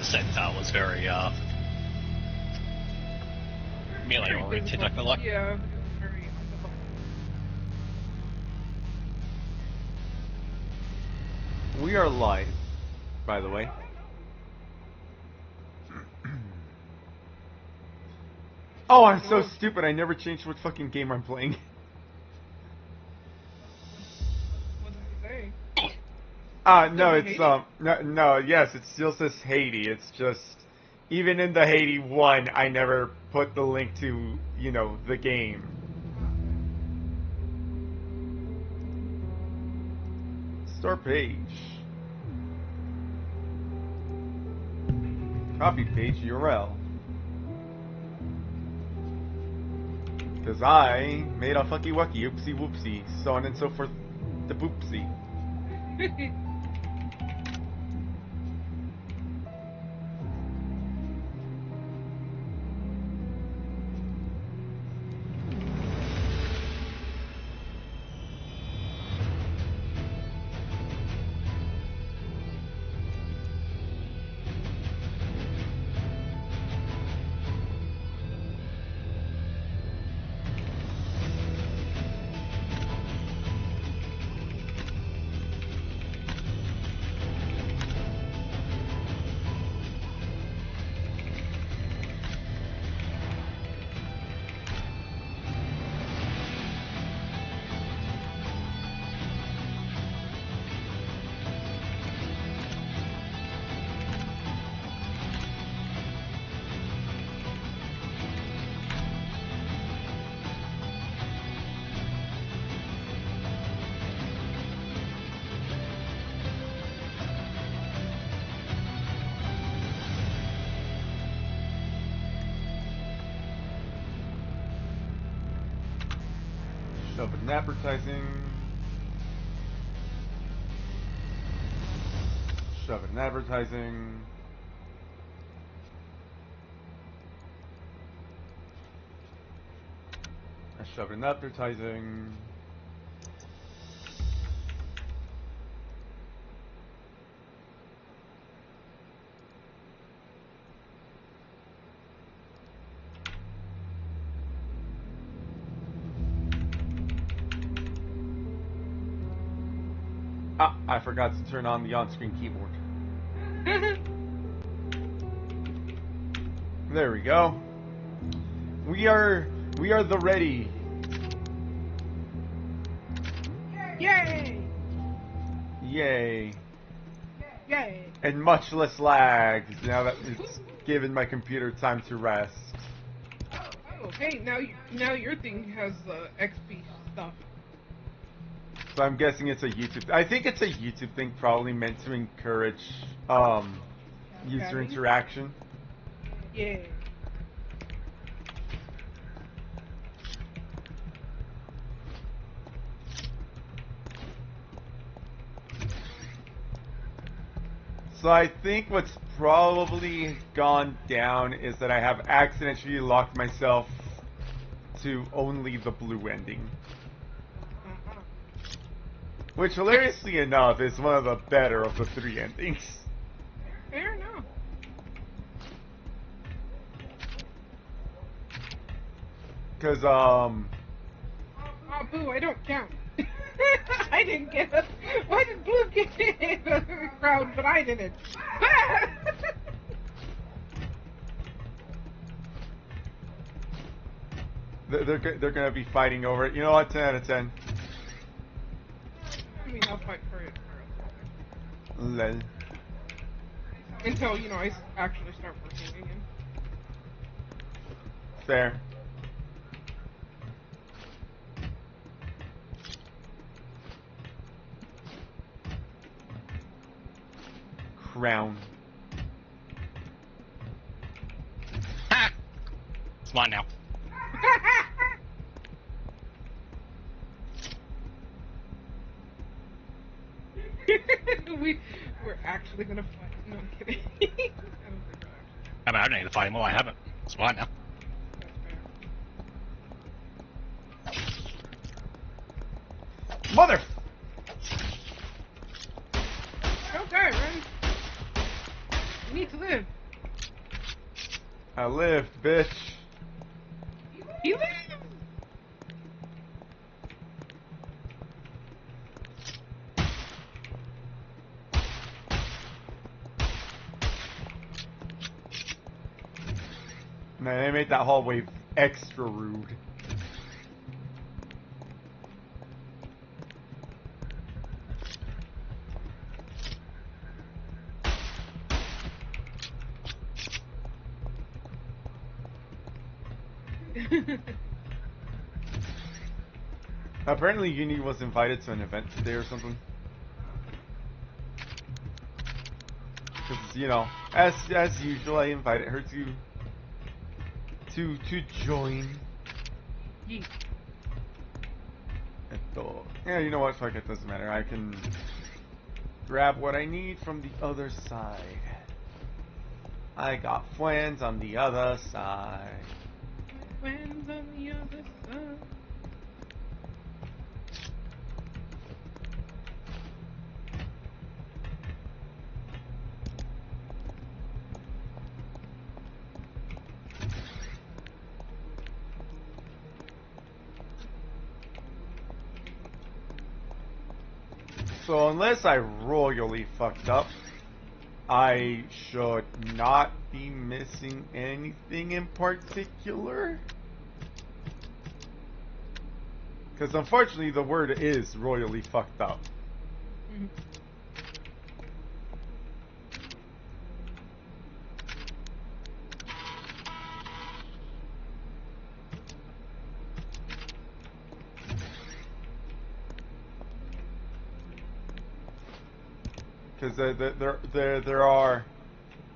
percentile was very melee oriented, I feel like. Yeah, it was very undeveloped. We are live, by the way. Oh, I'm so stupid. I never changed what fucking game I'm playing. What did you say? No, it's, no, yes, it still says Haydee. It's just, even in the Haydee 1, I never put the link to, you know, the game. Start page. Copy page URL. Because I made a fucky wucky, oopsie whoopsie, so on and so forth, the boopsie. Shove it in advertising. Shove it in advertising. I shove it in advertising. Ah, I forgot to turn on the on-screen keyboard. There we go. We are the ready. Yay! Yay. Yay! And much less lag now that it's given my computer time to rest. Oh, hey, now your thing has XP stuff. So I'm guessing it's a YouTube. I think it's a YouTube thing, probably meant to encourage user interaction. Yeah. So I think what's probably gone down is that I have accidentally locked myself to only the blue ending. Which, hilariously enough, is one of the better of the 3 endings. Fair enough. Because, Oh, boo, I don't count. I didn't get it. Why did Blue get in the crowd, but I didn't? they're gonna be fighting over it. You know what? 10 out of 10. I mean, I'll fight for it. Lol. Until, you know, I actually start working again. Fair. Crown. Ha! It's mine now. We're actually gonna fight. No, I'm kidding. I mean, I don't need to fight anymore. I haven't. It's mine now. Mother! Okay, Ren. need to live. I lived, bitch. He lived! Man, they made that hallway extra rude. Apparently, Uni was invited to an event today or something. Because, you know, as usual, I invited her to join. Yeet. Yeah, you know what? Fuck it, doesn't matter. I can grab what I need from the other side. I got friends on the other side. Friends on the other side. So unless I royally fucked up, I should not be missing anything in particular. Because unfortunately the word is royally fucked up. Mhm. Because there are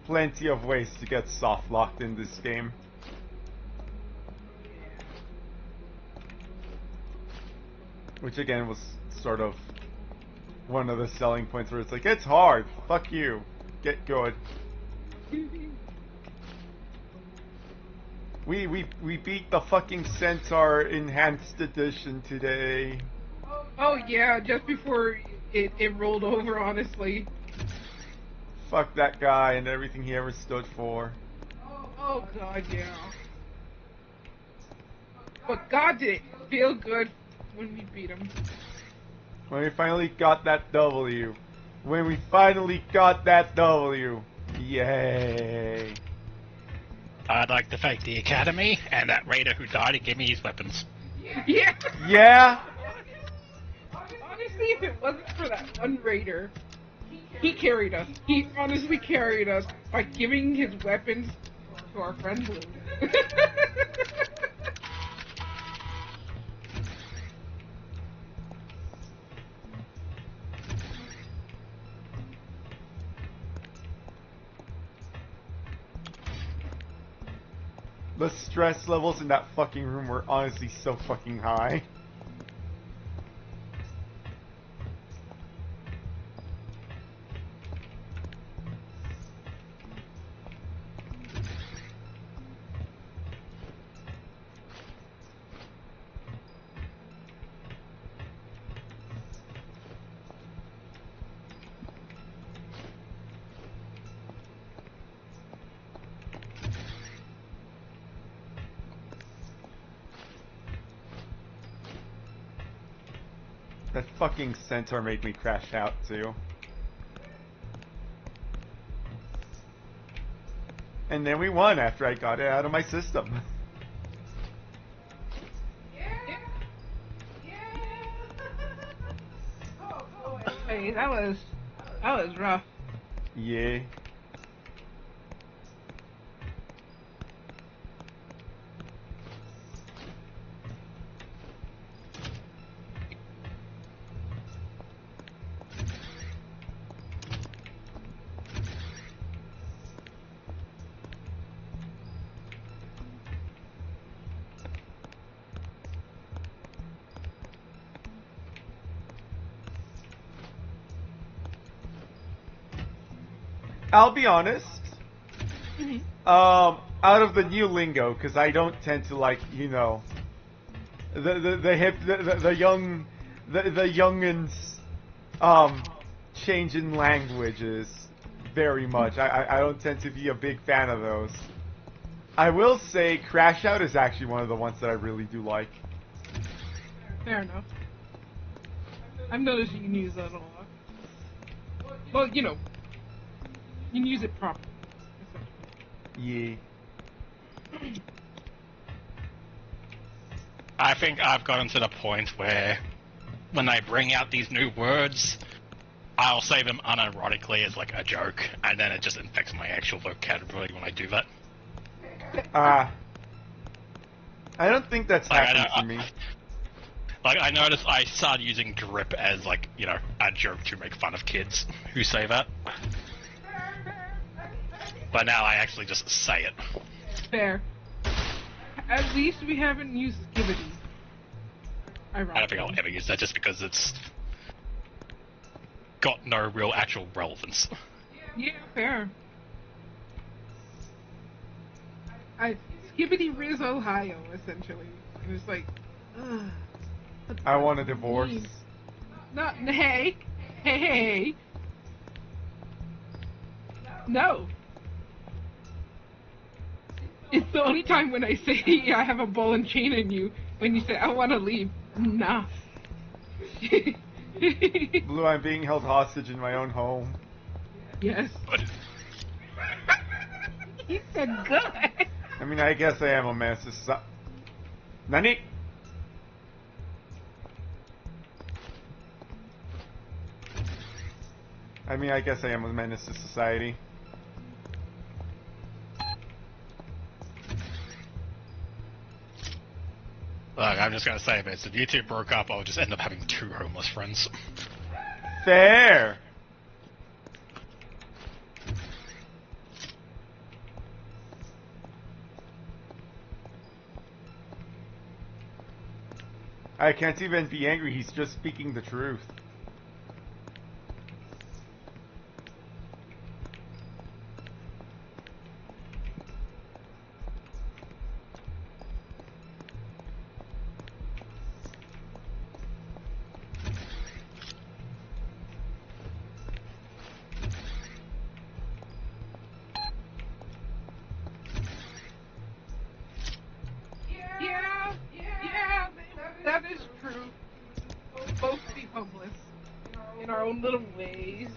plenty of ways to get soft locked in this game. Which again was sort of one of the selling points where it's like, it's hard, fuck you, get good. We beat the fucking Centaur Enhanced Edition today. Oh yeah, just before it rolled over, honestly. Fuck that guy and everything he ever stood for. Oh god, yeah. But god did it feel good when we beat him. When we finally got that W. When we finally got that W. Yay. I'd like to thank the Academy and that raider who died and gave me his weapons. Yeah! Yeah? Honestly, if it wasn't for that one raider, he carried us. He honestly carried us by giving his weapons to our friend Blue. The stress levels in that fucking room were honestly so fucking high. That fucking centaur made me crash out too. And then we won after I got it out of my system. Hey, that was rough. Yeah. I'll be honest. Out of the new lingo, because I don't tend to like, you know, the hip, the young, the youngins, changing languages. very much. I don't tend to be a big fan of those. I will say Crash Out is actually one of the ones that I really do like. Fair enough. I've noticed you can use that a lot. Well, you know, you can use it properly. Yeah. I think I've gotten to the point where when they bring out these new words, I'll say them unironically as like a joke, and then it just infects my actual vocabulary when I do that. I don't think that's happened to me. Like, I noticed I started using drip as, like, you know, a joke to make fun of kids who say that. But now I actually just say it. Fair. At least we haven't used skibbity. I don't think I'll ever use that just because it's got no real actual relevance. Yeah, fair. Skibbity Riz Ohio, essentially. And it's like, ugh. I want a divorce. Not, hey. No. It's the only time when I say I have a ball and chain in you, when you say, I want to leave. Nah. Blue, I'm being held hostage in my own home. Yes. But He said good. I mean, I guess I am a menace to society. Nani? I mean, I guess I am a menace to society. Look, I'm just gonna say this. If you two broke up, I'll just end up having 2 homeless friends. Fair! I can't even be angry, he's just speaking the truth. Yeah, that is true. We'll both be homeless in our own little ways.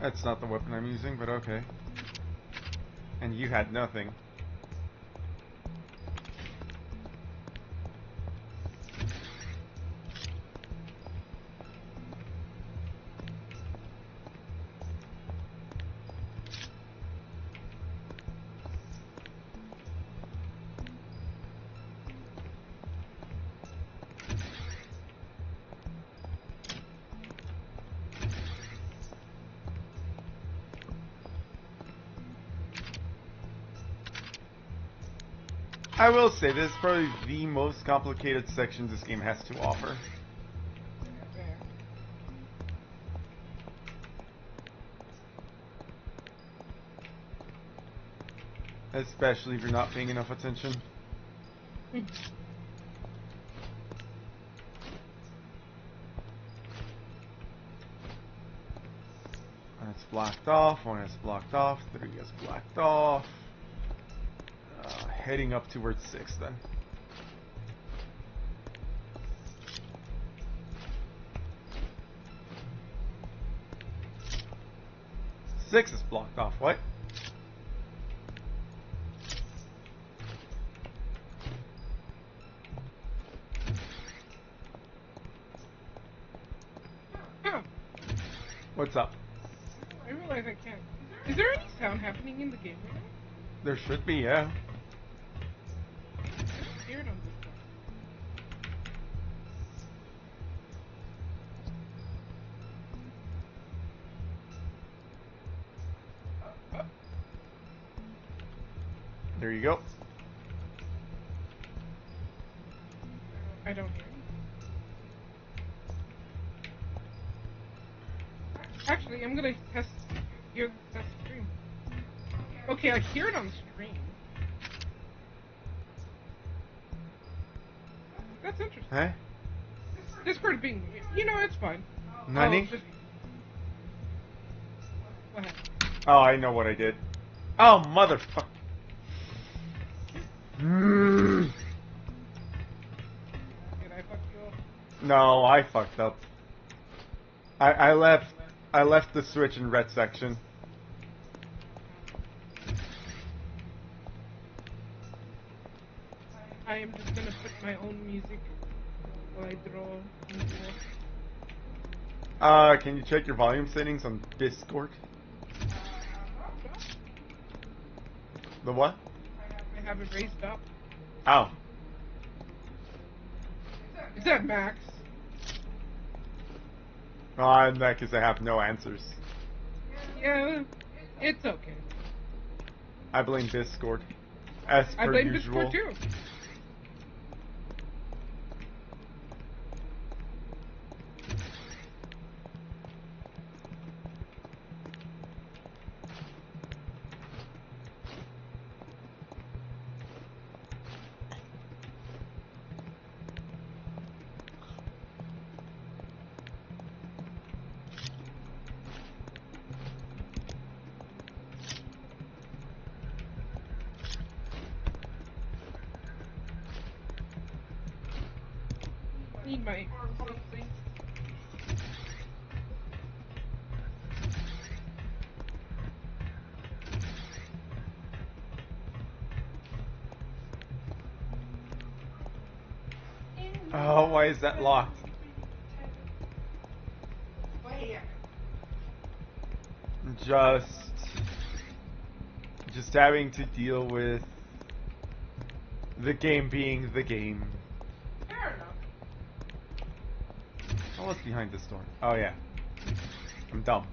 That's not the weapon I'm using, but okay. And you had nothing. I will say, this is probably the most complicated section this game has to offer. Especially if you're not paying enough attention. That's blocked off, 1 is blocked off, 3 is blocked off. Heading up towards 6 then. Six is blocked off, what? What's up? I realize I can't. Is there any sound happening in the game right now? There should be, yeah. I'm scared on this one. There you go. I don't hear it. Actually, I'm gonna hear the stream. Okay, I hear it on stream. That's interesting. Huh? Discord being, it's fine. Nani? Just... Go ahead. Oh, I know what I did. Oh, motherfucker. Did I fuck you up? No, I fucked up. I left the switch in red section. I am just gonna put my own music while I draw. Can you check your volume settings on Discord? The what? I have it raised up. Oh. Is that max? In that case, I have no answers. Yeah, it's okay. I blame Discord. As per I blame usual. Discord too. Need my thing. Oh, why is that locked? Just having to deal with the game being the game. Fair enough. Oh, what's behind this door? Oh yeah. I'm dumb.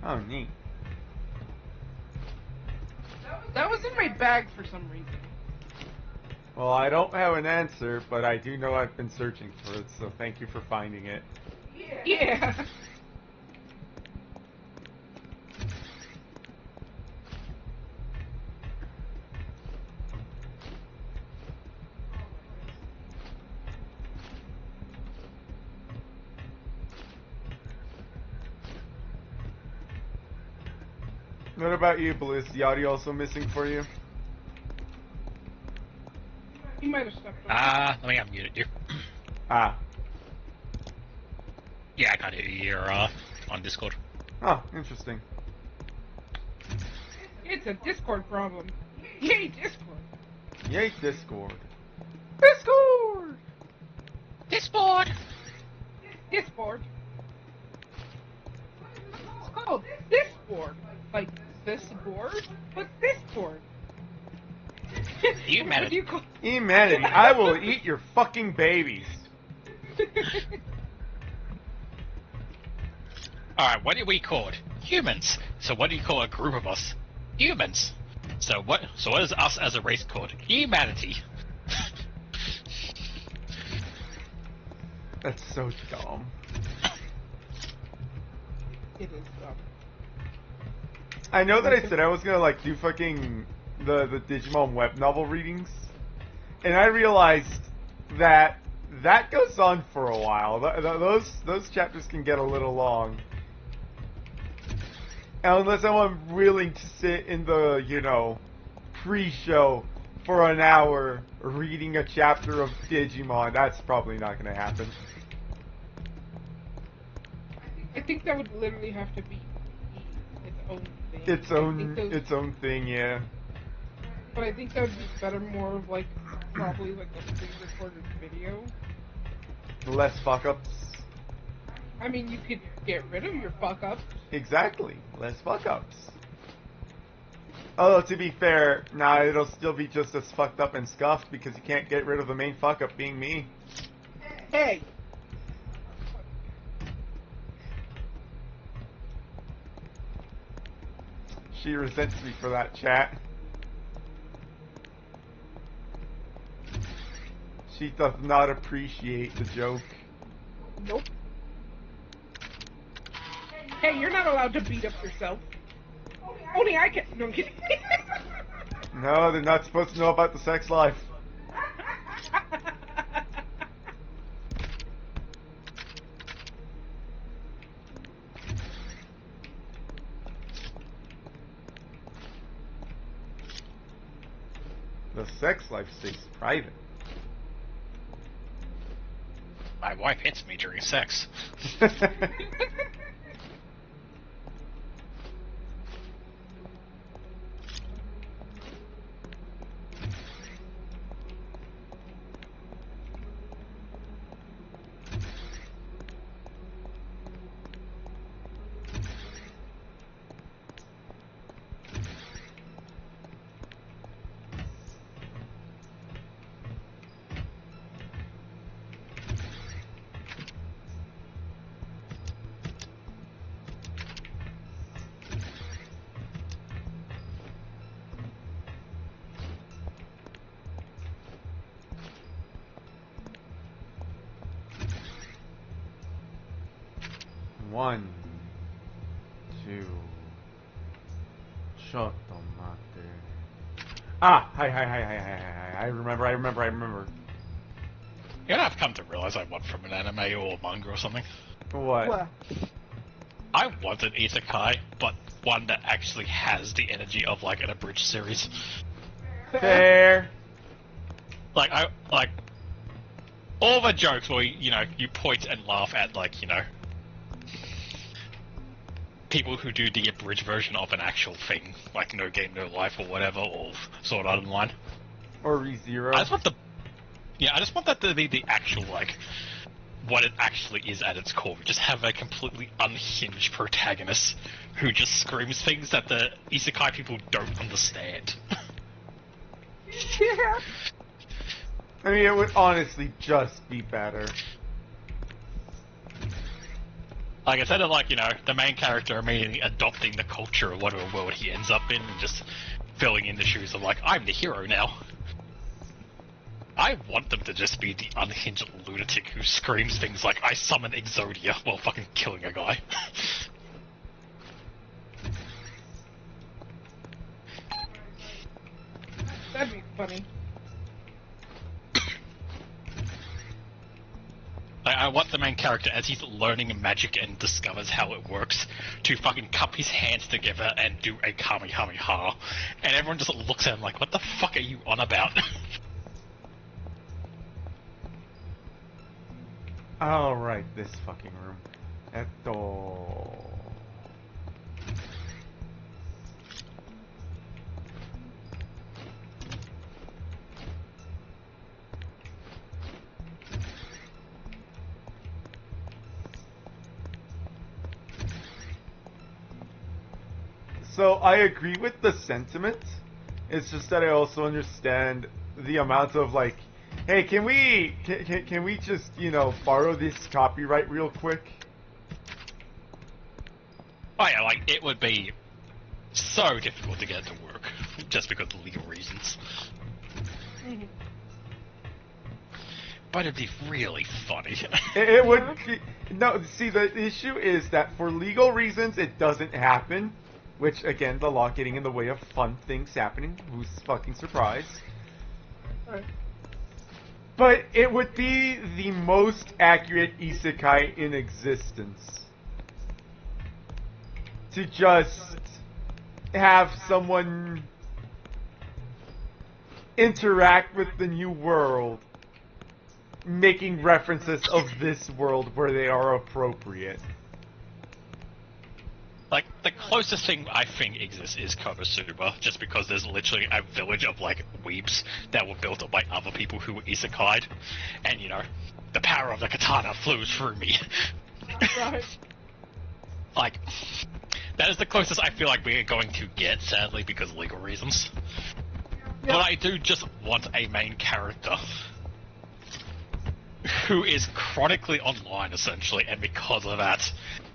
Oh, neat. That was in my bag for some reason. Well, I don't have an answer, but I do know I've been searching for it, so thank you for finding it. Yeah. What about you, Blue? Is the audio also missing for you? He might have stepped up. Let me unmute you. Ah. Yeah, I can't hear you. You're on Discord. Oh, interesting. It's a Discord problem. Yay, Discord. Yay, Discord. Discord! Discord! Discord. It's called Discord. Like this board, but Discord. You What man. do you call? Humanity, I will eat your fucking babies. Alright, what do we call it? Humans. So what do you call a group of us? Humans. So what is us as a race called? Humanity. That's so dumb. It is dumb. I know that I said I was gonna like do fucking the Digimon web novel readings, and I realized that goes on for a while. Those chapters can get a little long, and unless I'm willing to sit in the pre-show for an hour reading a chapter of Digimon, that's probably not gonna happen. I think that would literally have to be its own thing. Its own thing, yeah. But I think that would be better, more of like probably like a pre-recorded video. Less fuck-ups. I mean, you could get rid of your fuck-ups. Exactly. Less fuck-ups. Although, to be fair, it'll still be just as fucked up and scuffed because you can't get rid of the main fuck-up being me. Hey! She resents me for that, chat. She does not appreciate the joke. Nope. Hey, you're not allowed to beat up yourself. Only I can. No, I'm kidding. No, they're not supposed to know about the sex life. The sex life stays private. My wife hits me during sex. One, two. Chotomate. Ah, hi. I remember. You know, I've come to realize I want from an anime or a manga or something. What? I want an isekai, but one that actually has the energy of like an abridged series. Fair. Like all the jokes where you point and laugh at people who do the abridged version of an actual thing, like No Game No Life or whatever, or Sword Art Online. Or ReZero. I just want that to be the actual what it actually is at its core. We just have a completely unhinged protagonist who just screams things that the isekai people don't understand. Yeah. I mean, it would honestly just be better. Like, instead of, the main character immediately adopting the culture of whatever world he ends up in and just filling in the shoes of, I'm the hero now. I want them to just be the unhinged lunatic who screams things like, I summon Exodia while fucking killing a guy. That'd be funny. I want the main character, as he's learning magic and discovers how it works, to fucking cup his hands together and do a Kamehameha. And everyone just looks at him like, what the fuck are you on about? Alright, this fucking room. Etto. So I agree with the sentiment. It's just that I also understand the amount of hey, can we just borrow this copyright real quick? Oh yeah, it would be so difficult to get it to work, just because of legal reasons. Mm-hmm. But it'd be really funny. It would. No, see, the issue is that for legal reasons, it doesn't happen. Which, again, the law getting in the way of fun things happening. Who's fucking surprised? Right. But it would be the most accurate isekai in existence. To just have someone interact with the new world, making references of this world where they are appropriate. The closest thing I think exists is Konosuba, just because there's literally a village of, weebs that were built up by other people who were isekai'd, and, the power of the katana flows through me. Right. That is the closest I feel like we're going to get, sadly, because of legal reasons. Yep. But I do just want a main character who is chronically online, essentially, and because of that,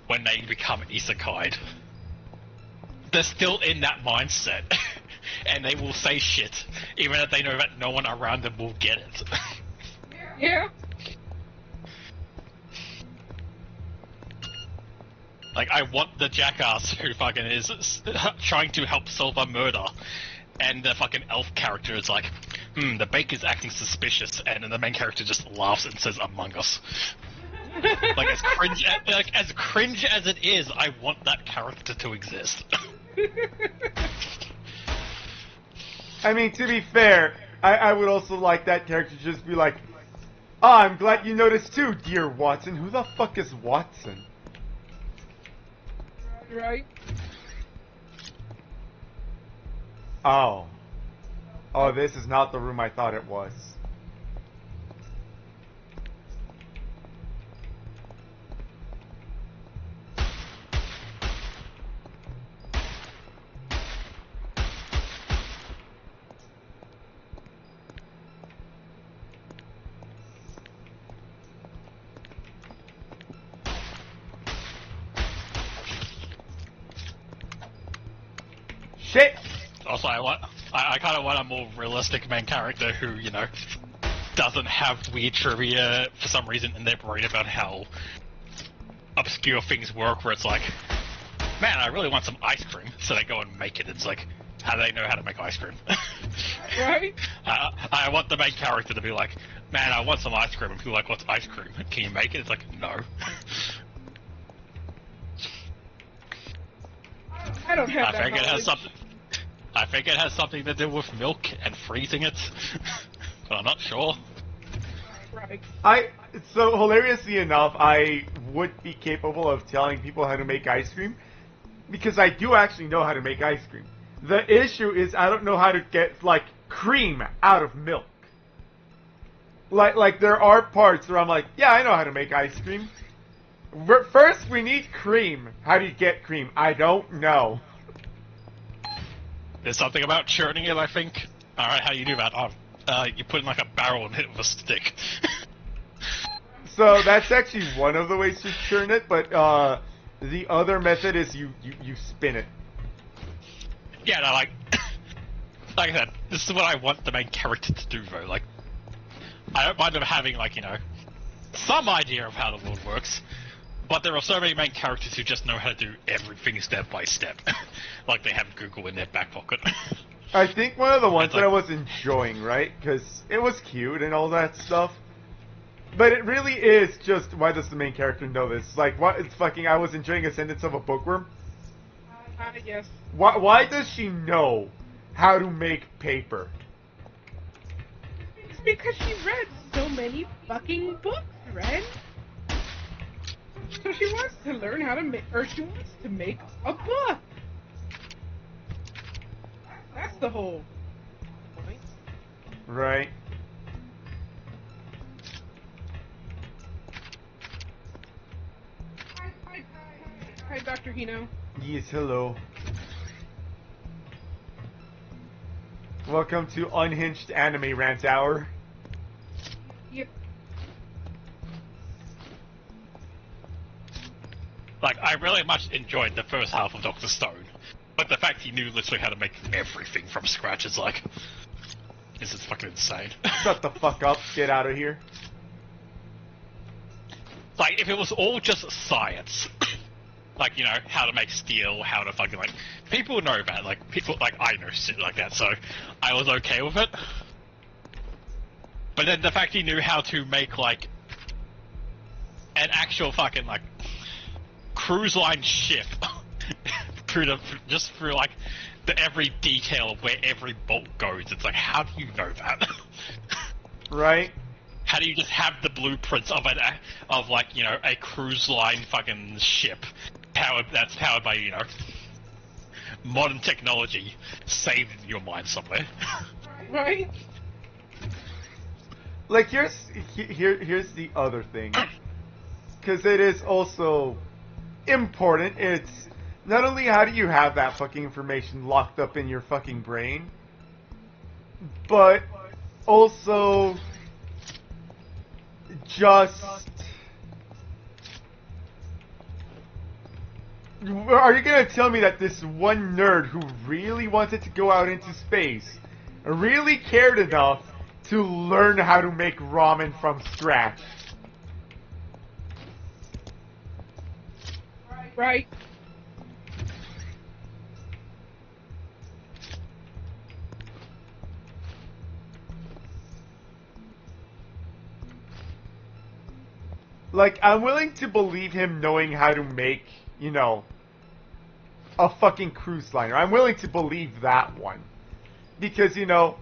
when they become isekai'd, they're still in that mindset, and they will say shit, even if they know that no one around them will get it. Yeah. Like, I want the jackass who fucking is trying to help solve a murder, and the fucking elf character is like, the baker's acting suspicious, and then the main character just laughs and says, Among Us. Like, as cringe as it is, I want that character to exist. I mean, to be fair, I would also like that character to just be like, "Ah, I'm glad you noticed too, dear Watson." Who the fuck is Watson? Right? Oh. Oh, this is not the room I thought it was. Shit! Also, I kind of want a more realistic main character who, you know, doesn't have weird trivia for some reason in their brain about how obscure things work, where it's like, man, I really want some ice cream, so they go and make it. It's like, how do they know how to make ice cream? Right? I want the main character to be like, man, I want some ice cream, and people are like, what's ice cream? Can you make it? It's like, no. I don't have that think it has knowledge. I think it has something to do with milk and freezing it, but I'm not sure. Right. So hilariously enough, I would be capable of telling people how to make ice cream, because I do actually know how to make ice cream. The issue is I don't know how to get, like, cream out of milk. Like there are parts where I'm like, yeah, I know how to make ice cream. First, we need cream. How do you get cream? I don't know. There's something about churning it, I think. Alright, how do you do that? You put in like a barrel and hit it with a stick. So that's actually one of the ways to churn it, but the other method is you spin it. Yeah, no, like I said, this is what I want the main character to do, though. Like, I don't mind them having, like, you know, some idea of how the world works, but there are so many main characters who just know how to do everything step by step. Like they have Google in their back pocket. I think one of the ones It's that like- I was enjoying, right? Because it was cute and all that stuff. But it really is just, why does the main character know this? Like, what? It's fucking, I was enjoying a sentence of a bookworm. Yes. Why does she know how to make paper? It's because she read so many fucking books, Ren. So she wants to learn how to make, or she wants to make a book. That's the whole point. Right. Hi, Dr. Hino. Yes, hello. Welcome to Unhinged Anime Rant Hour. Yep. Like, I really much enjoyed the first half of Dr. Stone, but the fact he knew literally how to make everything from scratch is like, this is fucking insane. Shut the fuck up. Get out of here. Like, if it was all just science, like, you know, how to make steel, how to fucking, like, people know that, like, people, like, I know shit like that, so I was okay with it. But then the fact he knew how to make, like, an actual fucking, like, cruise line ship through, like, the every detail of where every bolt goes, it's like, how do you know that? Right? How do you just have the blueprints of like, you know, a cruise line fucking ship that's powered by, you know, modern technology saved in your mind somewhere? Right? Like, here's the other thing. Because it is also important. It's not only how do you have that fucking information locked up in your fucking brain, but also just... Are you gonna tell me that this one nerd who really wanted to go out into space really cared enough to learn how to make ramen from scratch. Right. Like, I'm willing to believe him knowing how to make, you know, a fucking cruise liner. I'm willing to believe that one. Because, you know,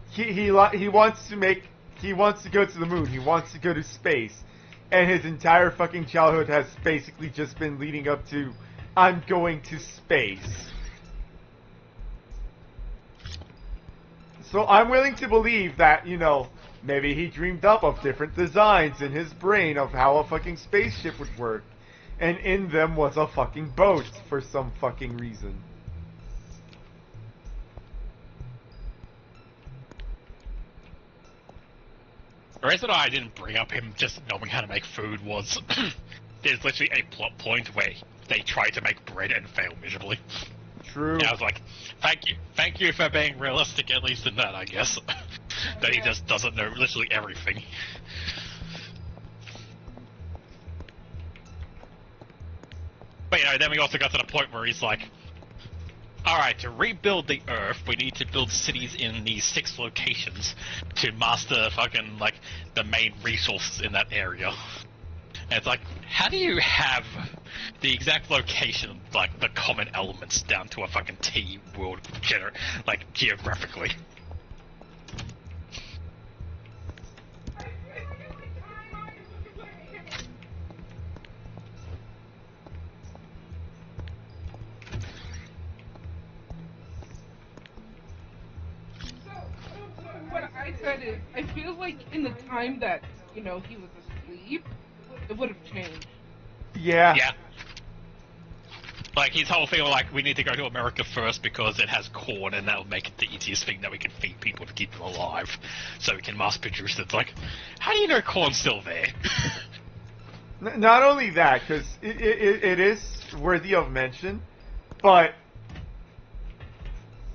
he wants to go to the moon, he wants to go to space. And his entire fucking childhood has basically just been leading up to, I'm going to space. So I'm willing to believe that, you know, maybe he dreamed up of different designs in his brain of how a fucking spaceship would work. And in them was a fucking boat for some fucking reason. The reason why I didn't bring up him just knowing how to make food was there's literally a plot point where they try to make bread and fail miserably. True. And I was like, thank you for being realistic at least in that, I guess. That he just doesn't know literally everything. But you know, then we also got to the point where he's like, alright, to rebuild the Earth, we need to build cities in these 6 locations to master fucking, like, the main resources in that area. And it's like, how do you have the exact location, like, the common elements down to a fucking T world, like, geographically? What I said is, I feel like in the time that, you know, he was asleep, it would have changed. Yeah. Yeah. Like, his whole thing, like, we need to go to America first because it has corn and that'll make it the easiest thing that we can feed people to keep them alive. So we can mass produce it. It's like, how do you know corn's still there? Not only that, because it is worthy of mention, but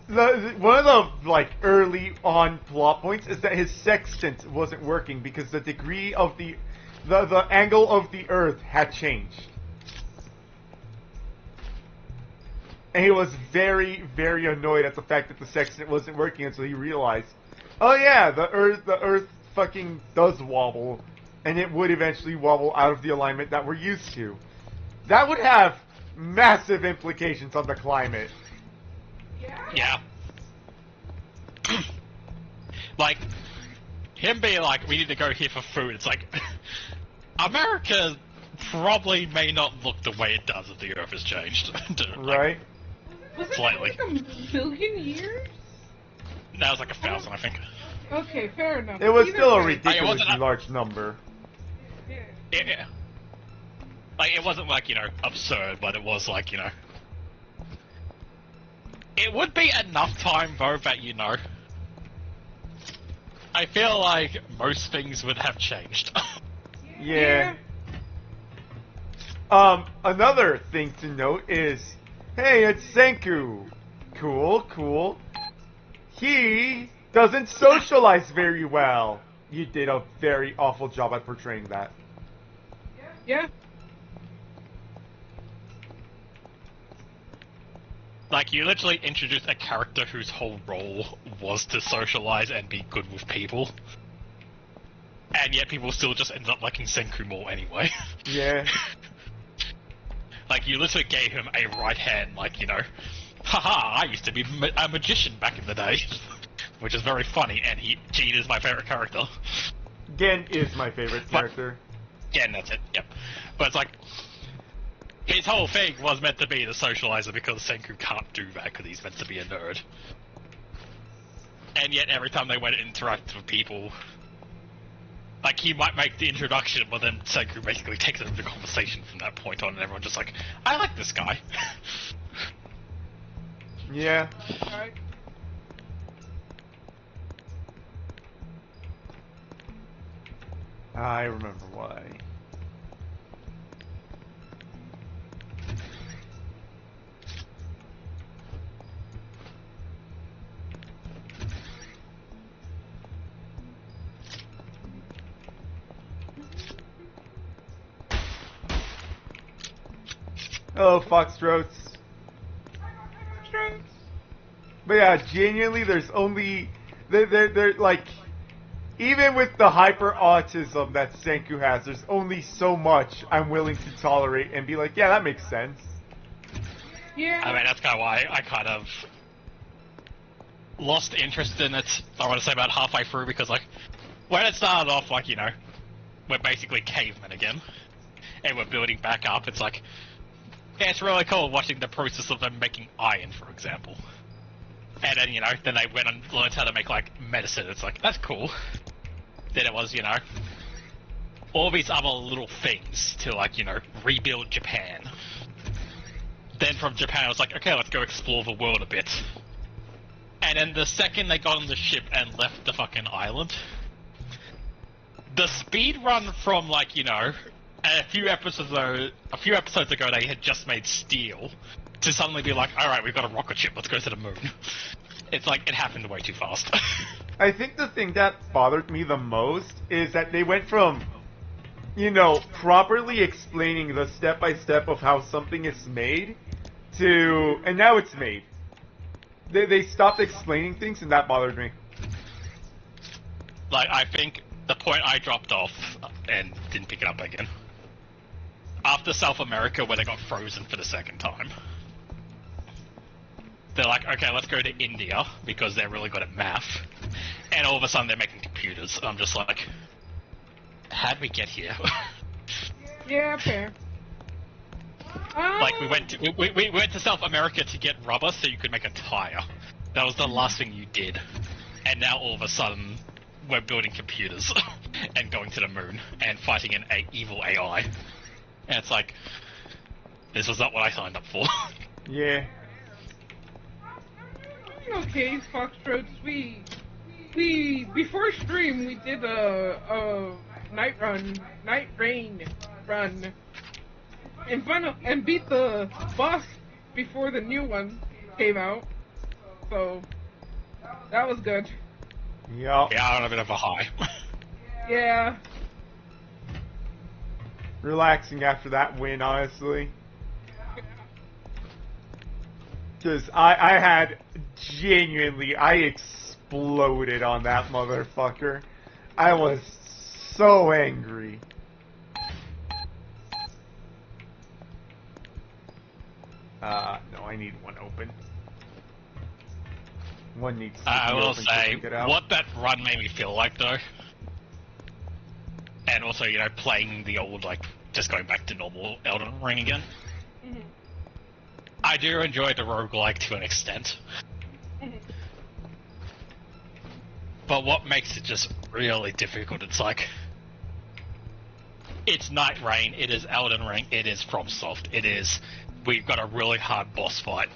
one of the, like, early on plot points is that his sextant wasn't working because the degree of the angle of the Earth had changed. And he was very, very annoyed at the fact that the sextant wasn't working until he realized, oh yeah, the Earth fucking does wobble, and it would eventually wobble out of the alignment that we're used to. That would have massive implications on the climate. Yeah. Like, him being like, we need to go here for food, it's like, America probably may not look the way it does if the Earth has changed. Right? Was it Slightly. like a million years? That was like 1,000, I think. Okay, fair enough. It was Either still a way. ridiculously large number. Yeah. Yeah. Like, it wasn't like, you know, absurd, but it was like, you know... It would be enough time, though, that, you know... I feel like most things would have changed. Yeah. Another thing to note is, hey, it's Senku. Cool, cool. He doesn't socialize very well. You did a very awful job at portraying that. Yeah. Like, you literally introduced a character whose whole role was to socialize and be good with people. And yet people still just ended up liking Senku more anyway. Yeah. Like, you literally gave him a right hand, like, you know, haha, I used to be a magician back in the day. Which is very funny, and Gene is my favorite character. Gen is my favorite character. Gen, that's it, yep. But it's like, his whole thing was meant to be the socializer because Senku can't do that because he's meant to be a nerd. And yet every time they went and interacted with people, like, he might make the introduction, but then Senku basically takes over the conversation from that point on, and everyone's just like, I like this guy. Yeah. Alright. I remember why. Oh, foxtrots. Strokes. But yeah, genuinely, there's only they're like, even with the hyper autism that Senku has, there's only so much I'm willing to tolerate and be like, yeah, that makes sense. Yeah. I mean, that's kind of why I kind of lost interest in it, I want to say about halfway through, because, like, when it started off, like, you know, we're basically cavemen again, and we're building back up, it's like, yeah, it's really cool watching the process of them making iron, for example. And then, you know, then they went and learned how to make, like, medicine, it's like, that's cool. Then it was, you know, all these other little things to, like, you know, rebuild Japan. Then from Japan, I was like, okay, let's go explore the world a bit. And then the second they got on the ship and left the fucking island, the speed run from, like, you know, a few episodes ago they had just made steel, to suddenly be like, alright, we've got a rocket ship, let's go to the moon. It's like, it happened way too fast. I think the thing that bothered me the most is that they went from, you know, properly explaining the step-by-step of how something is made to, and now it's made. They stopped explaining things, and that bothered me. Like, I think the point I dropped off and didn't pick it up again. After South America, where they got frozen for the second time. They're like, okay, let's go to India, because they're really good at math. And all of a sudden they're making computers. And I'm just like, how'd we get here? Yeah, fair. Like, we went to South America to get rubber so you could make a tire. That was the last thing you did. And now all of a sudden, we're building computers and going to the moon and fighting an evil AI. And it's like, this was not what I signed up for. Yeah. Okay, Foxtrots, we before stream we did a night rain run, and beat the boss before the new one came out. So that was good. Yup. Yeah, I had a bit of a high. Yeah. Relaxing after that win, honestly. Because I had genuinely, I exploded on that motherfucker. I was so angry. No, I need one open. One needs to be I will open say, to get out. what that run made me feel like, though, and also, you know, playing the old, like, just going back to normal Elden Ring again, Mhm. I do enjoy the roguelike to an extent. Mhm. But what makes it just really difficult, it's like, it's Night Rain, it is Elden Ring, it is FromSoft, it is, we've got a really hard boss fight.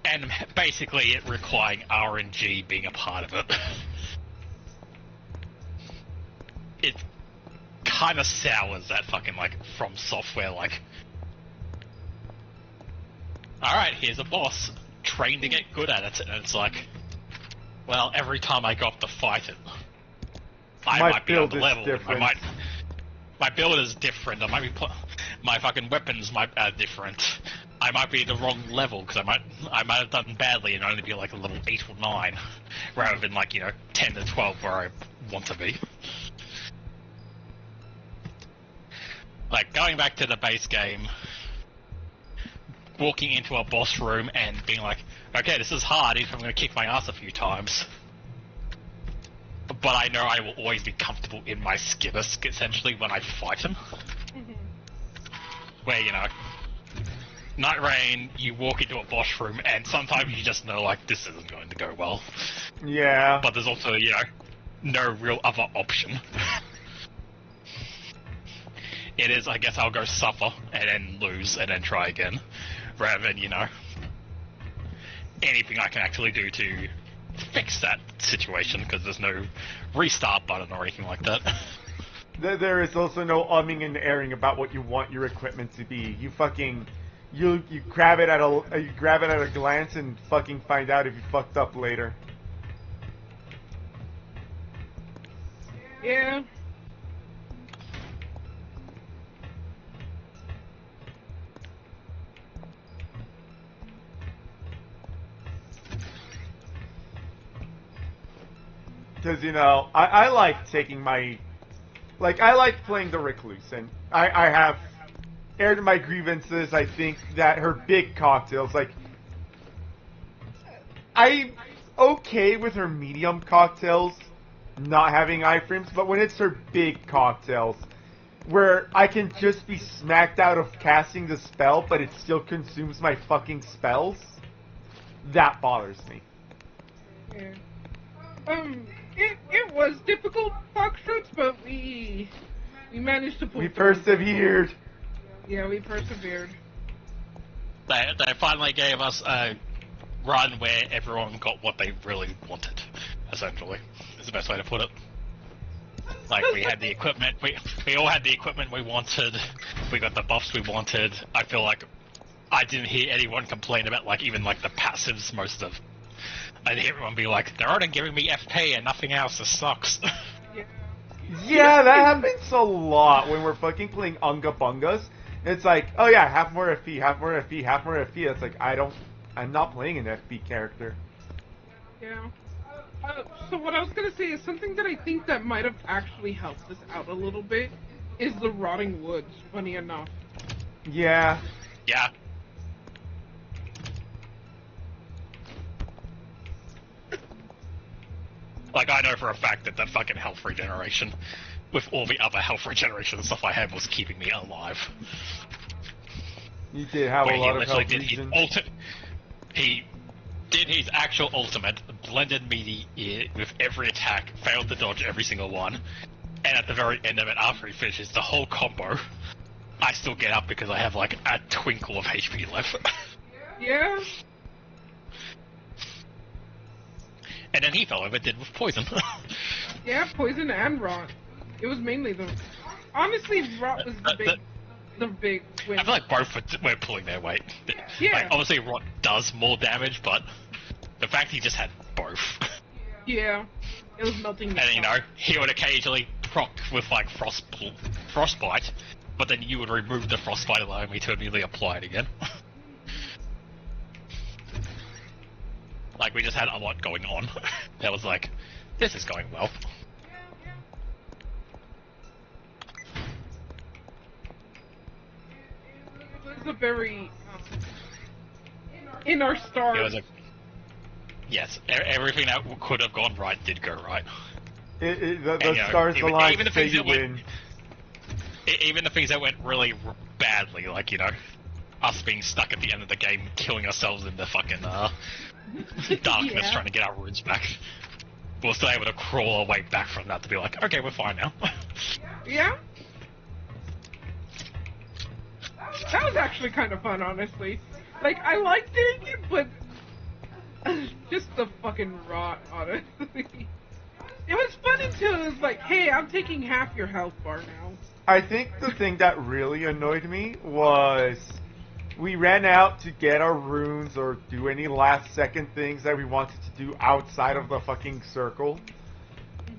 And basically it requiring RNG being a part of it. It kind of sours that fucking, like, From Software, like, alright, here's a boss, train to get good at it, and it's like, well, every time I go up to fight it, I My might be on build the is level, different. my build is different, I might be, my fucking weapons might different, I might be the wrong level, because I might have done badly and only be like a level 8 or 9, rather than like, you know, 10 to 12 where I want to be. Like, going back to the base game, walking into a boss room and being like, okay, this is hard if I'm going to kick my ass a few times. But I know I will always be comfortable in my skin, essentially, when I fight him. Mhm. Where, you know, Night Rain, you walk into a boss room and sometimes you just know, like, this isn't going to go well. Yeah. But there's also, you know, no real other option. It is, I guess I'll go suffer and then lose and then try again. Rather than, you know, anything I can actually do to fix that situation, because there's no restart button or anything like that. There is also no umming and erring about what you want your equipment to be. You fucking, you grab it at a glance and fucking find out if you fucked up later. Yeah. Because, you know, I like taking my... Like, I like playing the recluse, and I have aired my grievances, I think, that her big cocktails, like... I'm okay with her medium cocktails not having iframes, but when it's her big cocktails, where I can just be smacked out of casting the spell, but it still consumes my fucking spells, that bothers me. Yeah. It was difficult, Foxtrot, but we managed to pull We through. persevered. Yeah, we persevered. They finally gave us a run where everyone got what they really wanted, essentially, is the best way to put it. Like, we had the equipment, we all had the equipment we wanted, we got the buffs we wanted. I feel like I didn't hear anyone complain about, like, even, like, the passives most of. I didn't hear everyone be like, they're only giving me FP and nothing else, this sucks. Yeah, that happens a lot when we're fucking playing Unga Bungas. It's like, oh yeah, half more FP, half more FP, half more FP. It's like, I'm not playing an FP character. Yeah. So what I was gonna say is something that I think that might have actually helped us out a little bit is the rotting woods, funny enough. Yeah. Yeah. Like, I know for a fact that the fucking health regeneration, with all the other health regeneration stuff I had, was keeping me alive. You did have Where a lot he of literally health did regen. he did his actual ultimate, blended me with every attack, failed to dodge every single one, and at the very end of it, after he finishes the whole combo, I still get up because I have like a twinkle of HP left. Yeah. And then he fell over dead with poison. Yeah, poison and rot. It was mainly the... Honestly, rot was the big win. I feel like both were pulling their weight. Yeah. Like, obviously rot does more damage, but the fact he just had both. Yeah. It was melting the And, you know, top. he would occasionally proc with, like, frostbite, but then you would remove the frostbite, allowing me to immediately apply it again. Like, we just had a lot going on. That was like, this is going well. It was a very... in our stars. It was a... Yes, everything that could have gone right did go right. The And, you know, stars aligned even the say things you that went- win. Even the things that went really badly, like, you know, us being stuck at the end of the game, killing ourselves in the fucking, darkness Yeah. trying to get our runes back. We're still able to crawl our way back from that to be like, okay, we're fine now. Yeah? That was actually kind of fun, honestly. Like, I liked doing it, but... just the fucking rot, honestly. It was fun until it was like, hey, I'm taking half your health bar now. I think the thing that really annoyed me was we ran out to get our runes or do any last second things that we wanted to do outside of the fucking circle.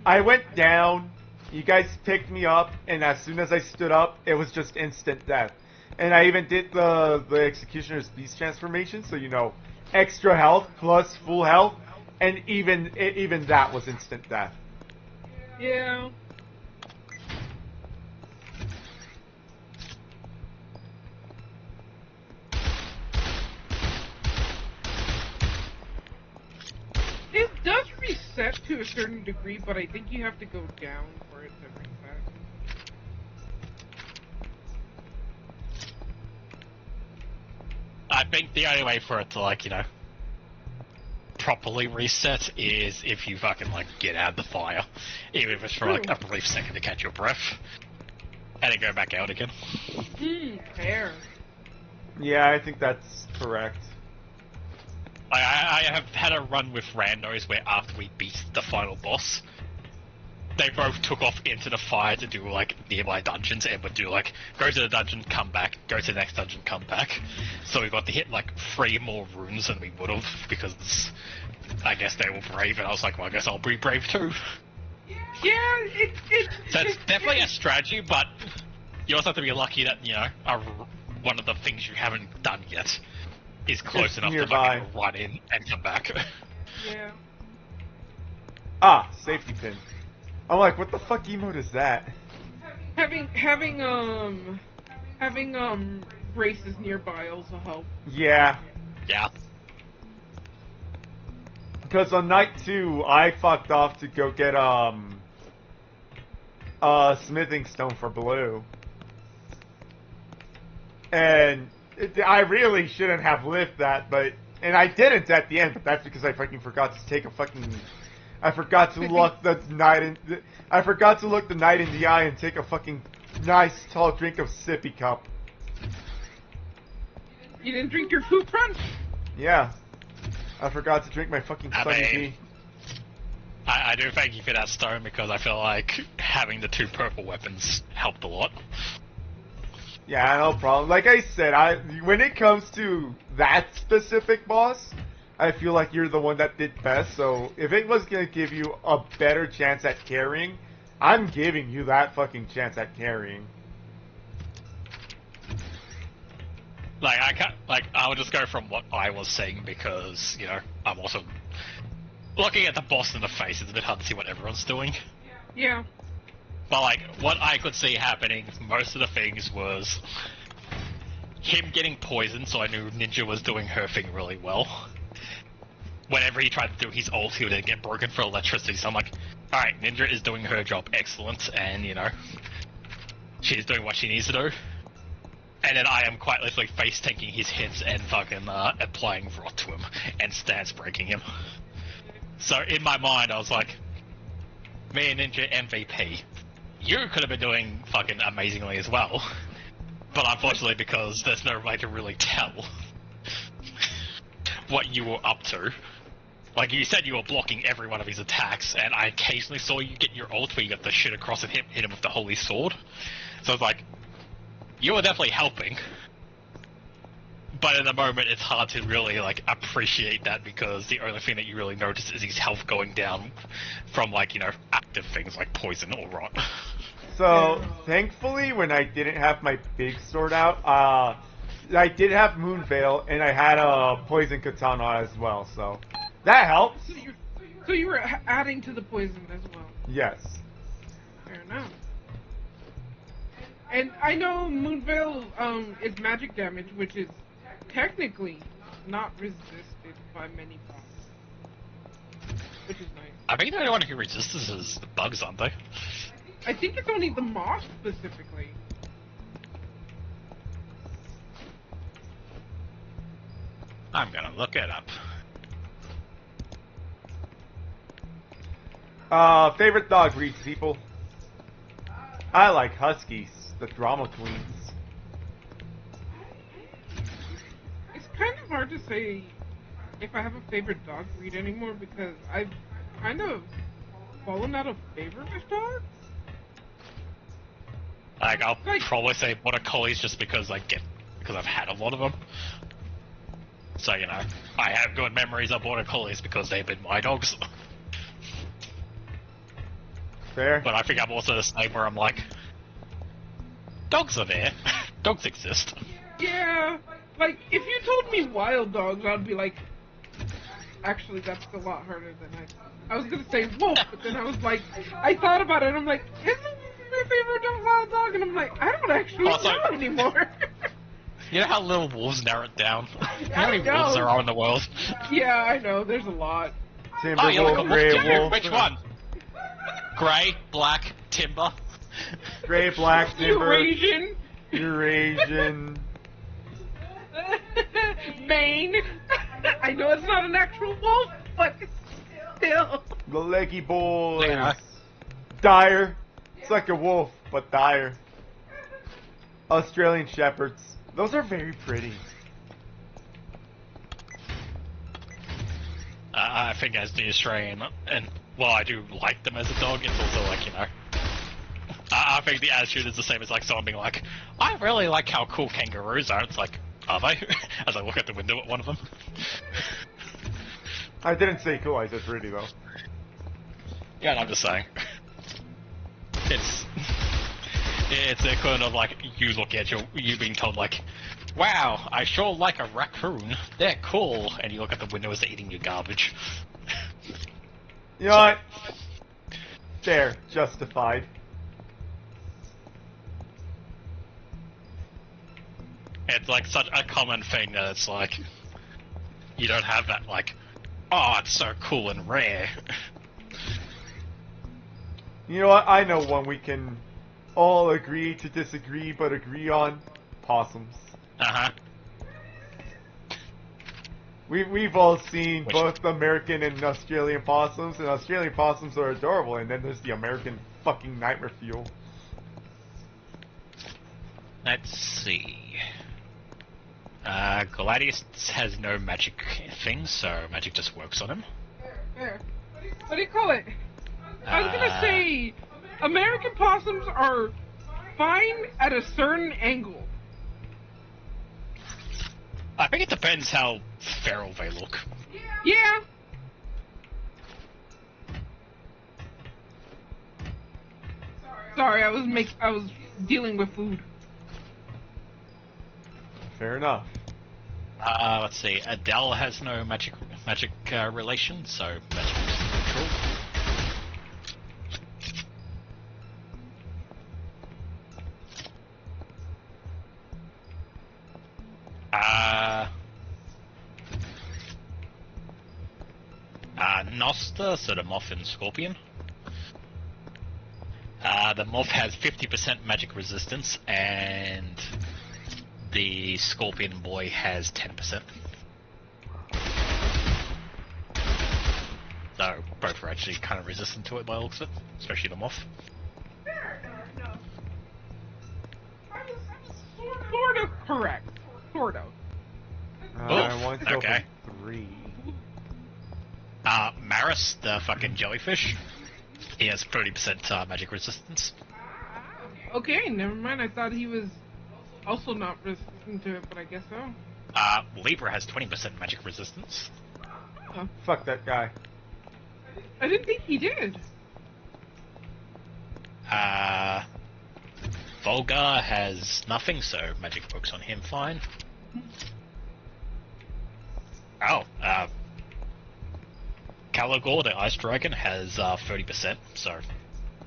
I went down, you guys picked me up, and as soon as I stood up, it was just instant death. And I even did the Executioner's Beast transformation, so you know, extra health plus full health, and even that was instant death. Yeah. It does reset to a certain degree, but I think you have to go down for it to reset. I think the only way for it to, like, you know, properly reset is if you fucking, like, get out of the fire. Even if it's for, like, a brief second to catch your breath. And then go back out again. Fair. Yeah, I think that's correct. I have had a run with randos where after we beat the final boss, they both took off into the fire to do, like, nearby dungeons and would do, like, go to the dungeon, come back, go to the next dungeon, come back. So we got to hit, like, 3 more runes than we would have, because I guess they were brave, and I was like, well, I guess I'll be brave too. Yeah, So it's definitely a strategy, but you also have to be lucky that, you know, one of the things you haven't done yet is close It's enough nearby. to fucking run in and come back. Yeah. Ah, safety pin. I'm like, what the fuck emote is that? Having races nearby also help. Yeah. Yeah. Because on night 2, I fucked off to go get, smithing stone for Blue. And I really shouldn't have lived that, but... And I didn't at the end, but that's because I fucking forgot to take a fucking... I forgot to look the knight in... I forgot to look the knight in the eye and take a fucking nice tall drink of sippy cup. You didn't drink your fruit punch? Yeah. I forgot to drink my fucking Sunny D. I do thank you for that, Stone, because I feel like having the 2 purple weapons helped a lot. Yeah, no problem. Like I said, when it comes to that specific boss, I feel like you're the one that did best, so if it was gonna give you a better chance at carrying, I'm giving you that fucking chance at carrying. Like, I would just go from what I was saying because, you know, I'm also... Looking at the boss in the face, it's a bit hard to see what everyone's doing. Yeah. But, like, what I could see happening, most of the things was... him getting poisoned, so I knew Ninja was doing her thing really well. Whenever he tried to do his ult, he would then get broken for electricity, so I'm like, alright, Ninja is doing her job excellent, and, you know, she's doing what she needs to do. And then I am quite literally face-tanking his hits and fucking applying rot to him, and stance breaking him. So in my mind, I was like, me and Ninja MVP. You could have been doing fucking amazingly as well. But unfortunately, because there's no way to really tell what you were up to. Like, you said you were blocking every one of his attacks, and I occasionally saw you get your ult where you got the shit across and hit him with the holy sword. So it's like, you were definitely helping. But in the moment, it's hard to really, like, appreciate that because the only thing that you really notice is his health going down from, like, you know, active things like poison or rot. So, thankfully, when I didn't have my big sword out, I did have Moon Veil, and I had a Poison Katana as well, so that helps. So you were adding to the poison as well? Yes. Fair enough. And I know Moon Veil is magic damage, which is technically not resisted by many bosses, which is nice. I think the only one who resists this is the bugs, aren't they? I think it's only the moth specifically. I'm gonna look it up. Favorite dog breeds, people? I like Huskies, the drama queens. It's kind of hard to say if I have a favorite dog breed anymore because I've kind of fallen out of favor with dogs. Like, I'll probably say Border Collies just because because I've had a lot of them. So, you know, I have good memories of Border Collies because they've been my dogs. Fair. But I think I'm also the same where I'm like, dogs are there. Dogs exist. Yeah, like, if you told me wild dogs, I'd be like, actually, that's a lot harder than I was gonna say wolf, but then I was like, I thought about it, and I'm like, isn't my favorite dog wild dog? And I'm like, I don't actually know anymore. You know how little wolves narrow it down? How many wolves there are in the world? Yeah, I know, there's a lot. Timber you wolf, look grey at wolf. Which one? Grey, black, timber. Grey, black, timber. Eurasian. Eurasian. Maine. I know it's not an actual wolf, but still. The leggy boys. Yeah. Dire. It's like a wolf, but dire. Australian shepherds. Those are very pretty. I think as the Australian, and while I do like them as a dog, it's also like, you know, I think the attitude is the same as like someone being like, I really like how cool kangaroos are. It's like, are they? As I look out the window at one of them. I didn't say cool, I said pretty though. Yeah, and I'm just saying. It's a kind of like, you look at you being told like, wow, I sure like a raccoon. They're cool. And you look at the window as they're eating your garbage. You know what? Fair. Justified. It's like such a common thing that it's like you don't have that like, oh, it's so cool and rare. You know what? I know one we can all agree to disagree, but agree on. Possums. Uh-huh. We've all seen Which- both American and Australian possums, and Australian possums are adorable, and then there's the American fucking nightmare fuel. Let's see. Gladius has no magic things, so magic just works on him. There. What do you call it? I was gonna say, American possums are fine at a certain angle. I think it depends how feral they look. Yeah. Sorry, I was dealing with food. Fair enough. Let's see. Adele has no magic relation, so magic is neutral. Noster, so the moth and scorpion. The moth has 50% magic resistance, and the scorpion boy has 10%. So both are actually kind of resistant to it by the looks of it, especially the moth. Sort of correct. Sort of. I want to go okay. for 3. Maris, the fucking jellyfish, he has 30% magic resistance. Okay, never mind. I thought he was also not resistant to it, but I guess so. Libra has 20% magic resistance. Fuck that guy. I didn't think he did. Volga has nothing, so magic works on him fine. Oh, Caligor, the ice dragon, has 30%, so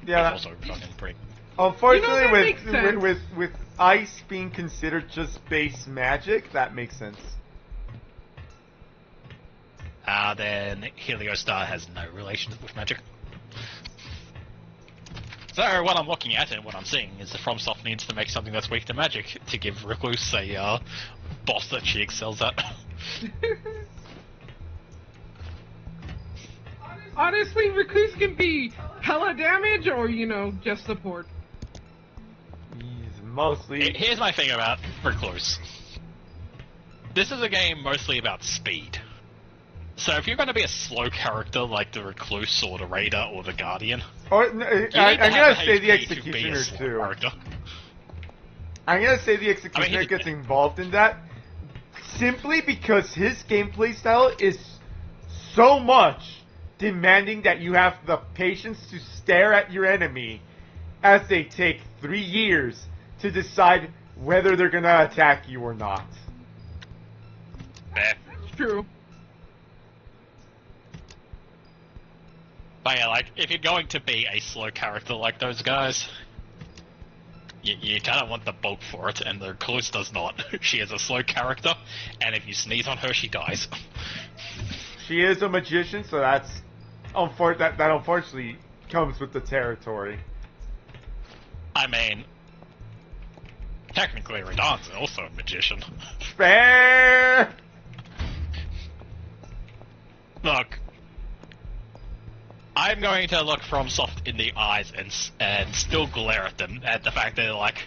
Yeah. he's also fucking pretty. Unfortunately, You know, that makes sense. with ice being considered just base magic, that makes sense. Then Heliostar has no relation with magic. So what I'm looking at and what I'm seeing is the FromSoft needs to make something that's weak to magic to give Recluse a boss that she excels at. Honestly, Recluse can be hella damage or, just support. He's mostly... Here's my thing about Recluse. This is a game mostly about speed. So if you're going to be a slow character like the Recluse or the Raider or the Guardian... Or, I'm I'm gonna say the Executioner too. I'm gonna say the Executioner gets involved in that simply because his gameplay style is so much demanding that you have the patience to stare at your enemy as they take 3 years to decide whether they're gonna attack you or not. It's true. But yeah, like, if you're going to be a slow character like those guys, you kind of want the bulk for it, and the Recluse does not. She is a slow character, and if you sneeze on her, she dies. She is a magician, so that unfortunately comes with the territory. I mean, technically Radahn's also a magician. Fair! Look, I'm going to look FromSoft in the eyes and still glare at them at the fact that they're like,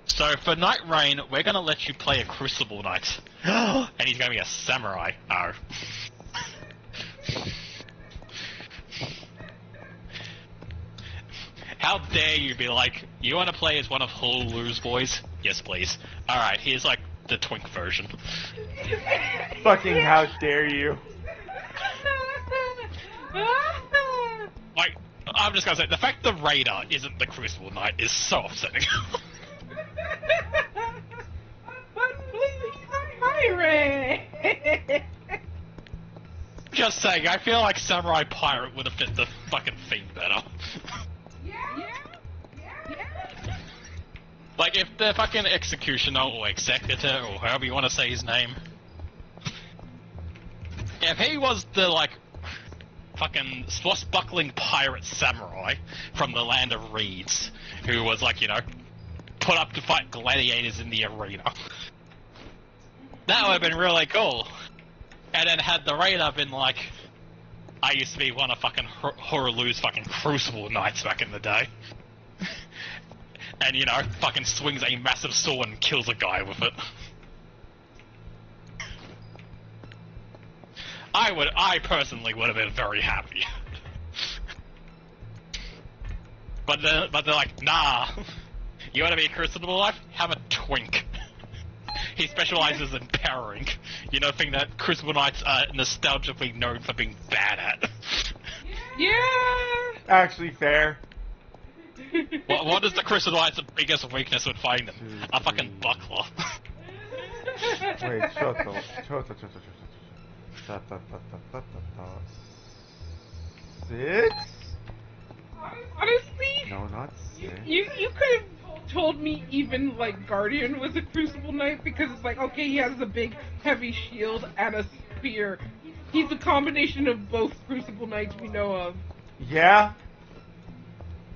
so for Night Rain, we're going to let you play a Crucible Knight. And he's going to be a samurai. Oh. How dare you be like, you want to play as one of Honolulu's boys? Yes, please. Alright, here's like the twink version. Fucking how dare you. Like, I'm just gonna say, the fact the Raider isn't the Crucible Knight is so upsetting. But please, I'm pirate. Just saying, I feel like Samurai Pirate would have fit the fucking theme better. Yeah. Like, if the fucking executioner or executor, or however you want to say his name, if he was the, like, fucking swashbuckling pirate samurai from the land of reeds, who was, like, you know, put up to fight gladiators in the arena, that would have been really cool. And then had the raider been like, I used to be one of fucking Horalu's fucking Crucible Knights back in the day. And, you know, fucking swings a massive sword and kills a guy with it. I personally would have been very happy. But they're like, nah, you wanna be a Crucible Knight? Have a twink. He specializes in powering. You know, thing that Crucible Knights are nostalgically known for being bad at. Yeah. Actually, fair. What is the Crucible Knights' biggest weakness with fighting them? A fucking buckler. Wait, shut up. Six? Honestly, No, not six. you could have told me even like Guardian was a Crucible Knight because it's like, okay, he has a big heavy shield and a spear. He's a combination of both Crucible Knights we know of. Yeah?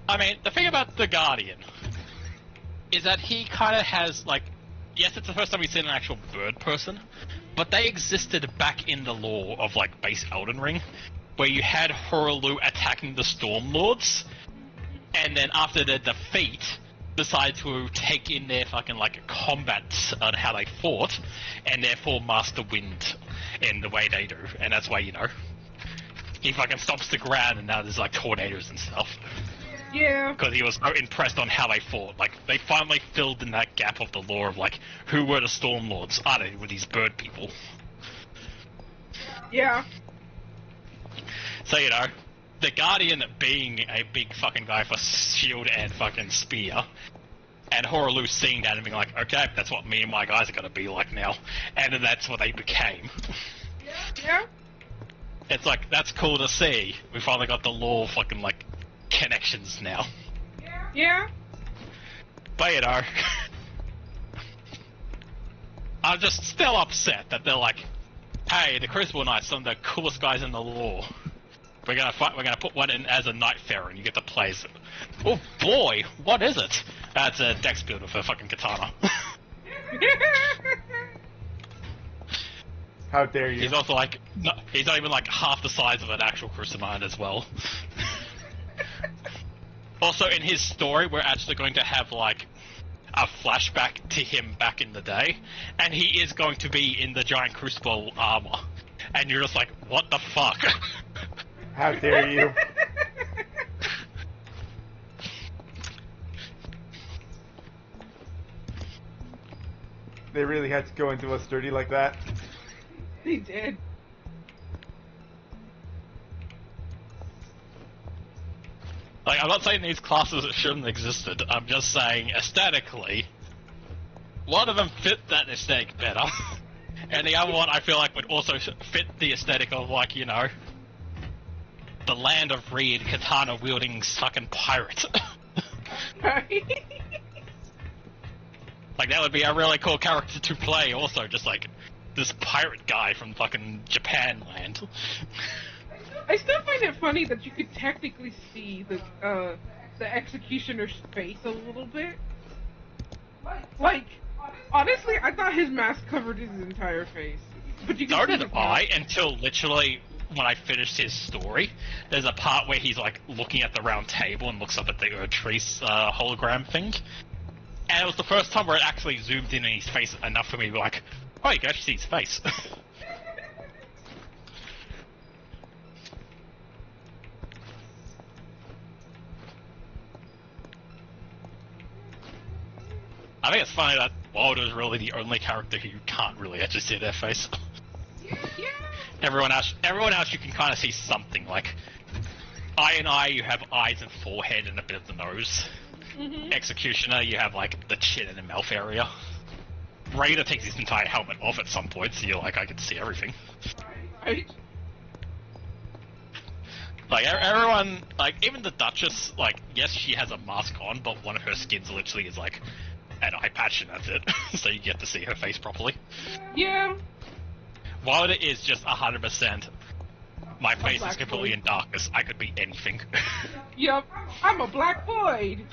I mean, the thing about the Guardian is that he kind of has, like, yes, it's the first time we've seen an actual bird person, but they existed back in the lore of, like, base Elden Ring, where you had Horalu attacking the Storm Lords, and then after their defeat, decide to take in their fucking, like, combat on how they fought, and therefore master wind in the way they do, and that's why, you know, he fucking stops the ground and now there's, like, tornadoes and stuff. Yeah. Because he was so impressed on how they fought. Like, they finally filled in that gap of the lore of, like, who were the Storm Lords? Are they? Were these bird people? Yeah. So, you know, the Guardian being a big fucking guy for shield and fucking spear, and Horalu seeing that and being like, okay, that's what me and my guys are gonna be like now. And then that's what they became. Yeah. It's like, that's cool to see. We finally got the lore fucking, like, connections now. Yeah. But, you know, I'm just still upset that they're like, hey, the Crucible Knights, some of the coolest guys in the lore. We're gonna put one in as a Nightfarer and you get to play as it. Oh boy, what is it? It's a dex build with a fucking katana. How dare you? He's also like, no, he's not even like half the size of an actual Crucible Knight as well. Also, in his story, we're actually going to have like a flashback to him back in the day, and he is going to be in the giant Crucible armor. And you're just like, what the fuck? How dare you? They really had to go into us dirty like that? They did. Like, I'm not saying these classes shouldn't have existed, I'm just saying, aesthetically, one of them fit that aesthetic better, and the other one I feel like would also fit the aesthetic of, like, you know, the land of Reed, katana-wielding fucking pirate. Right? Like, that would be a really cool character to play, also, just like, this pirate guy from fucking Japan land. I still find it funny that you could technically see the executioner's face a little bit. Like, honestly, I thought his mask covered his entire face. But you can So see did the I, until literally when I finished his story. There's a part where he's like looking at the round table and looks up at the Erdtrees hologram thing. And it was the first time where it actually zoomed in on his face enough for me to be like, oh, you can actually see his face. I think it's funny that Waldo is really the only character who you can't really actually see their face. Yeah. Everyone else you can kind of see something. Like, I, you have eyes and forehead and a bit of the nose. Mm-hmm. Executioner, you have like the chin and the mouth area. Raider takes his entire helmet off at some point, so you're like, I can see everything. Right? Like, everyone, like, even the Duchess, like, yes, she has a mask on, but one of her skins literally is, like, an eye patch and that's it. So you get to see her face properly. Yeah. While it is just 100%, my face is completely void. in darkness, I could be anything. Yep. I'm a black void.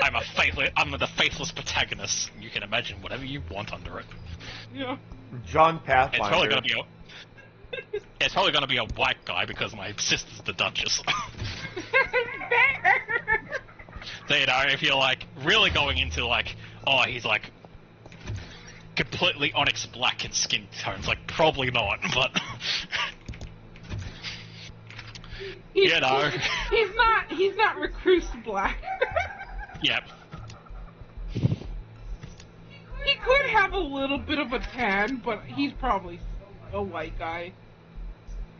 I'm the faithless protagonist. You can imagine whatever you want under it. Yeah. John Pathfinder. It's probably gonna be a white guy because my sister's the Duchess. So, you know, if you're like really going into like, oh, he's like completely onyx black in skin tones, like probably not, but you know, he's not recluse black. Yep. He could have a little bit of a tan, but he's probably a white guy.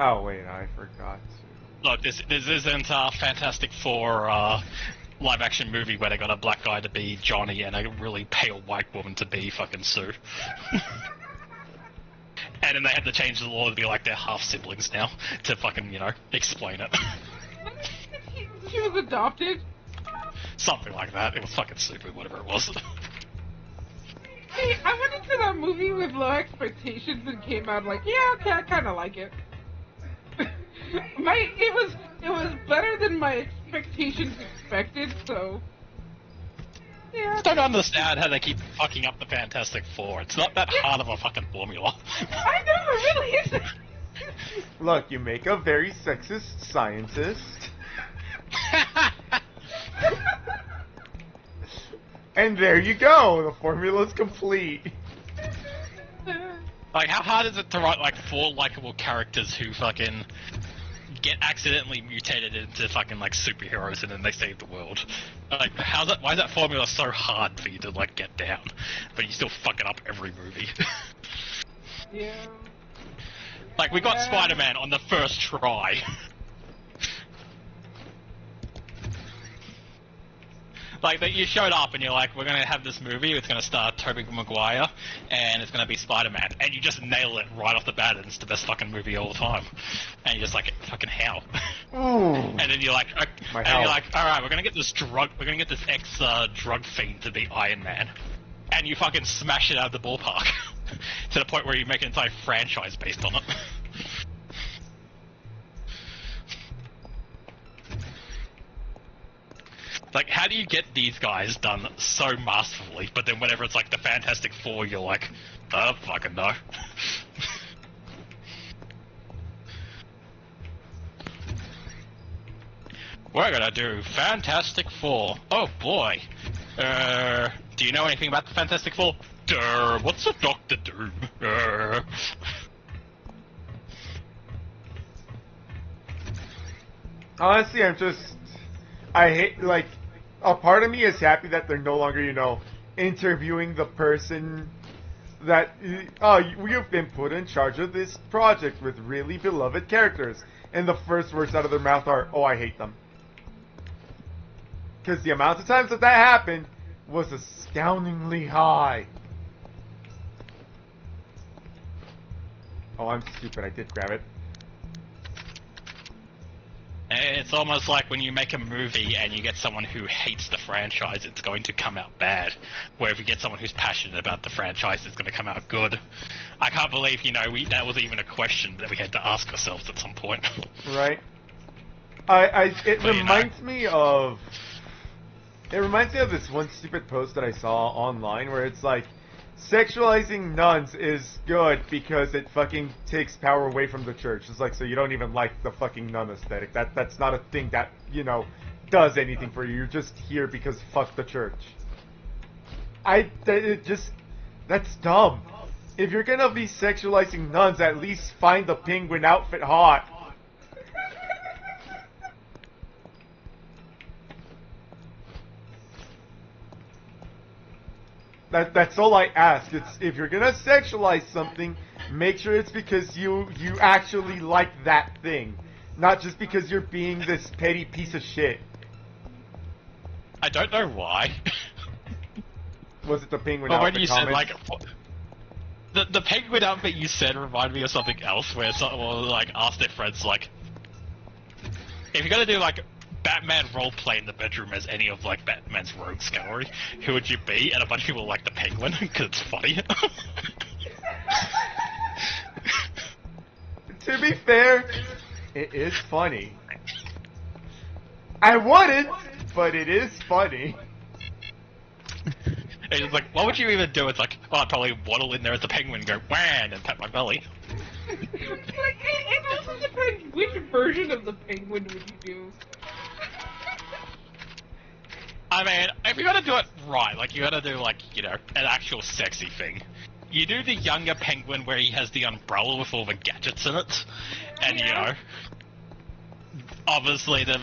Oh wait, I forgot to. Look, this isn't Fantastic Four live action movie where they got a black guy to be Johnny and a really pale white woman to be fucking Sue. And then they had to change the law to be like they're half siblings now to fucking, you know, explain it. She was adopted. Something like that. It was fucking stupid, whatever it was. See, I went into that movie with low expectations and came out like, yeah, okay, I kind of like it. It was better than my expectations expected, so yeah. I don't understand how they keep fucking up the Fantastic Four. It's not that hard of a fucking formula. I know, it really isn't. Look, you make a very sexist scientist. And there you go, the formula's complete. Like, how hard is it to write like 4 likable characters who fucking get accidentally mutated into fucking like superheroes and then they save the world? Like, why is that formula so hard for you to like get down, but you still fuck it up every movie? Yeah. Like, we got Spider-Man on the first try. Like, that you showed up and you're like, we're gonna have this movie, it's gonna star Tobey Maguire, and it's gonna be Spider-Man, and you just nail it right off the bat, and it's the best fucking movie of all time. And you're just like, fucking how? Ooh. And then you're like, alright, we're gonna get this ex-drug fiend to be Iron Man. And you fucking smash it out of the ballpark. To the point where you make an entire franchise based on it. Like, how do you get these guys done so masterfully, but then whenever it's like the Fantastic Four, you're like, oh, fucking no. We're gonna do Fantastic Four. Oh boy. Do you know anything about the Fantastic Four? What's a Doctor Doom? Honestly, I hate, like, a part of me is happy that they're no longer, you know, interviewing the person that, you've been put in charge of this project with really beloved characters. And the first words out of their mouth are, oh, I hate them. Because the amount of times that happened was astoundingly high. Oh, I'm stupid. I did grab it. It's almost like when you make a movie and you get someone who hates the franchise, it's going to come out bad. Where if you get someone who's passionate about the franchise, it's going to come out good. I can't believe, you know, that was even a question that we had to ask ourselves at some point. Right. It reminds me of this one stupid post that I saw online where it's like, sexualizing nuns is good because it fucking takes power away from the church. It's like, so you don't even like the fucking nun aesthetic. That's not a thing that, you know, does anything for you. You're just here because fuck the church. That's dumb. If you're gonna be sexualizing nuns, at least find the penguin outfit hot. That's all I ask. It's, if you're gonna sexualize something, make sure it's because you actually like that thing, not just because you're being this petty piece of shit. I don't know why. Was it the penguin well, outfit when you comments? said like the penguin outfit you said reminded me of something else, where someone like asked their friends like, if you're gonna do like Batman roleplay in the bedroom as any of like Batman's rogues gallery, who would you be? And a bunch of people like the Penguin because it's funny. To be fair, it is funny. I wouldn't, but it is funny. And it's like, what would you even do? It's like, oh, I'd probably waddle in there as the Penguin, go wham, and pat my belly. Like, it also depends which version of the Penguin would you do. I mean, if you're gonna do it right, like you gotta do like, you know, an actual sexy thing. You do the younger Penguin where he has the umbrella with all the gadgets in it, and you know, obviously the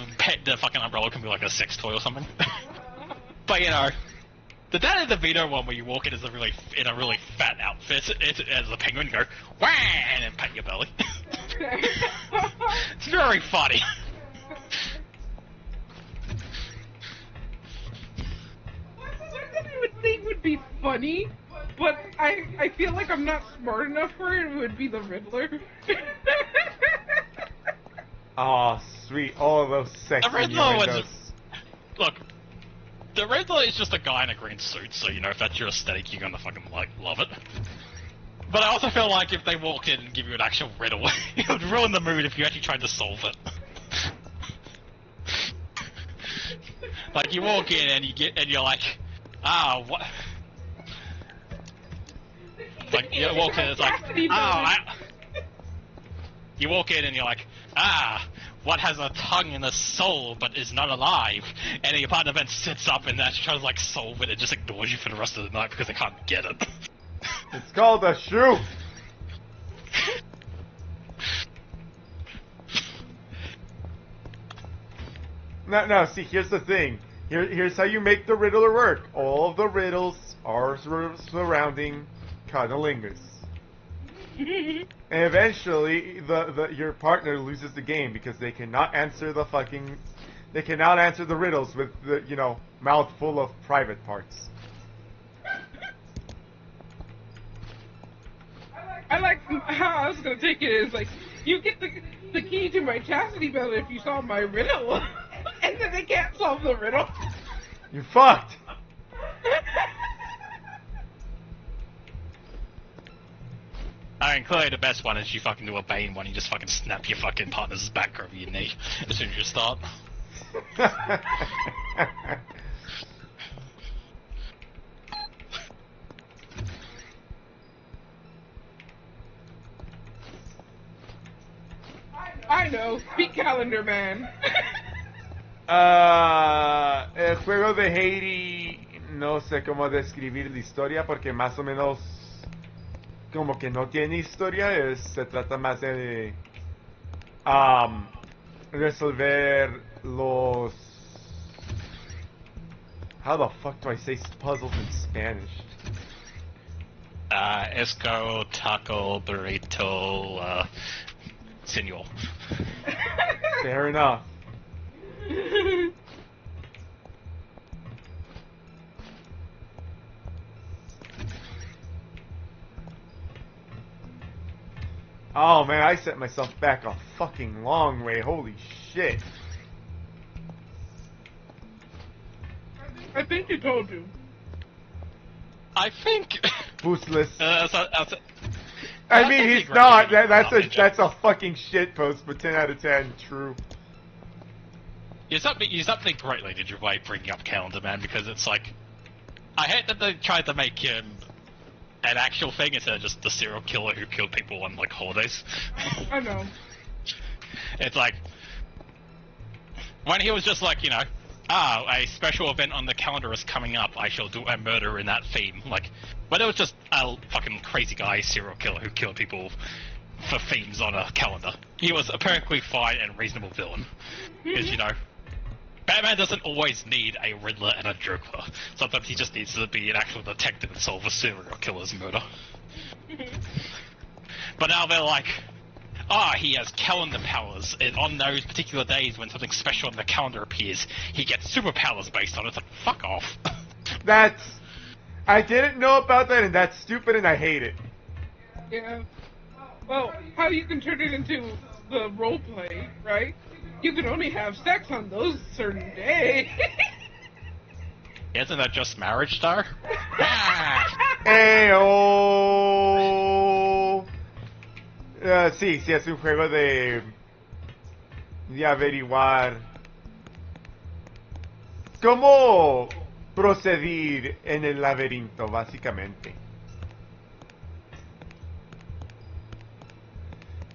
fucking umbrella can be like a sex toy or something. But you know, the Danny DeVito one where you walk in as a really fat outfit, as a Penguin, go wham and pat your belly. It's very funny. Something you would think would be funny, but I feel like I'm not smart enough for it, would be the Riddler. Oh, sweet. All those sexy The Riddler windows. Look, the Riddler is just a guy in a green suit, so you know, if that's your aesthetic, you're gonna fucking like love it. But I also feel like if they walk in and give you an actual riddle, it would ruin the mood if you actually tried to solve it. Like you walk in and you're like, what? Like you walk in, it's like, you walk in and you're like, what has a tongue and a soul but is not alive? And your partner then sits up and actually tries to like solve it and just ignores you for the rest of the night because they can't get it. It's called a shoe. No, see, here's the thing. Here's how you make the Riddler work. All of the riddles are surrounding cunnilingus. And eventually, your partner loses the game because they cannot answer the riddles with the, you know, mouth full of private parts. I like how I was gonna take it is like, you get the key to my chastity belt if you solve my riddle, and then they can't solve the riddle. You fucked. I mean, clearly the best one is you fucking do a Bane one, you just fucking snap your fucking partner's back over your knee as soon as you start. I know, speak calendar man. El juego de Haydee, no sé cómo describir la historia porque más o menos como que no tiene historia, se trata más de resolver los... How the fuck do I say puzzles in Spanish? Esco, taco, burrito, senor. Fair enough. Oh man, I set myself back a fucking long way. Holy shit. I think you told you. I think... Boostless. I I mean, he's not. That's a fucking shit post, but 10 out of 10, true. Is something greatly did you by bringing up Calendar Man, because it's like, I hate that they tried to make him an actual thing instead of just the serial killer who killed people on like holidays. I know. It's like, when he was just like, you know, a special event on the calendar is coming up, I shall do a murder in that theme. Like, but it was just a fucking crazy guy serial killer who killed people for themes on a calendar. He was a perfectly fine and reasonable villain. Because, you know, Batman doesn't always need a Riddler and a Joker. Sometimes he just needs to be an actual detective and solve a serial killer's murder. But now they're like, he has calendar powers, and on those particular days when something special on the calendar appears, he gets superpowers based on it. It's like, fuck off. I didn't know about that, and that's stupid, and I hate it. Yeah. Well, how you can turn it into the role play, right? you can only have sex on those certain days. Isn't that just marriage, though? ¡Eyo! Sí, sí, es un juego de averiguar cómo proceder en el laberinto, básicamente.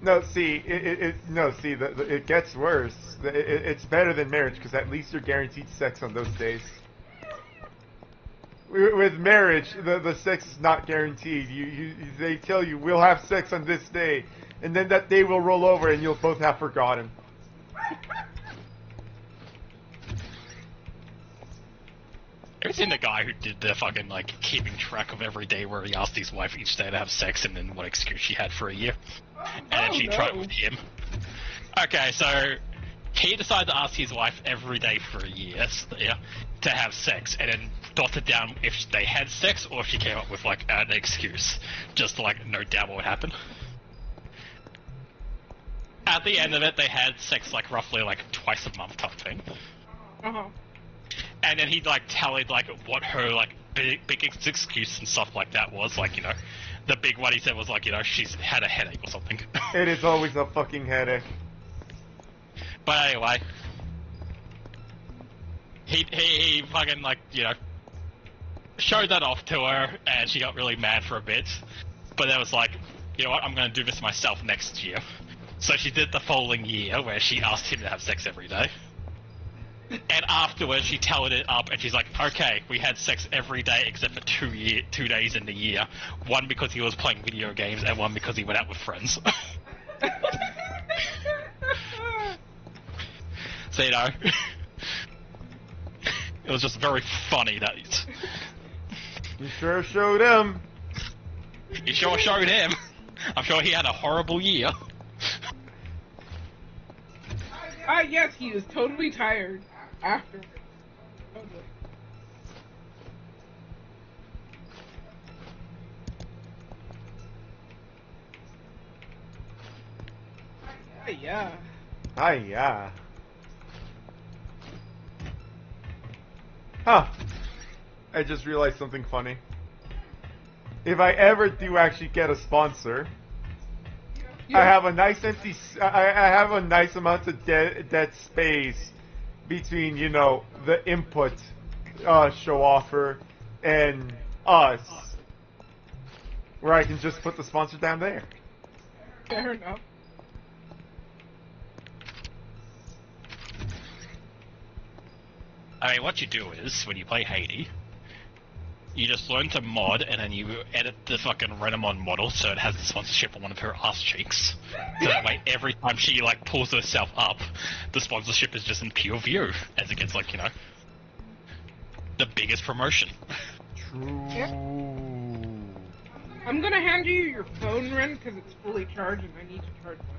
No, see, it gets worse. It's better than marriage because at least you're guaranteed sex on those days. With marriage, the sex is not guaranteed. They tell you we'll have sex on this day, and then that day will roll over and you'll both have forgotten. Have you seen the guy who did the fucking, like, keeping track of every day where he asked his wife each day to have sex and then what excuse she had for a year? And then she tried with him. Okay, so he decided to ask his wife every day for a year to have sex, and then dotted down if they had sex or if she came up with, like, an excuse. Just to, like, note down what would happen. At the end of it, they had sex, like, roughly, like, twice a month type thing. Uh-huh. And then he'd, like, tallied, like, what her, like, big excuse and stuff like that was. Like, you know, the big one he said was, like, you know, she's had a headache or something. It is always a fucking headache. But anyway, he fucking, like, you know, showed that off to her, and she got really mad for a bit. But then was like, you know what, I'm gonna do this myself next year. So she did the following year, where she asked him to have sex every day. And afterwards, she tallied it up, and she's like, okay, we had sex every day except for 2 days in the year. One because he was playing video games, and one because he went out with friends. So, you know, it was just very funny that You sure showed him. he sure showed him. I'm sure he had a horrible year. Yes, he was totally tired after. Totally. Yeah. Yeah. Huh. I just realized something funny. If I ever do actually get a sponsor, I have a nice empty. I have a nice amount of dead space between, you know, the input show offer and us, where I can just put the sponsor down there. Fair enough. I mean, what you do is, when you play Haydee, you just learn to mod, and then you edit the fucking Renamon model so it has the sponsorship on one of her ass cheeks. So that way, every time she, like, pulls herself up, the sponsorship is just in pure view, as it gets, like, you know, the biggest promotion. True. Yep. I'm gonna hand you your phone, Ren, because it's fully charged and I need to charge mine.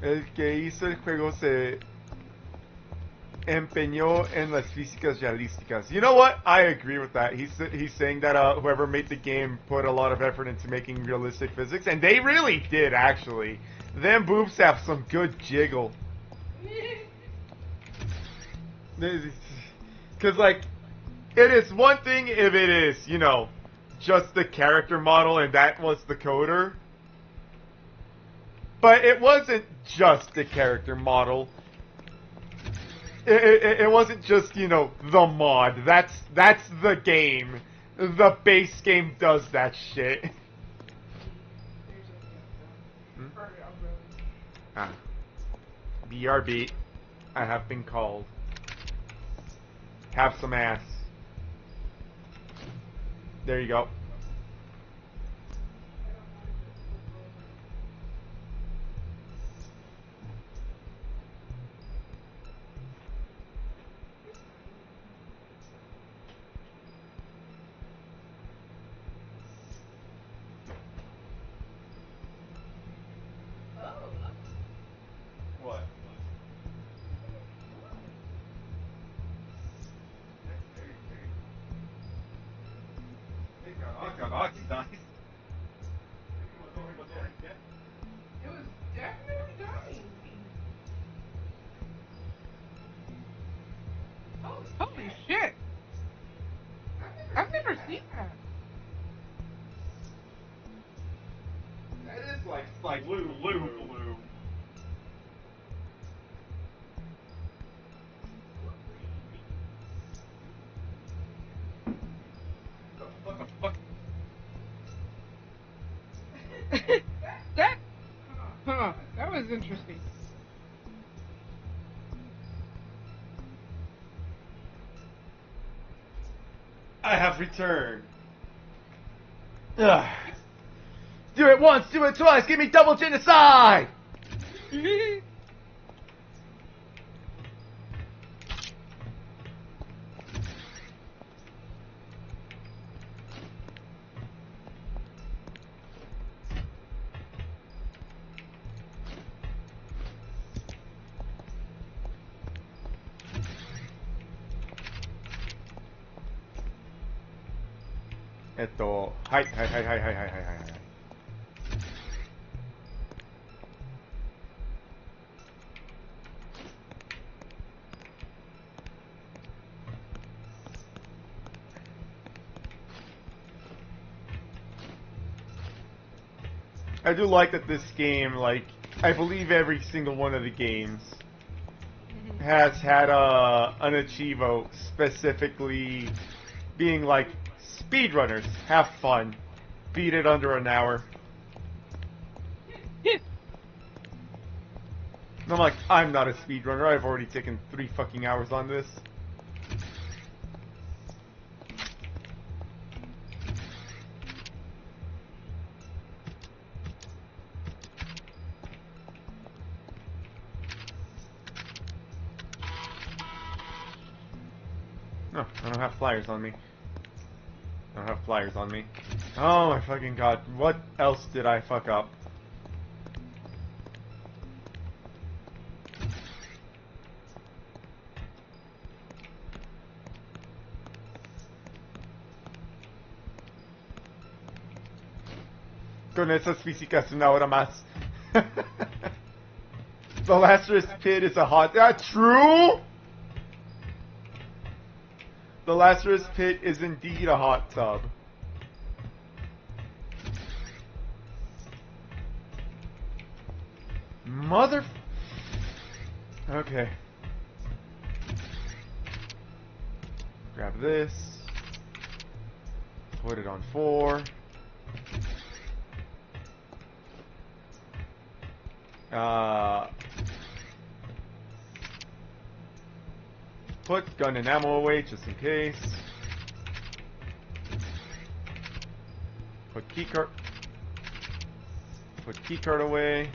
El que hizo el juego se empeñó en las físicas realísticas. You know what? I agree with that. He's saying that whoever made the game put a lot of effort into making realistic physics, and they really did, actually. Them boobs have some good jiggle. Because, like, it is one thing if it is, you know, just the character model and that was the coder. But it wasn't just the character model. It wasn't just, you know, the mod. That's the game. The base game does that shit. BRB. I have been called. Have some ass. There you go. What? Take that shit. I've never seen that. That is like blue. What the fuck? that that was interesting. I have returned. Ugh. Do it once, do it twice, give me double genocide! Hi. I do like that this game, like, I believe every single one of the games has had an achievo specifically being like, speedrunners, have fun, beat it under an hour. And I'm like, I'm not a speedrunner, I've already taken 3 fucking hours on this. No, I don't have flyers on me. I don't have flyers on me. Oh my fucking god, what else did I fuck up? Con esas físicas una hora más. The Lazarus Pit is a hot... That's true! The Lazarus Pit is indeed a hot tub. Mother... Okay. Grab this. Put it on 4. Put gun and ammo away just in case. Put keycard away.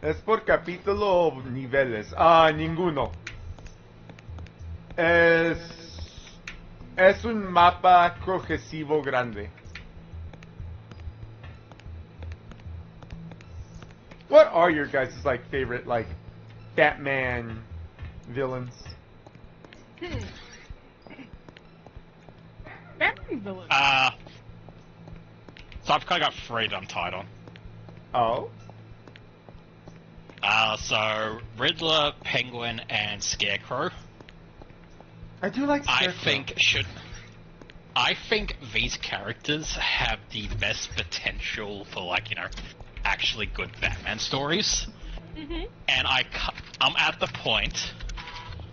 Es por capítulo o niveles. Ninguno. Es un mapa cohesivo grande. What are your guys' like favorite like Batman villains? Batman villain. So I've kind of got 3 that I'm tied on. Oh? So Riddler, Penguin, and Scarecrow. I do like Scarecrow. I think these characters have the best potential for, like, you know, actually good Batman stories. Mm-hmm. And I'm at the point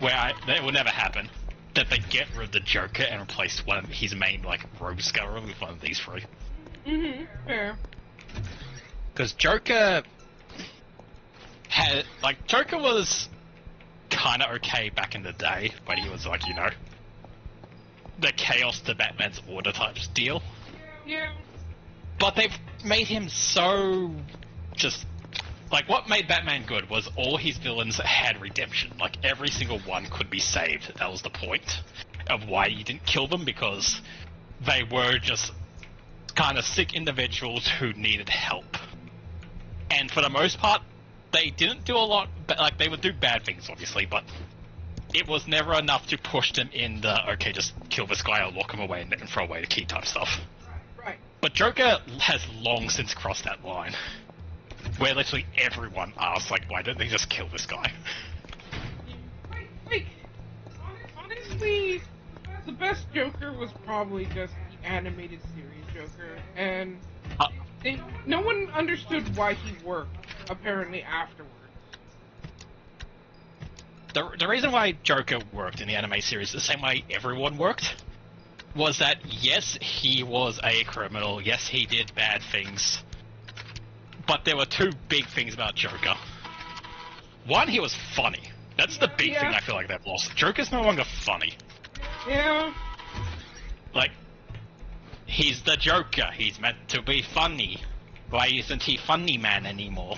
where it will never happen that they get rid of the Joker and replace one of his main, like, rogue scorer with one of these 3. Mm-hmm. Fair. Because Joker was kind of okay back in the day when he was, like, you know, the chaos to Batman's order type deal. Yeah. But they've made him so just... Like, what made Batman good was all his villains had redemption. Like, every single one could be saved. That was the point of why you didn't kill them, because they were just kind of sick individuals who needed help. And for the most part, they didn't do a lot, like, they would do bad things, obviously, but it was never enough to push them in the, okay, just kill this guy or lock him away and throw away the key type stuff. Right. But Joker has long since crossed that line, where literally everyone asks, like, why don't they just kill this guy? Like, honestly, the best Joker was probably just the animated series Joker, and no one understood why he worked, apparently, afterwards. The reason why Joker worked in the anime series the same way everyone worked was that, yes, he was a criminal, yes, he did bad things, but there were two big things about Joker. One, he was funny. That's the big thing I feel like they've lost. Joker's no longer funny. Yeah. Like, he's the Joker. He's meant to be funny. Why isn't he funny man anymore?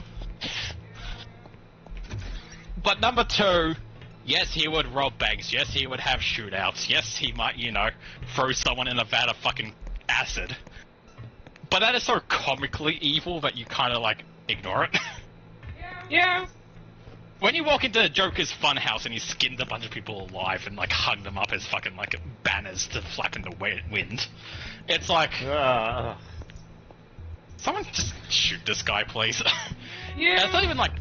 But number two, yes, he would rob banks. Yes, he would have shootouts. Yes, he might, you know, throw someone in a vat of fucking acid. But that is so comically evil that you kind of, like, ignore it. Yeah. When you walk into Joker's funhouse and he skinned a bunch of people alive and, like, hung them up as fucking, like, banners to flap in the wind, it's like... Someone just shoot this guy, please. Yeah. It's not even like,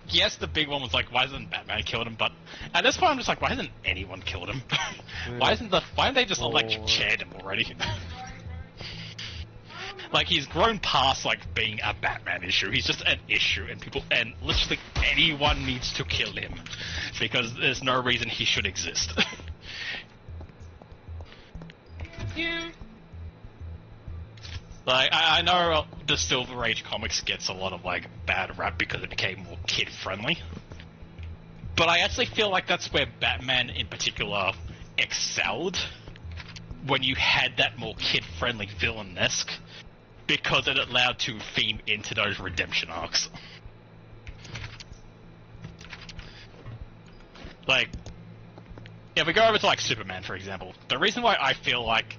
yes, the big one was like, why hasn't Batman killed him? But at this point, I'm just like, why hasn't anyone killed him? Why haven't they just chaired him already? Like, he's grown past, like, being a Batman issue. He's just an issue, and literally anyone needs to kill him. Because there's no reason he should exist. Yeah. Like, I know the Silver Age comics gets a lot of, like, bad rap because it became more kid-friendly. But I actually feel like that's where Batman, in particular, excelled. When you had that more kid-friendly villain-esque. Because it allowed to theme into those redemption arcs. Like, if we go over to, like, Superman, for example, the reason why I feel like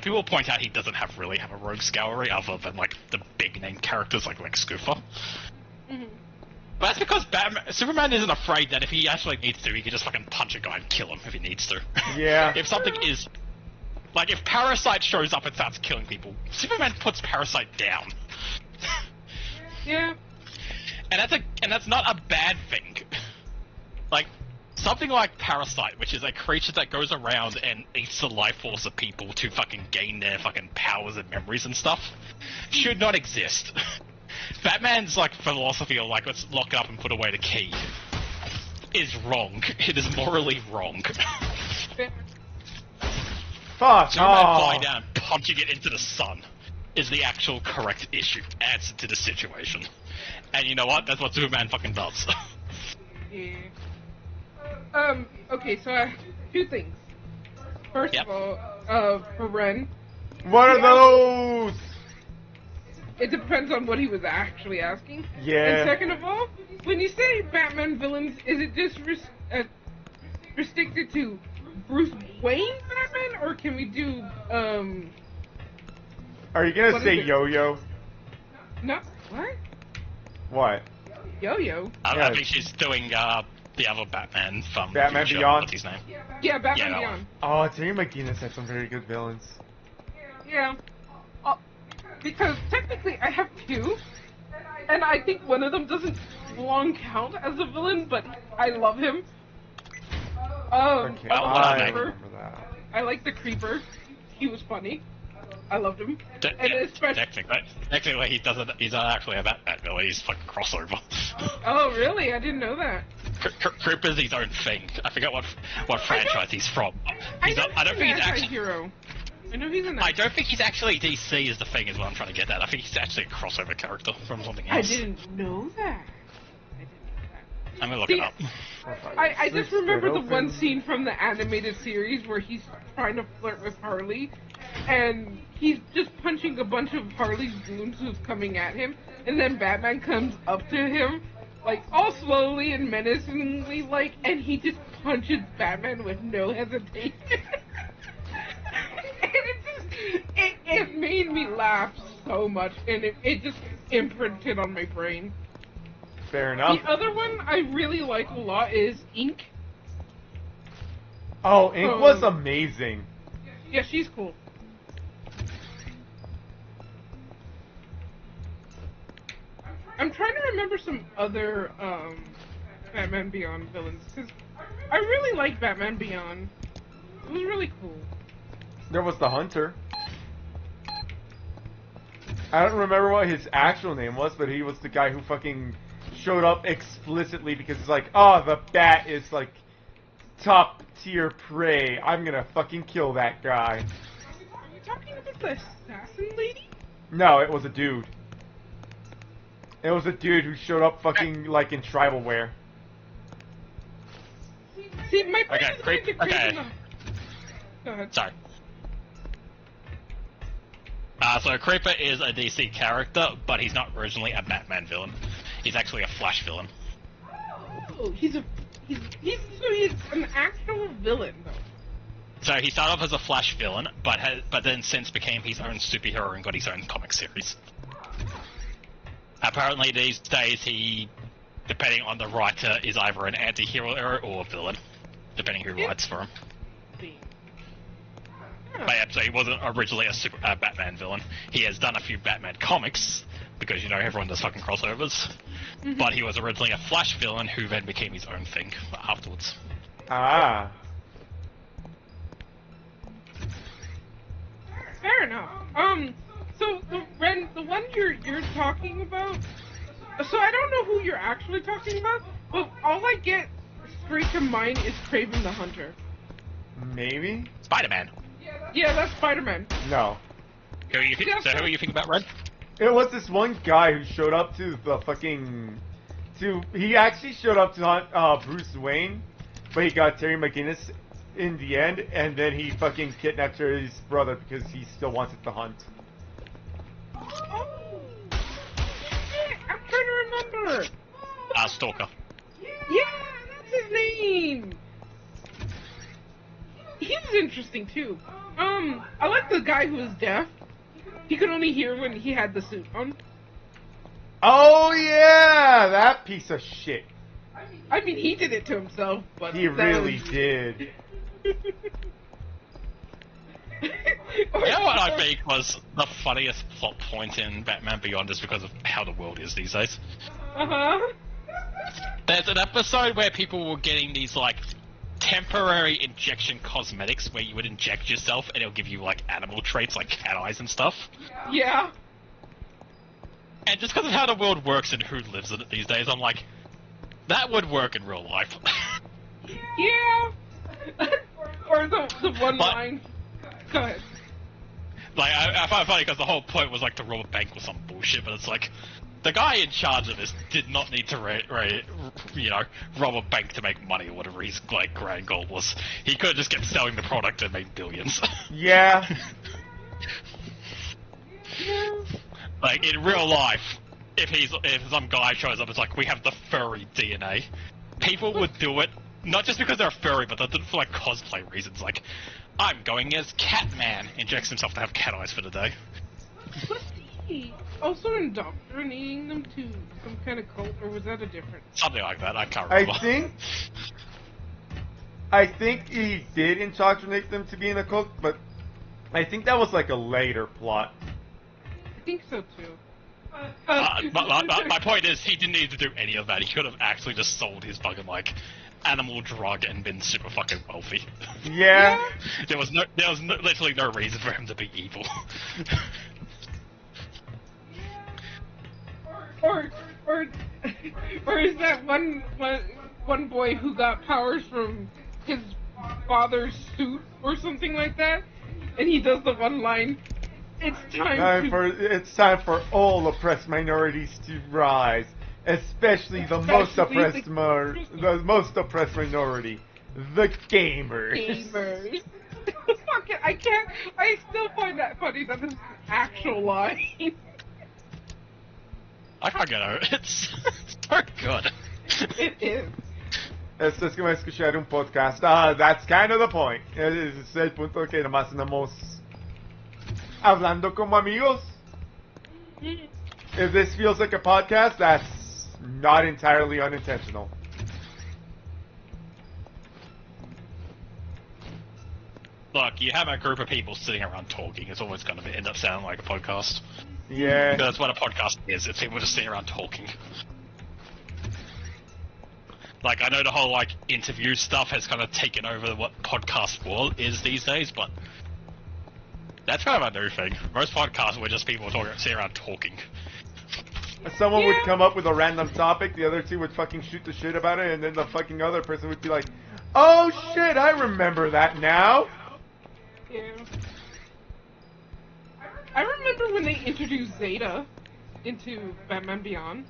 people point out he doesn't really have a rogues gallery other than, like, the big name characters like Lex Luthor. Mm-hmm. But that's because Superman isn't afraid that if he actually needs to, he can just fucking punch a guy and kill him if he needs to. Yeah. If something is... Like, if Parasite shows up and starts killing people, Superman puts Parasite down. Yeah. And that's not a bad thing. Like, something like Parasite, which is a creature that goes around and eats the life force of people to fucking gain their fucking powers and memories and stuff, should not exist. Batman's, like, philosophy of, like, let's lock it up and put away the key is wrong. It is morally wrong. Fuck! Superman flying down and punching it into the sun is the actual correct answer to the situation. And you know what? That's what Superman fucking does. Yeah. Okay, so I have two things. First of all, for Ren. What are those? It depends on what he was actually asking. Yeah. And second of all, when you say Batman villains, is it just restricted to Bruce Wayne Batman, or can we do, Are you gonna say Yo-Yo? No, what? What? Yo-Yo? I think she's doing, the other Batman from... Batman Beyond? What's his name? Yeah, Batman Beyond. Oh, Terry McGinnis had some very good villains. Yeah. Because technically I have two, and I think one of them doesn't belong count as a villain, but I love him. Okay, I remember that. I like the Creeper. He was funny. I loved him. And especially... Technically, he's not actually a Batman villain, he's fucking crossover. Oh, really? I didn't know that. Creeper's his own thing. I forget what franchise he's from. I don't think he's actually... Hero. I know he's an I don't think he's actually DC is the thing, is what I'm trying to get at. I think he's actually a crossover character from something else. I didn't know that. I'm gonna look it up. I just remember the one scene from the animated series where he's trying to flirt with Harley, and he's just punching a bunch of Harley's goons who's coming at him, and then Batman comes up to him, like, all slowly and menacingly, like, and he just punches Batman with no hesitation. And it made laughed so much, and it just imprinted on my brain. Fair enough. The other one I really like a lot is Ink. Oh, Ink was amazing. Yeah, she's cool. I'm trying to remember some other Batman Beyond villains, because I really like Batman Beyond. It was really cool. There was the Hunter. I don't remember what his actual name was, but he was the guy who fucking showed up explicitly because he's like, oh, the Bat is like top tier prey. I'm gonna fucking kill that guy. Are you talking about the assassin lady? No, it was a dude. It was a dude who showed up fucking like in tribal wear. See, my point Okay, is going to create okay. enough. Go ahead. Sorry. So Creeper is a DC character, but he's not originally a Batman villain. He's actually a Flash villain. Oh, he's an actual villain though. So he started off as a Flash villain, but then since became his own superhero and got his own comic series. Apparently these days he, depending on the writer, is either an anti-hero or a villain, depending who writes for him. But yeah, so he wasn't originally a Batman villain. He has done a few Batman comics, because, you know, everyone does fucking crossovers. Mm-hmm. But he was originally a Flash villain who then became his own thing afterwards. Ah. Fair enough. So the one you're talking about. So I don't know who you're actually talking about, but all I get straight to mind is Kraven the Hunter. Maybe? Spider-Man. Yeah, that's Spider-Man. No. Who are you thinking about, Red? It was this one guy who showed up to the fucking... He actually showed up to hunt Bruce Wayne, but he got Terry McGinnis in the end, and then he fucking kidnapped Terry's brother because he still wanted to hunt. Oh, shit, I'm trying to remember. Stalker. Yeah, that's his name. He was interesting too. I like the guy who was deaf. He could only hear when he had the suit on. Oh yeah, that piece of shit. I mean, he did it to himself, but He really did. You know what I think was the funniest plot point in Batman Beyond is because of how the world is these days? Uh-huh. There's an episode where people were getting these, like, temporary injection cosmetics where you would inject yourself and it'll give you, like, animal traits like cat eyes and stuff. Yeah. And just because of how the world works and who lives in it these days, I'm like, that would work in real life. Yeah. Or the one line. Go ahead. Like, I find it funny because the whole point was, like, to rob a bank or some bullshit, but it's like, the guy in charge of this did not need to, rob a bank to make money or whatever his, like, grand goal was. He could have just kept selling the product and made billions. Yeah. Yeah. Like, in real life, if some guy shows up, it's like, we have the furry DNA. People would do it, not just because they're furry, but they did it for, like, cosplay reasons. Like, I'm going as Catman, injects himself to have cat eyes for the day. Was he also indoctrinating them to some kind of cult, or was that a different? Something like that, I can't remember. I think he did indoctrinate them to be in a cult, but I think that was like a later plot. I think so too. My point is, he didn't need to do any of that. He could have actually just sold his fucking, like, animal drug and been super fucking wealthy. Yeah. There was literally no reason for him to be evil. Or is that one boy who got powers from his father's suit or something like that, and he does the one line, "It's It's time for all oppressed minorities to rise, especially the most oppressed minority, the gamers." Gamers. Fuck it, I can't. I still find that funny that this is an actual line. I can't get over it. It's so good. It is. Es como escuchar un podcast. That's kind of the point. Ese es el punto que nomás andamos hablando como amigos. If this feels like a podcast, that's not entirely unintentional. Look, you have a group of people sitting around talking. It's always going to end up sounding like a podcast. Yeah. That's what a podcast is. It's people just sitting around talking. Like, I know the whole, like, interview stuff has kind of taken over what podcast world is these days, but that's kind of a new thing. Most podcasts were just people sitting around talking. Someone would come up with a random topic, the other two would fucking shoot the shit about it, and then the fucking other person would be like, oh shit, I remember that now! Yeah. I remember when they introduced Zeta into Batman Beyond,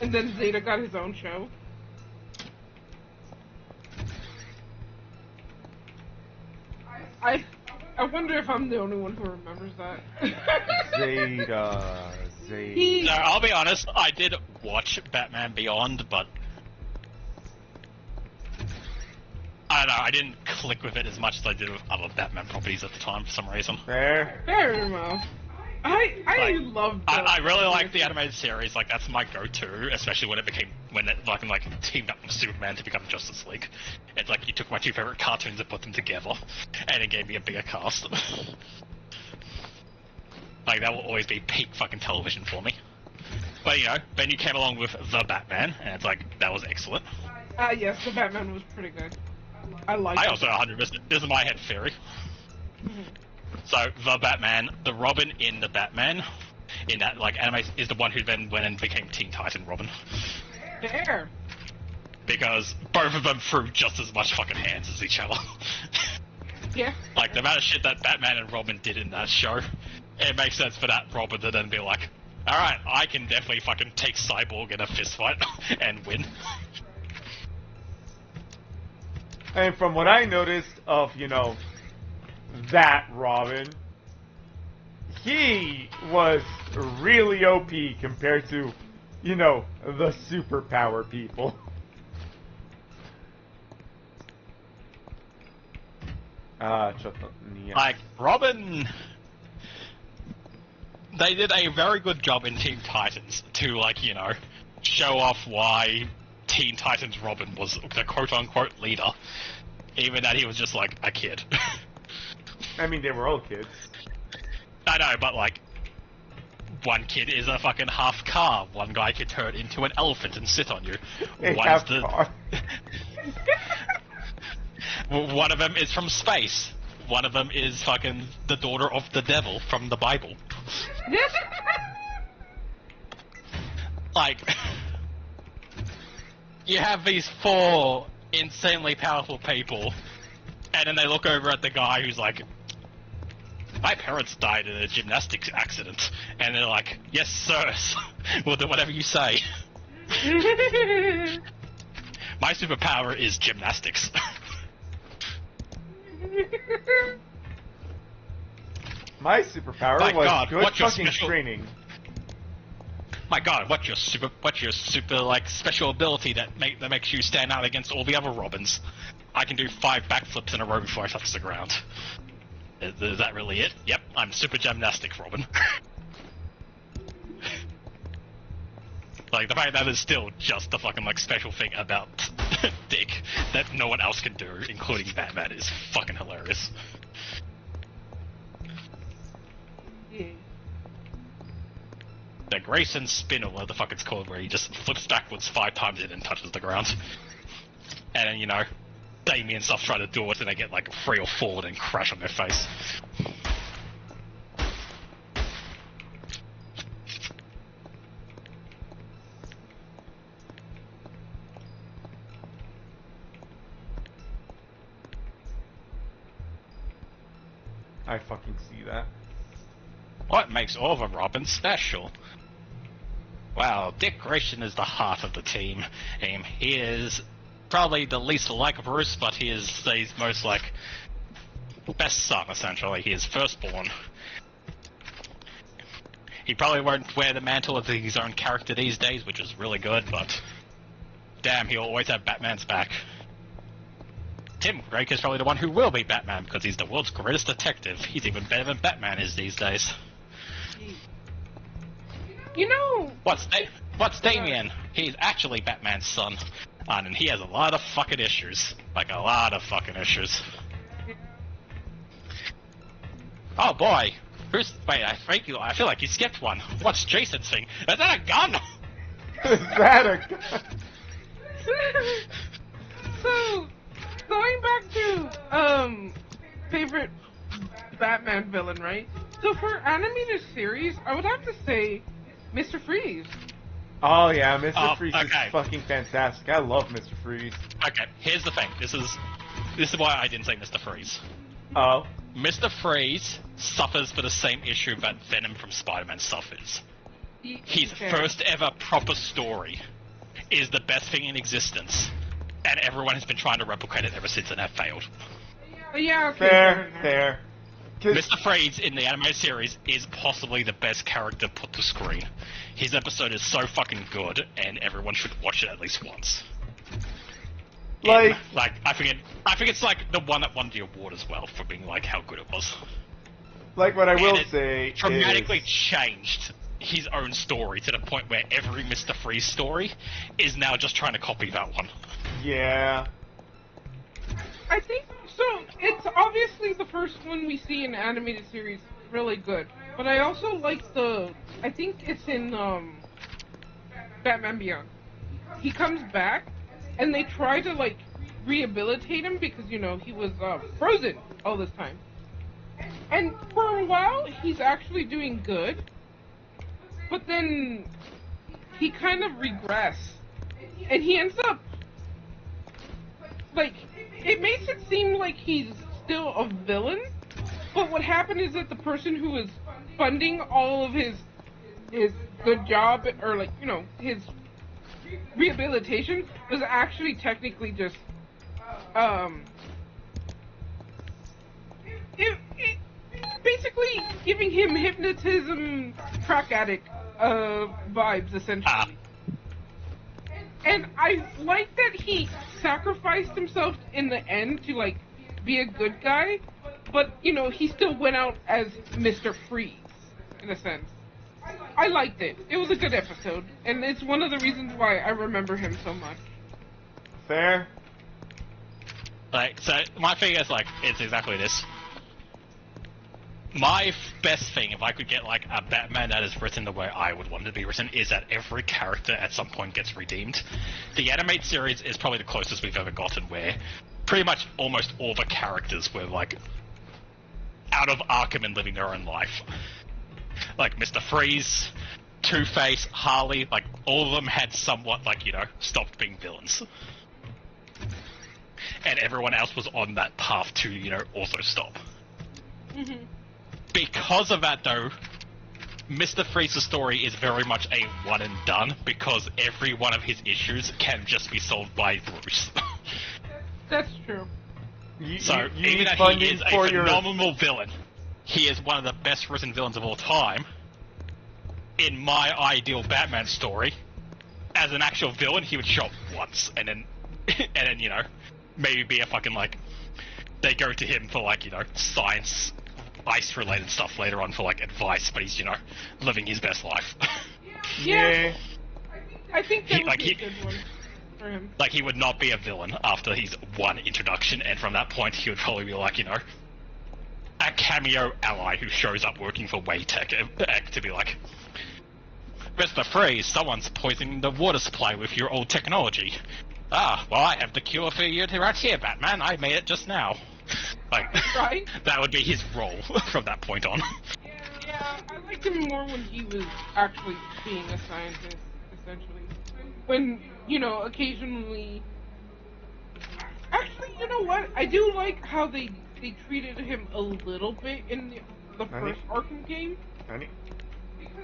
and then Zeta got his own show. I wonder if I'm the only one who remembers that. Zeta. No, I'll be honest, I did watch Batman Beyond, but I don't know, I didn't click with it as much as I did with other Batman properties at the time for some reason. Fair. Fair enough. I love. I really like the animated series. Like, that's my go-to, especially when it teamed up with Superman to become Justice League. It's like you took my two favorite cartoons and put them together, and it gave me a bigger cast. Like, that will always be peak fucking television for me. But you know, then you came along with The Batman, and it's like, that was excellent. Yes, the Batman was pretty good. I like. I also 100%. This is my head theory. So, The Batman, the Robin in The Batman, in that, like, anime, is the one who then went and became Teen Titan Robin. Fair. Because both of them threw just as much fucking hands as each other. Yeah. Like, the amount of shit that Batman and Robin did in that show, it makes sense for that Robin to then be like, alright, I can definitely fucking take Cyborg in a fistfight and win. And from what I noticed of, you know, that Robin, he was really OP compared to, you know, the superpower people. Like, Robin, they did a very good job in Teen Titans to, like, you know, show off why Teen Titans Robin was the quote-unquote leader, even that he was just, like, a kid. I mean, they were all kids. I know, but, like, one kid is a fucking half car, one guy can turn into an elephant and sit on you. Half car. One of them is from space. One of them is fucking the daughter of the devil from the Bible. Like, you have these four insanely powerful people, and then they look over at the guy who's like, my parents died in a gymnastics accident. And they're like, yes, sirs, we'll do whatever you say. My superpower is gymnastics. My superpower My was God, good what's your fucking special- training. My God, what's your super like special ability that makes you stand out against all the other Robins? I can do 5 backflips in a row before I touch the ground. Is that really it? Yep, I'm super gymnastic Robin. Like, the fact that is still just the fucking, like, special thing about Dick that no one else can do, including Batman, is fucking hilarious. Yeah. The Grayson spin, or what the fuck it's called, where he just flips backwards 5 times and then touches the ground. And then, you know, Damien and stuff try to do it and they get like 3 or 4 and crash on their face. I fucking see that. What makes all the Robins special? Well, Dick Grayson is the heart of the team. He is probably the least like Bruce, but he is his most, like, best son, essentially. He is firstborn. He probably won't wear the mantle of his own character these days, which is really good, but damn, he'll always have Batman's back. Tim Drake is probably the one who will be Batman, because he's the world's greatest detective. He's even better than Batman is these days. You know, What's Damien? He's actually Batman's son, and he has a lot of fucking issues. Like, a lot of fucking issues. Oh boy! Wait, I feel like you skipped one. What's Jason's thing? Is that a gun? Is that a gun? So, going back to, favorite Batman villain, right? So for animated series, I would have to say Mr. Freeze. Oh yeah, Mr. Freeze okay. is fucking fantastic. I love Mr. Freeze. Okay, here's the thing. This is why I didn't say Mr. Freeze. Oh. Mr. Freeze suffers for the same issue that Venom from Spider-Man suffers. His first ever proper story is the best thing in existence, and everyone has been trying to replicate it ever since and have failed. Yeah, okay. Fair. Mr. Freeze in the anime series is possibly the best character put to screen. His episode is so fucking good, and everyone should watch it at least once. Like, I think it's like the one that won the award as well for being like how good it was. like what I will And it say dramatically is, changed his own story to the point where every Mr. Freeze story is now just trying to copy that one. yeah. I think so. It's obviously the first one we see in the animated series really good, but I also like I think it's in Batman Beyond. He comes back, and they try to like rehabilitate him because he was frozen all this time, and for a while he's actually doing good, but then he kind of regress, and he ends up like. It makes it seem like he's still a villain, but what happened is that the person who was funding all of his good job, or like, his rehabilitation, was actually technically just, basically giving him hypnotism crack addict, vibes, essentially. And I like that he sacrificed himself in the end to, like, be a good guy, but, he still went out as Mr. Freeze, in a sense. I liked it. It was a good episode, and it's one of the reasons why I remember him so much. Fair. Like, so my thing is like, it's exactly this. My best thing, if I could get like a Batman that is written the way I would want it to be written, is that every character at some point gets redeemed. The animated series is probably the closest we've ever gotten, where pretty much almost all the characters were like out of Arkham and living their own life. Like Mr. Freeze, Two-Face, Harley, like all of them had somewhat like, stopped being villains. And everyone else was on that path to, also stop. Mm-hmm. Because of that, though, Mr. Freeze's story is very much a one and done, because every one of his issues can just be solved by Bruce. That's true. So, even though he is a phenomenal villain, he is one of the best written villains of all time. In my ideal Batman story, as an actual villain, he would show up once, and then, maybe be a fucking, like, they go to him for, like, science, ice-related stuff later on for, like, advice, but he's, living his best life. Yeah. I think that would be a good one for him. Like, he would not be a villain after his one introduction, and from that point, he would probably be, like, a cameo ally who shows up working for Waytech to be like, Mr. Freeze, someone's poisoning the water supply with your old technology. Ah, well, I have the cure for you right here, Batman. I made it just now. Like, right? That would be his role from that point on. Yeah, I liked him more when he was actually being a scientist, essentially. When, occasionally... Actually, you know what? I do like how they treated him a little bit in the first Arkham game.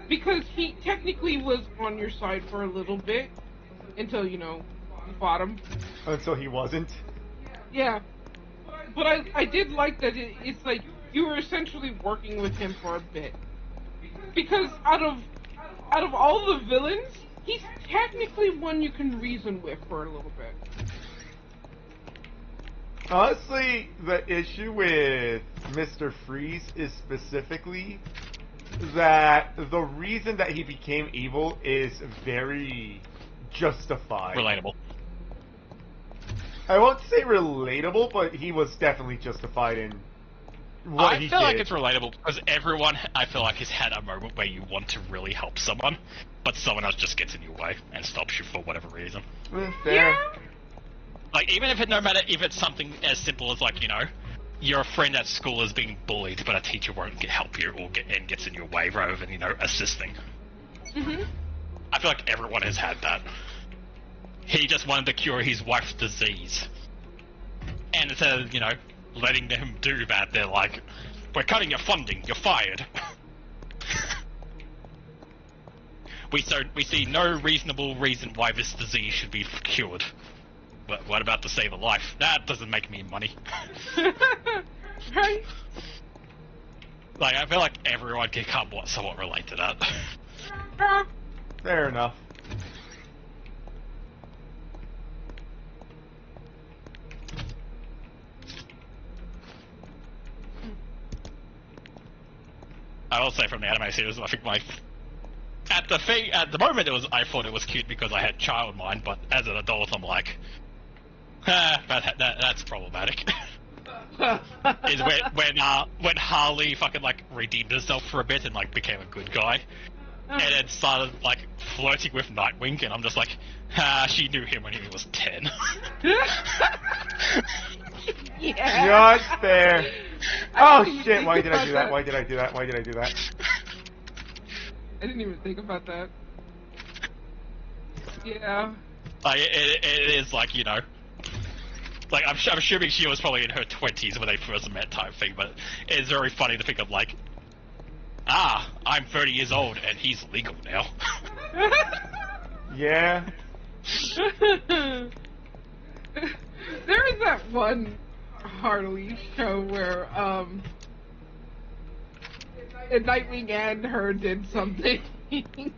Because he technically was on your side for a little bit, until, you fought him. Until he wasn't? Yeah. But I did like that it's like, you were essentially working with him for a bit. Because out of all the villains, he's technically one you can reason with for a little bit. Honestly, the issue with Mr. Freeze is specifically that the reason that he became evil is very justified. Relatable. I won't say relatable, but he was definitely justified in what he I feel did. like it's relatable because everyone, I feel like, has had a moment where you want to really help someone, but someone else just gets in your way and stops you for whatever reason. Fair. Yeah. Like, even if no matter if it's something as simple as, like, you know, your friend at school is being bullied, but a teacher won't help you or gets in your way rather than, you know, assisting. Mhm. I feel like everyone has had that. He just wanted to cure his wife's disease. And instead of, you know, letting him do that, they're like, we're cutting your funding, you're fired. We see no reasonable reason why this disease should be cured. But what about to save a life? That doesn't make me money. Right? Like, I feel like everyone can somewhat relate to that. Fair enough. I will say from the anime series, I think at the moment I thought it was cute because I had child mind, but as an adult I'm like, that's problematic. Is when Harley fucking like redeemed herself for a bit and like became a good guy, and then started like flirting with Nightwing, and I'm just like, she knew him when he was 10. Yeah. Not fair. I Oh didn't even shit, think why did I about do that? Why did I do that? Why did I do that? I didn't even think about that. Yeah. Like it is like, you know, like I'm assuming she was probably in her 20s when they first met type thing, but it's very funny to think of like, I'm 30 years old and he's legal now. Yeah. There is that one Harley show where Nightwing and her did something. It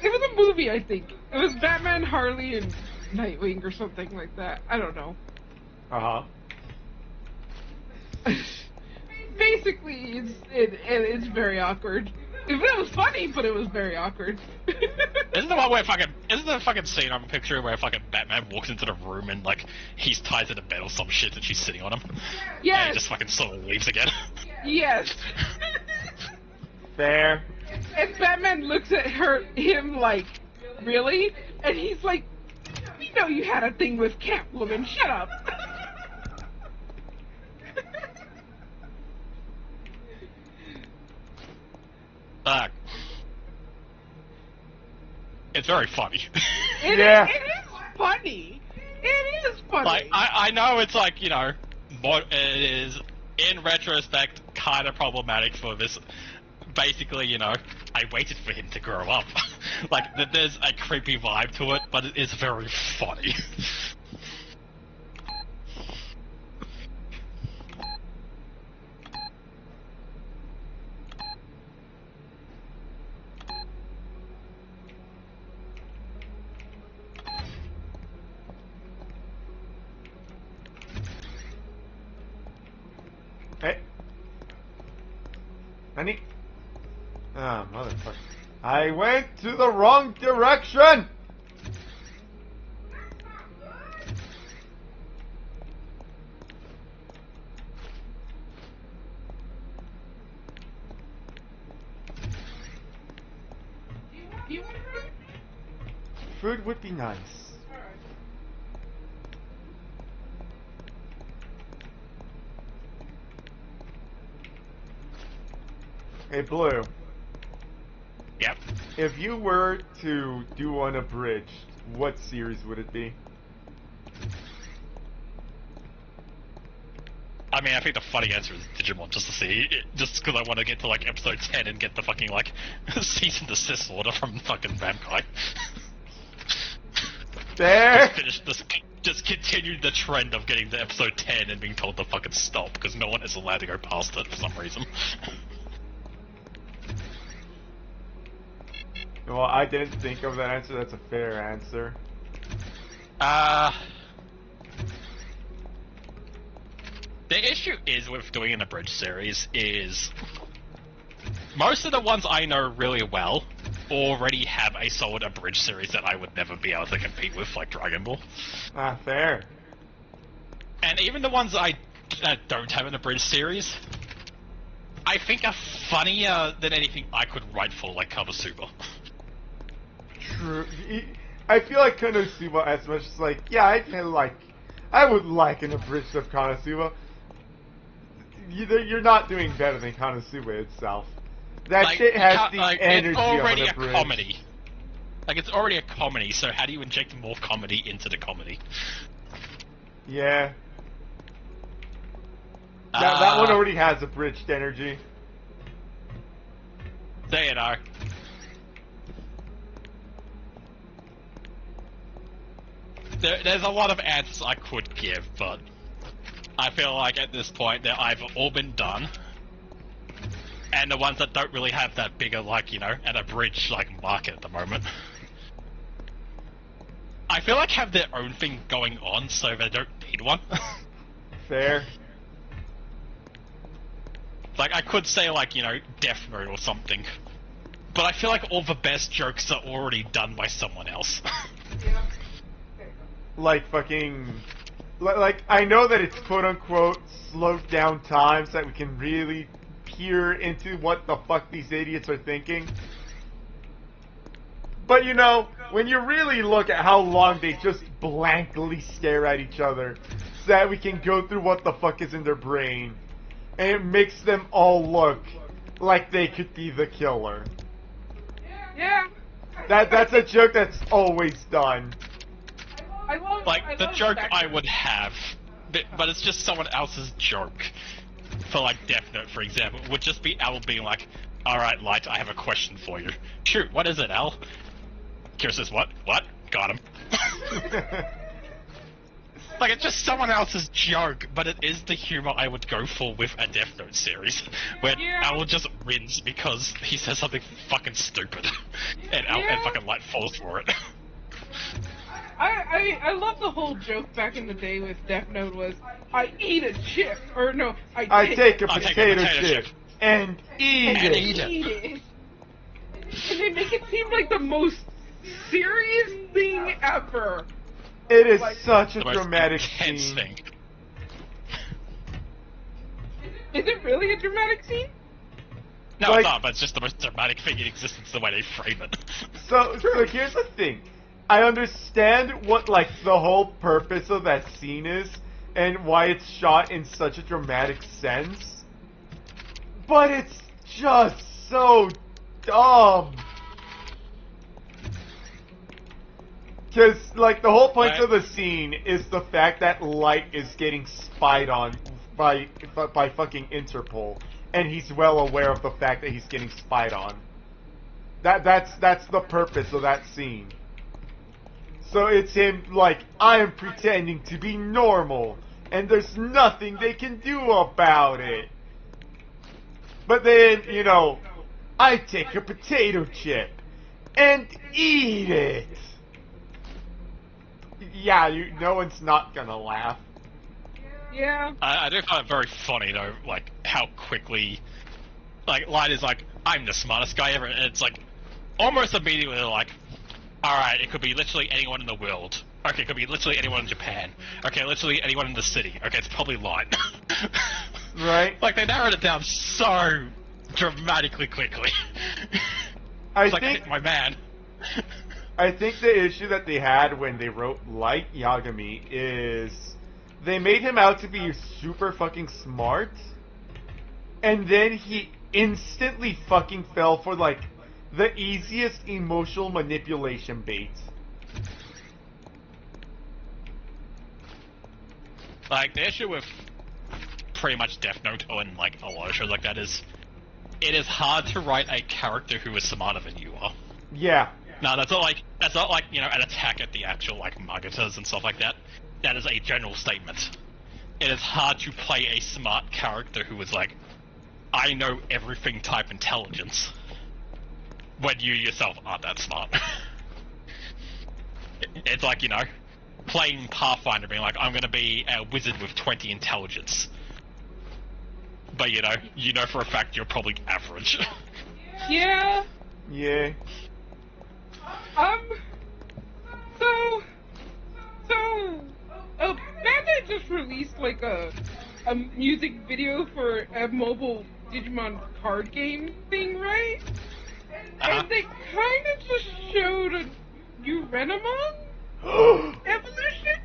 was a movie, I think. It was Batman, Harley, and Nightwing or something like that. I don't know. Uh-huh. Basically, it's very awkward. It was funny, but it was very awkward. Isn't the fucking scene I'm picturing where fucking Batman walks into the room and like he's tied to the bed or some shit and she's sitting on him? And Yes. he just fucking sort of leaves again. Yes. Fair. And Batman looks at him like, really? And he's like, we know you had a thing with Catwoman. Shut up. It's very funny. Yeah. It is funny. It is funny. Like, I know it's like, you know, it is, in retrospect, kind of problematic for this. Basically, you know, I waited for him to grow up. Like, there's a creepy vibe to it, but it is very funny. Hey. Honey. Ah, motherfucker. I went to the wrong direction! Food would be nice. Hey, Blue. Yep. If you were to do unabridged, what series would it be? I mean, I think the funny answer is Digimon, just to see, just because I want to get to like episode 10 and get the fucking like cease and desist order from fucking Vampire. There! Just continue the trend of getting to episode 10 and being told to fucking stop, because no one is allowed to go past it for some reason. Well, I didn't think of that answer. That's a fair answer. The issue is with doing an abridged series is most of the ones I know really well already have a solid abridged series that I would never be able to compete with, like Dragon Ball. Ah, fair. And even the ones that don't have an abridged series, I think are funnier than anything I could write for, like Konosuba. True. I feel like Konosuba, as much as like, yeah, I would like an abridged of Konosuba. You're not doing better than Konosuba itself. That Like, shit has the like, energy it's already of a an abridged. comedy. Like, it's already a comedy, so how do you inject more comedy into the comedy? Yeah. That one already has abridged energy. There you know. There's a lot of answers I could give, but I feel like at this point they've either all been done, and the ones that don't really have that bigger, like, you know, an abridged, like, market at the moment, I feel like have their own thing going on, so they don't need one. Fair. Like, I could say, like, you know, Death Note or something, but I feel like all the best jokes are already done by someone else. Like fucking... Like, I know that it's quote-unquote slowed down time so that we can really peer into what the fuck these idiots are thinking. But you know, when you really look at how long they just blankly stare at each other so that we can go through what the fuck is in their brain, and it makes them all look like they could be the killer. Yeah. That's a joke that's always done. I love, Like, the joke that I would have, but it's just someone else's joke. For, like, Death Note, for example, would just be Al being like, alright, Light, I have a question for you. Shoot, what is it, Al? Kira says, what? What? Got him. Like, it's just someone else's joke, but it is the humor I would go for with a Death Note series, where Yeah. Al just wins because he says something fucking stupid, and Yeah. fucking Light falls for it. I love the whole joke back in the day with Death Note was, I eat a chip, or no, I take a I'll take a potato potato chip chip. and eat and it. eat it. eat it. And they make it seem like the most serious thing ever. It is Like, such a The most dramatic intense scene. thing. Is it really a dramatic scene? No, Like- it's not, but it's just the most dramatic thing in existence, the way they frame it. So here's the thing. I understand what, like, the whole purpose of that scene is, and why it's shot in such a dramatic sense. But it's just so dumb. Because, like, the whole point Right. of the scene is the fact that Light is getting spied on by fucking Interpol, and he's well aware of the fact that he's getting spied on. That's the purpose of that scene. So it's him like, I am pretending to be normal, and there's nothing they can do about it. But then, you know, I take a potato chip and eat it. Yeah, no one's not gonna laugh. Yeah. I do find it very funny, though, like, how quickly, like, Light is like, I'm the smartest guy ever, and it's like, almost immediately they're like, alright, it could be literally anyone in the world. Okay, it could be literally anyone in Japan. Okay, literally anyone in the city. Okay, it's probably Light. Right? Like, they narrowed it down so dramatically quickly. I It's like, think my man. I think the issue that they had when they wrote Light Yagami is they made him out to be super fucking smart, and then he instantly fucking fell for, like, the easiest emotional manipulation bait. Like, the issue with pretty much Death Note and, like, a lot of shows like that is, it is hard to write a character who is smarter than you are. Yeah. No, that's not like, you know, an attack at the actual, like, Magatas and stuff like that. That is a general statement. It is hard to play a smart character who is like, I know everything type intelligence, when you yourself aren't that smart. It's like, you know, playing Pathfinder being like, I'm gonna be a wizard with 20 intelligence. but you know for a fact you're probably average. Yeah. Yeah. So, Bandai just released like a music video for a mobile Digimon card game thing, right? And they kind of just showed a new Renamon evolution.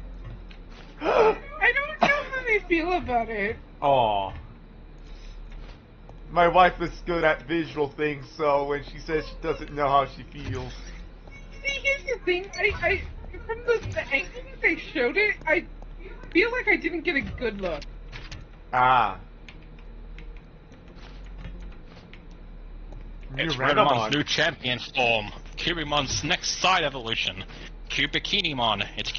I don't know how they feel about it. Aw. My wife is good at visual things, so when she says she doesn't know how she feels. See, here's the thing. I from the angle that they showed it, I feel like I didn't get a good look. Ah. It's New Renamon's new champion form. Cubimon's next side evolution. Cubikinimon. It's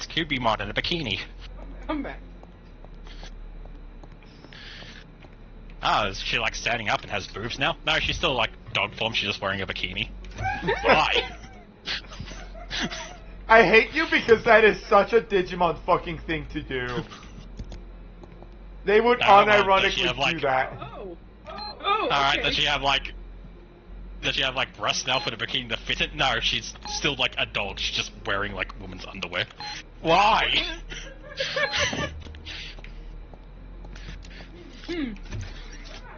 Cubimon in a bikini. Come back. Ah, is she like standing up and has boobs now? No, she's still like dog form, she's just wearing a bikini. Why? I hate you because that is such a Digimon fucking thing to do. They would unironically do that. Oh, Alright, okay. does she have like breasts now for the bikini to fit it? No, she's still like a dog, she's just wearing like woman's underwear. Why?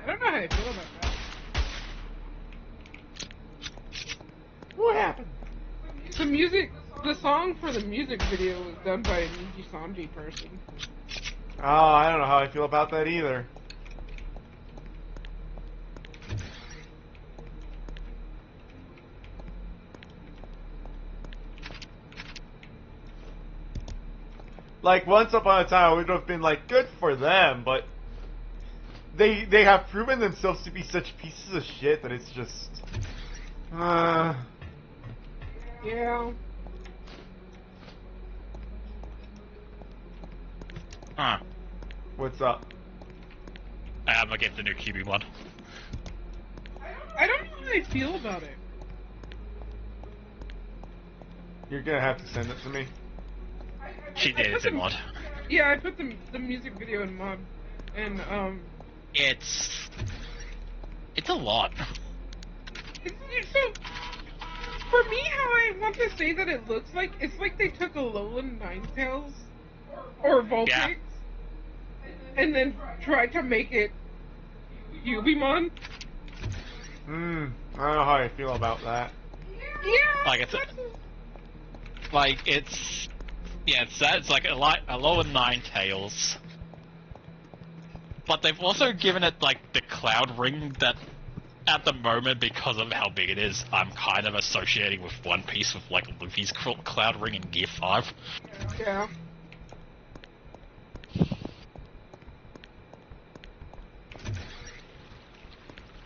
I don't know how I feel about that. What happened? The song for the music video was done by a Niji Sanji person. Oh, I don't know how I feel about that either. Like, once upon a time, I would have been like, good for them, but they have proven themselves to be such pieces of shit that it's just... Yeah. Huh. What's up? I'm gonna get the new Cubimon. I don't know how I feel about it. You're gonna have to send it to me. She did, it's in mod. Yeah, I put the music video in mod, and It's a lot. So, for me, how I want to say that it looks like, it's like they took a Alolan Ninetales or Vulpix and then tried to make it Cubimon. I don't know how I feel about that. Yeah. It's that. It's like a lower Ninetales. But they've also given it like the cloud ring that at the moment, because of how big it is, I'm kind of associating with One Piece with like Luffy's cloud ring in Gear 5. Yeah.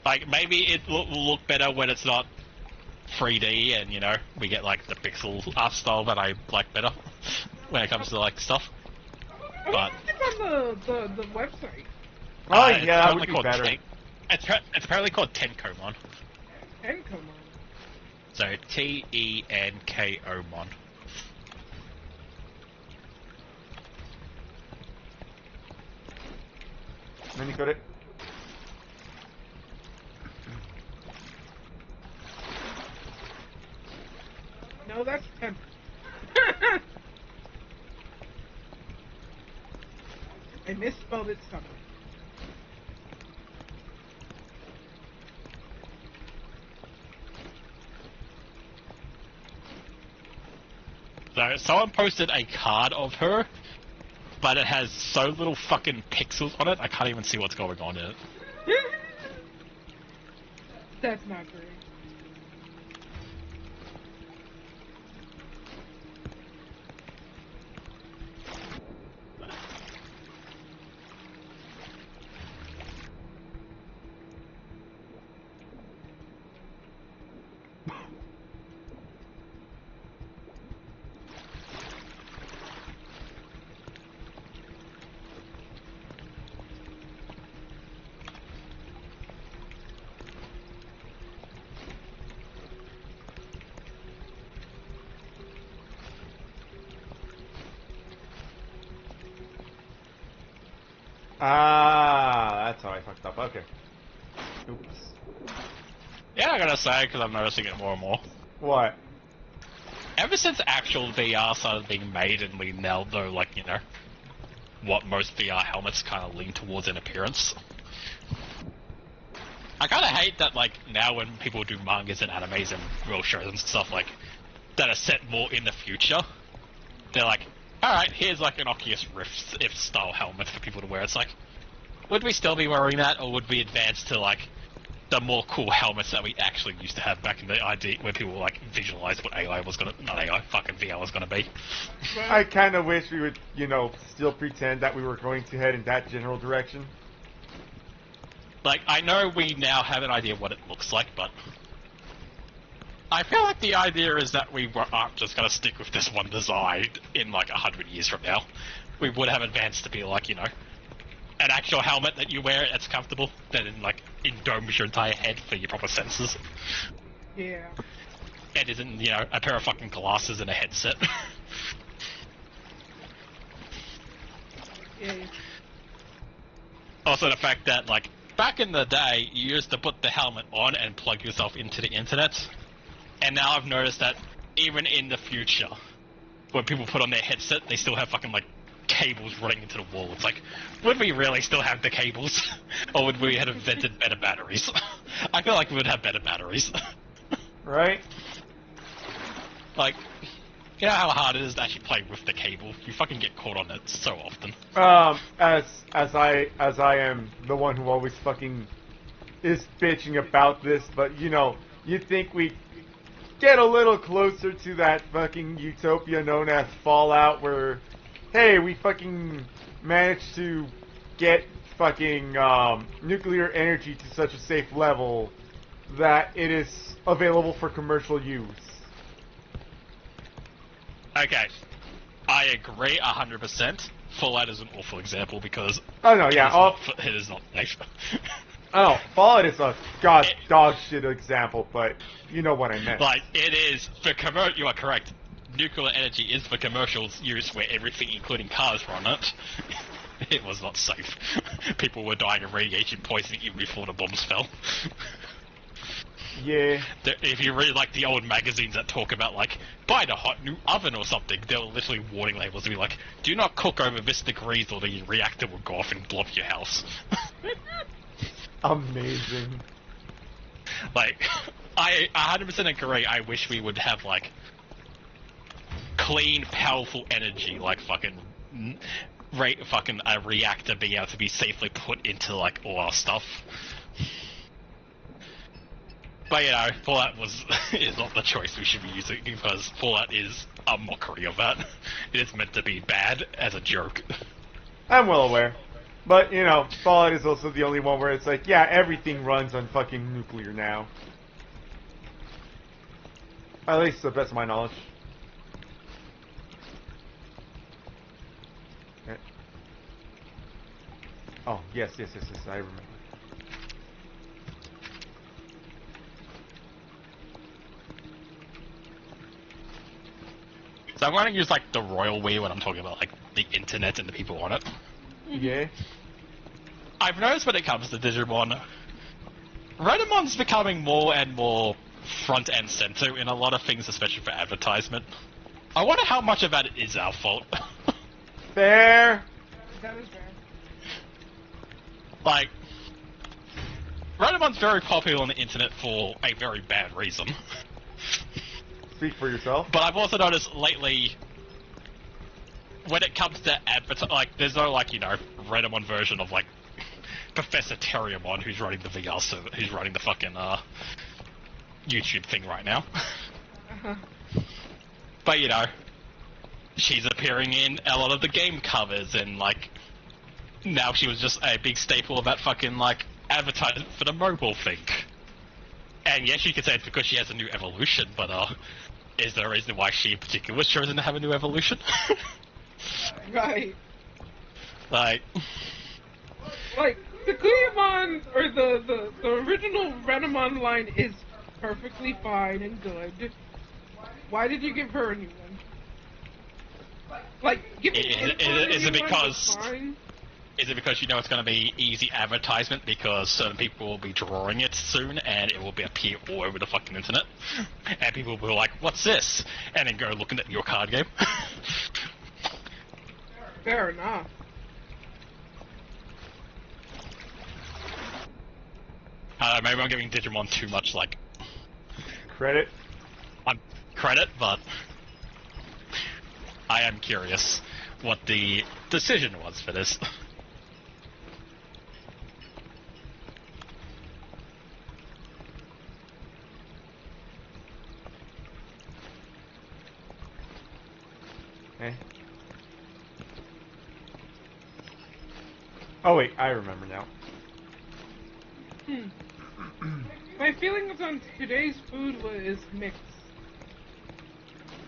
Like, maybe it will look better when it's not 3D and, we get like the pixel art style that I like better when it comes to like stuff. But it's on the website. Oh, yeah, that would be called better. It's apparently called Tenkomon. Tenkomon. So Tenkomon. Then you got it. No, that's Ten. I misspelled it somewhere. So someone posted a card of her, but it has so little fucking pixels on it, I can't even see what's going on in it. That's not great. Ah, that's how I fucked up. Okay. Oops. Yeah, I gotta say, because I'm noticing it more and more. What? Ever since actual VR started being made and we now know, like, you know, what most VR helmets kind of lean towards in appearance. I kind of hate that, like, now when people do mangas and animes and real shows and stuff, like, that are set more in the future, they're like, alright, here's, like, an Oculus Rift style helmet for people to wear. It's like, would we still be wearing that, or would we advance to, like, the more cool helmets that we actually used to have back in the idea where people, like, visualized what AI was gonna, not AI, fucking VR was gonna be. I kind of wish we would, you know, still pretend that we were going to head in that general direction. Like, I know we now have an idea what it looks like, but I feel like the idea is that we aren't just gonna stick with this one design in, like, 100 years from now. We would have advanced to be, like, you know, an actual helmet that you wear that's comfortable, that domes your entire head for your proper senses. Yeah. It isn't, you know, a pair of fucking glasses and a headset. Yeah. Also the fact that, like, back in the day, you used to put the helmet on and plug yourself into the internet. And now I've noticed that even in the future, when people put on their headset, they still have fucking, like, cables running into the wall. It's like, would we really still have the cables? Or would we have invented better batteries? I feel like we would have better batteries. Right? Like, you know how hard it is to actually play with the cable? You fucking get caught on it so often. As I am the one who always fucking is bitching about this, but you know, you'd think we get a little closer to that fucking utopia known as Fallout, where, hey, we fucking managed to get fucking nuclear energy to such a safe level that it is available for commercial use. Okay, I agree 100%. Fallout is an awful example because Oh no, yeah, it is not safe. oh, Fallout is a dog shit example, but you know what I meant. Like, it is for you are correct. Nuclear energy is for commercial use where everything, including cars, run it. It was not safe. People were dying of radiation poisoning even before the bombs fell. Yeah. If you read, like, the old magazines that talk about, like, buy the hot new oven or something, there were literally warning labels to be like, do not cook over this degrees or the reactor will go off and blow up your house. Amazing. Like, I 100% agree. I wish we would have, like, clean, powerful energy, like fucking a reactor being able to be safely put into, like, all our stuff. But, you know, Fallout is not the choice we should be using, because Fallout is a mockery of that. It is meant to be bad as a joke. I'm well aware. But, you know, Fallout is also the only one where it's like, yeah, everything runs on fucking nuclear now. At least to the best of my knowledge. Okay. Oh, yes, I remember. So I'm going to use, like, the royal we when I'm talking about, like, the internet and the people on it. Yeah? I've noticed when it comes to Digimon, Renamon's becoming more and more front and center in a lot of things, especially for advertisement. I wonder how much of that is our fault. Fair. That is fair. Like, Renamon's very popular on the internet for a very bad reason. Speak for yourself. But I've also noticed lately, when it comes to like, there's no, like, you know, Renamon version of, like, Professor Terriamon, who's running the VR server, who's running the fucking, YouTube thing right now. Uh-huh. But, you know, she's appearing in a lot of the game covers, and, like, now she was just a big staple of that fucking, like, advertisement for the mobile thing. And yes, you could say it's because she has a new evolution, but, is there a reason why she in particular was chosen to have a new evolution? Right. Like, the Guyamon, or the original Renamon line is perfectly fine and good. Why did you give her a new one? Like, giving is it because... fine, Is it because you know it's going to be easy advertisement because certain people will be drawing it soon and it will be appear all over the fucking internet? And people will be like, what's this? And then go looking at your card game. Fair enough. Maybe I'm giving Digimon too much, like, Credit. credit, but I am curious what the decision was for this. Eh. Oh wait, I remember now. My feelings on today's food is mixed.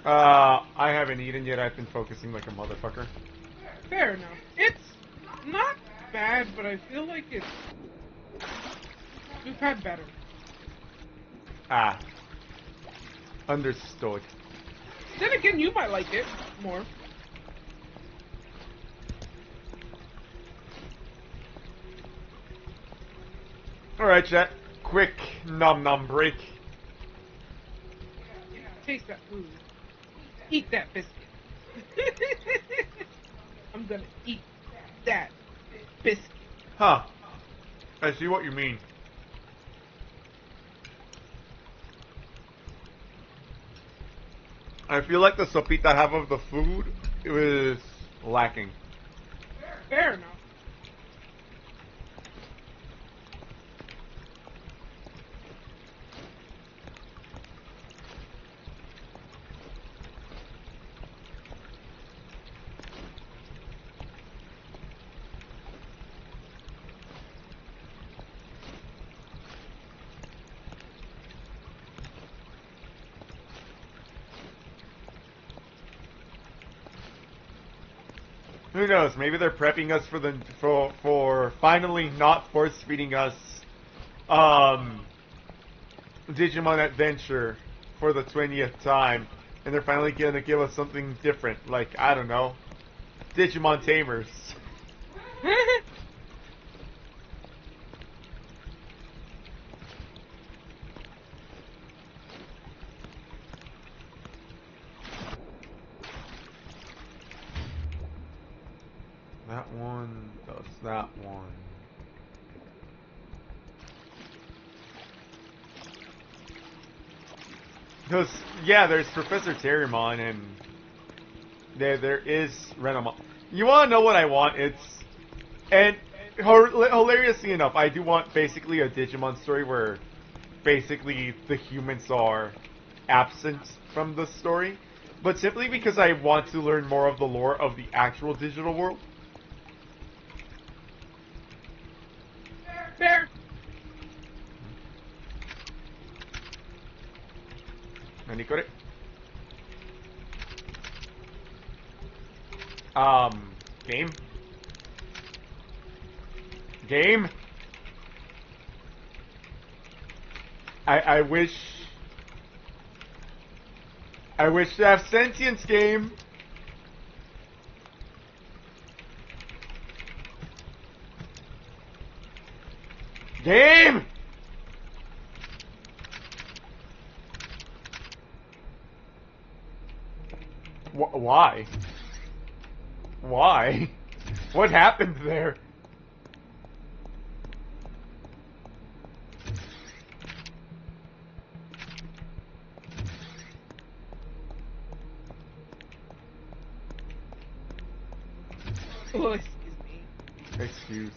I haven't eaten yet. I've been focusing like a motherfucker. Fair enough. It's not bad, but I feel like we've had better. Ah. Understood. Then again, you might like it more. Alright, chat. Quick nom nom break. Yeah, taste that food. Eat that biscuit. I'm gonna eat that biscuit. Huh. I see what you mean. I feel like the sopita half of the food was lacking. Fair enough. Who knows? Maybe they're prepping us for finally not force feeding us Digimon Adventure for the 20th time, and they're finally gonna give us something different, like I don't know, Digimon Tamers. That one does that one. Because, yeah, there's Professor Terriermon, and there is Renamon. You want to know what I want? And hilariously enough, I do want basically a Digimon story where basically the humans are absent from the story, but simply because I want to learn more of the lore of the actual digital world. Fair. Nanikore? Game? Game? I wish to have sentience, game. Game! Why? Why? What happened there? Oh, excuse me. Excuse.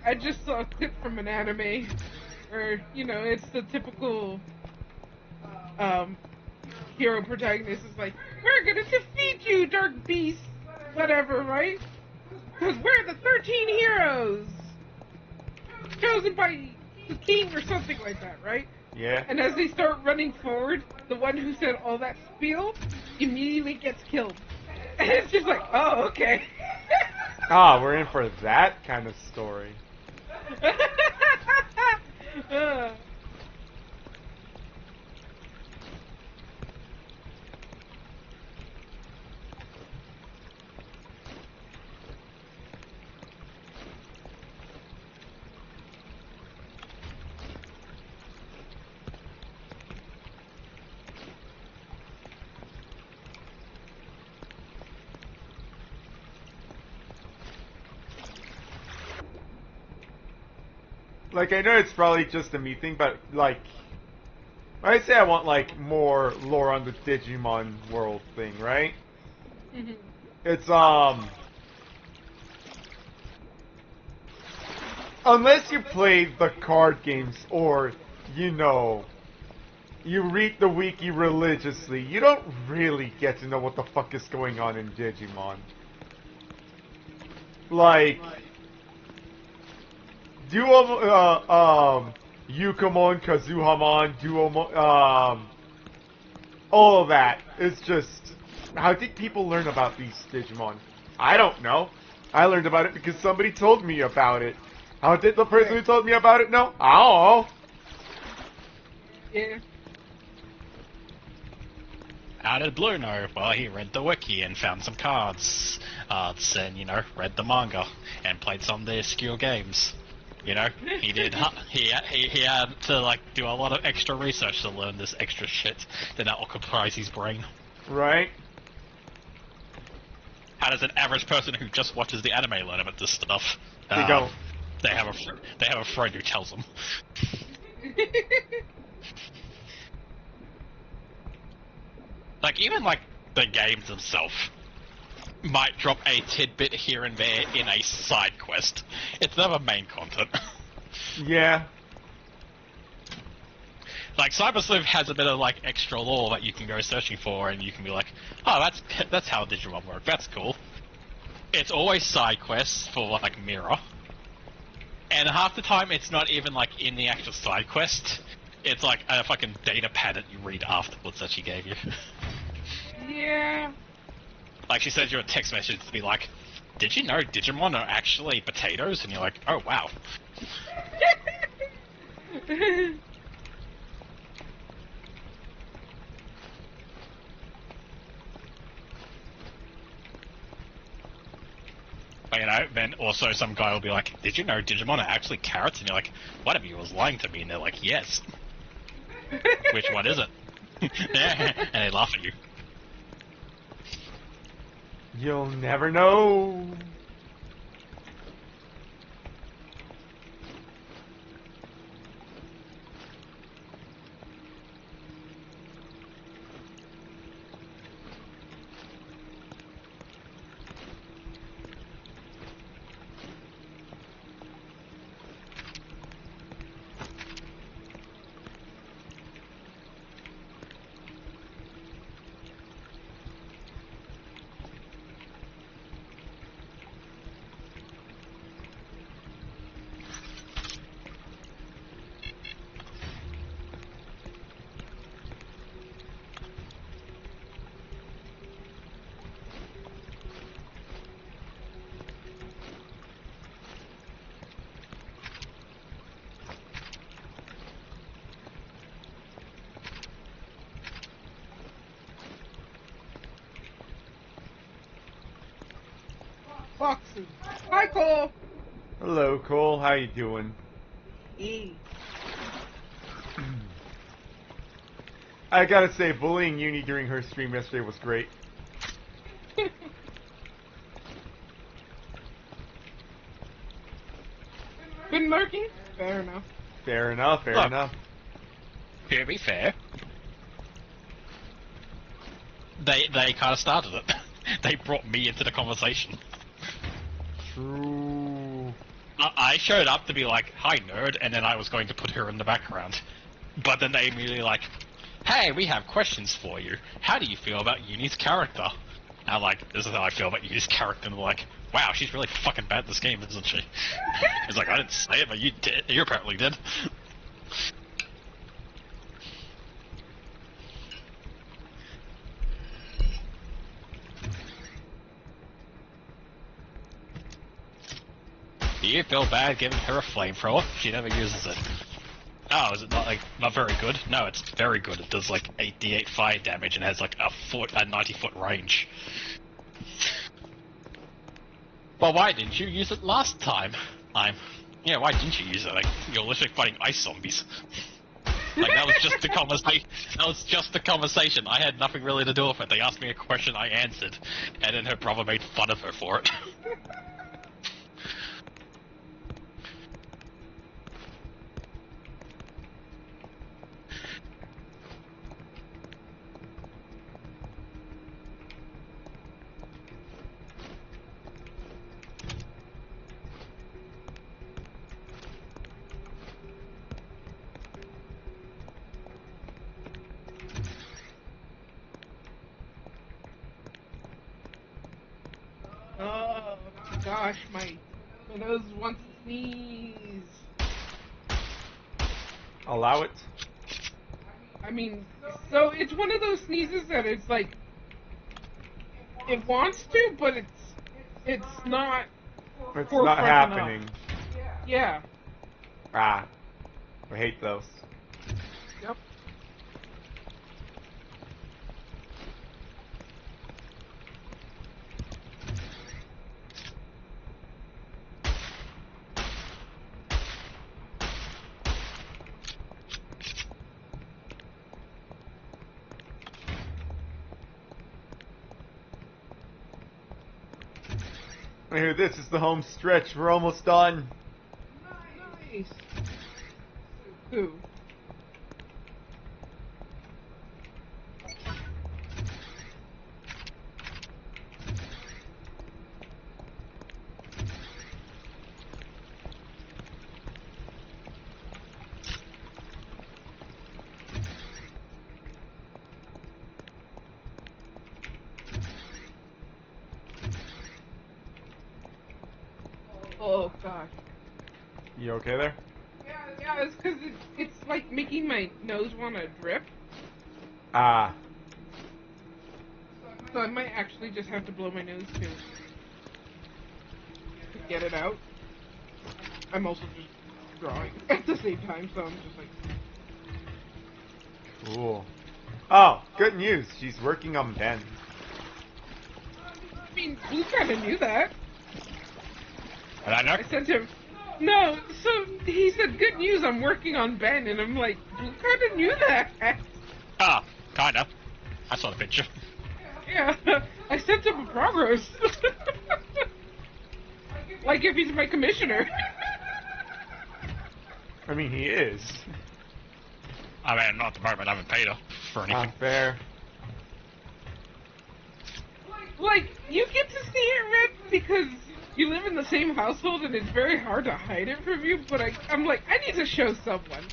I just saw a clip from an anime where, you know, it's the typical hero protagonist is like, we're gonna defeat you, Dark Beast, whatever, right? Because we're the 13 heroes chosen by the king or something like that, right? Yeah. And as they start running forward, the one who said all that spiel immediately gets killed. And it's just like, oh, okay. Ah, we're in for that kind of story. Uh, Like, I know it's probably just a me thing, but, like, when I say I want, like, more lore on the Digimon world thing, right? mhm. It's, unless you play the card games or, you know, you read the wiki religiously, you don't really get to know what the fuck is going on in Digimon. Like, Yukamon, Kazuhamon, Duomon, all of that. It's just, how did people learn about these Digimon? I don't know. I learned about it because somebody told me about it. How did the person who told me about it know? I don't know. Yeah. How did Blue know? Well, he read the wiki and found some cards, and, you know, read the manga and played some of their skill games. You know, he did. He had to like do a lot of extra research to learn this extra shit that occupies his brain. Right? How does an average person who just watches the anime learn about this stuff? They don't. They have a friend who tells them. Like even like the games themselves might drop a tidbit here and there in a side quest. It's never main content. Yeah. Like Cyber Sleuth has a bit of like extra lore that you can go searching for, and you can be like, oh, that's how Digimon work. That's cool. It's always side quests for like Mirror, and half the time it's not even like in the actual side quest. It's like a fucking data pad that you read afterwards that she gave you. Yeah. Like she sends you a text message to be like, did you know Digimon are actually potatoes? And you're like, oh wow. But, you know, then also some guy will be like, did you know Digimon are actually carrots? And you're like, one of you was lying to me. And they're like, yes. Which one is it? And they laugh at you. You'll never know. Foxes. Hi, Cole. Hello, Cole. How you doing? E. I gotta say, bullying Uni during her stream yesterday was great. Been lurking? Fair enough. Fair enough, fair Look. enough. To be fair, they kind of started it. They brought me into the conversation. True. I showed up to be like, hi nerd, and then I was going to put her in the background. But then they immediately like, hey, we have questions for you. How do you feel about Uni's character? And I'm like, this is how I feel about Uni's character. And they're like, wow, she's really fucking bad at this game, isn't she? It's like, I didn't say it, but you did. You apparently did. you feel bad giving her a flamethrower? She never uses it. Oh, is it not very good? No, it's very good. It does like 8d8 fire damage and has like a 90-foot range. Well, why didn't you use it last time? Yeah, why didn't you use it? Like, you're literally fighting ice zombies. Like, that was just the conversation. That was just the conversation. I had nothing really to do with it. They asked me a question, I answered, and then her brother made fun of her for it. Oh gosh, my nose wants to sneeze. Allow it. I mean, so it's one of those sneezes that it's like it wants to, but it's not. It's forefront not happening. enough. Yeah. Ah, I hate those. Yep. Here, this is the home stretch. We're almost done. Nice. Who? Oh gosh. You okay there? Yeah, it's because it's like making my nose want to drip. Ah. So I might actually just have to blow my nose to get it out. I'm also just drawing at the same time, so I'm just like... Cool. Oh, good news. She's working on Ben. I mean, Blue kind of knew that. And I know. I sent him... No, so he said, good news, I'm working on Ben, and I'm like, Blue kind of knew that. Ah, kinda. I saw the picture. Yeah, I sent him a progress. Like if he's my commissioner. I mean, he is. I mean, not at the moment. I haven't paid her for anything. Unfair. Like, you get to see it, Red, because you live in the same household and it's very hard to hide it from you, but I'm like, I need to show someone.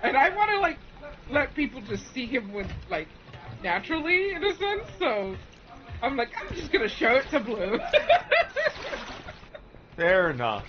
And I want to, like, let people just see him with, like, naturally, in a sense, so I'm like, I'm just gonna show it to Blue. Fair enough.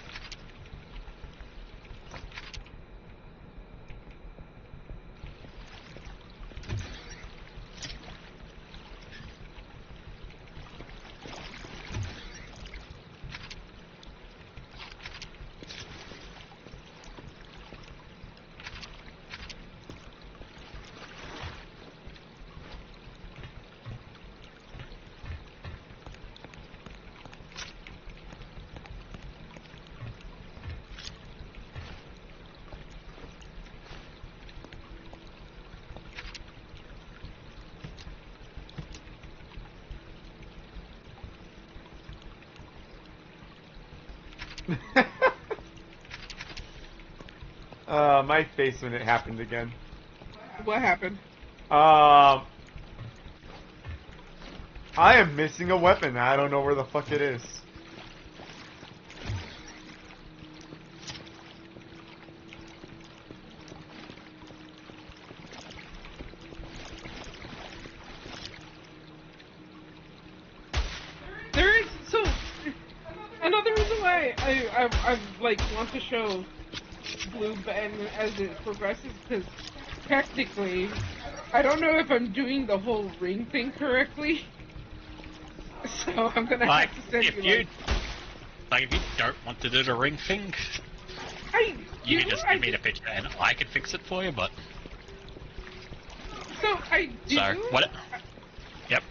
My face when it happened again. What happened? I am missing a weapon. I don't know where the fuck it is. There is, so, another reason why I like, want to show Blue Ben as it progresses, because technically, I don't know if I'm doing the whole ring thing correctly, so I'm gonna Like, have to send if you, you... like... Like, if you don't want to do the ring thing, you can just give me the picture and I can fix it for you, but... So, I do... So, what... Yep.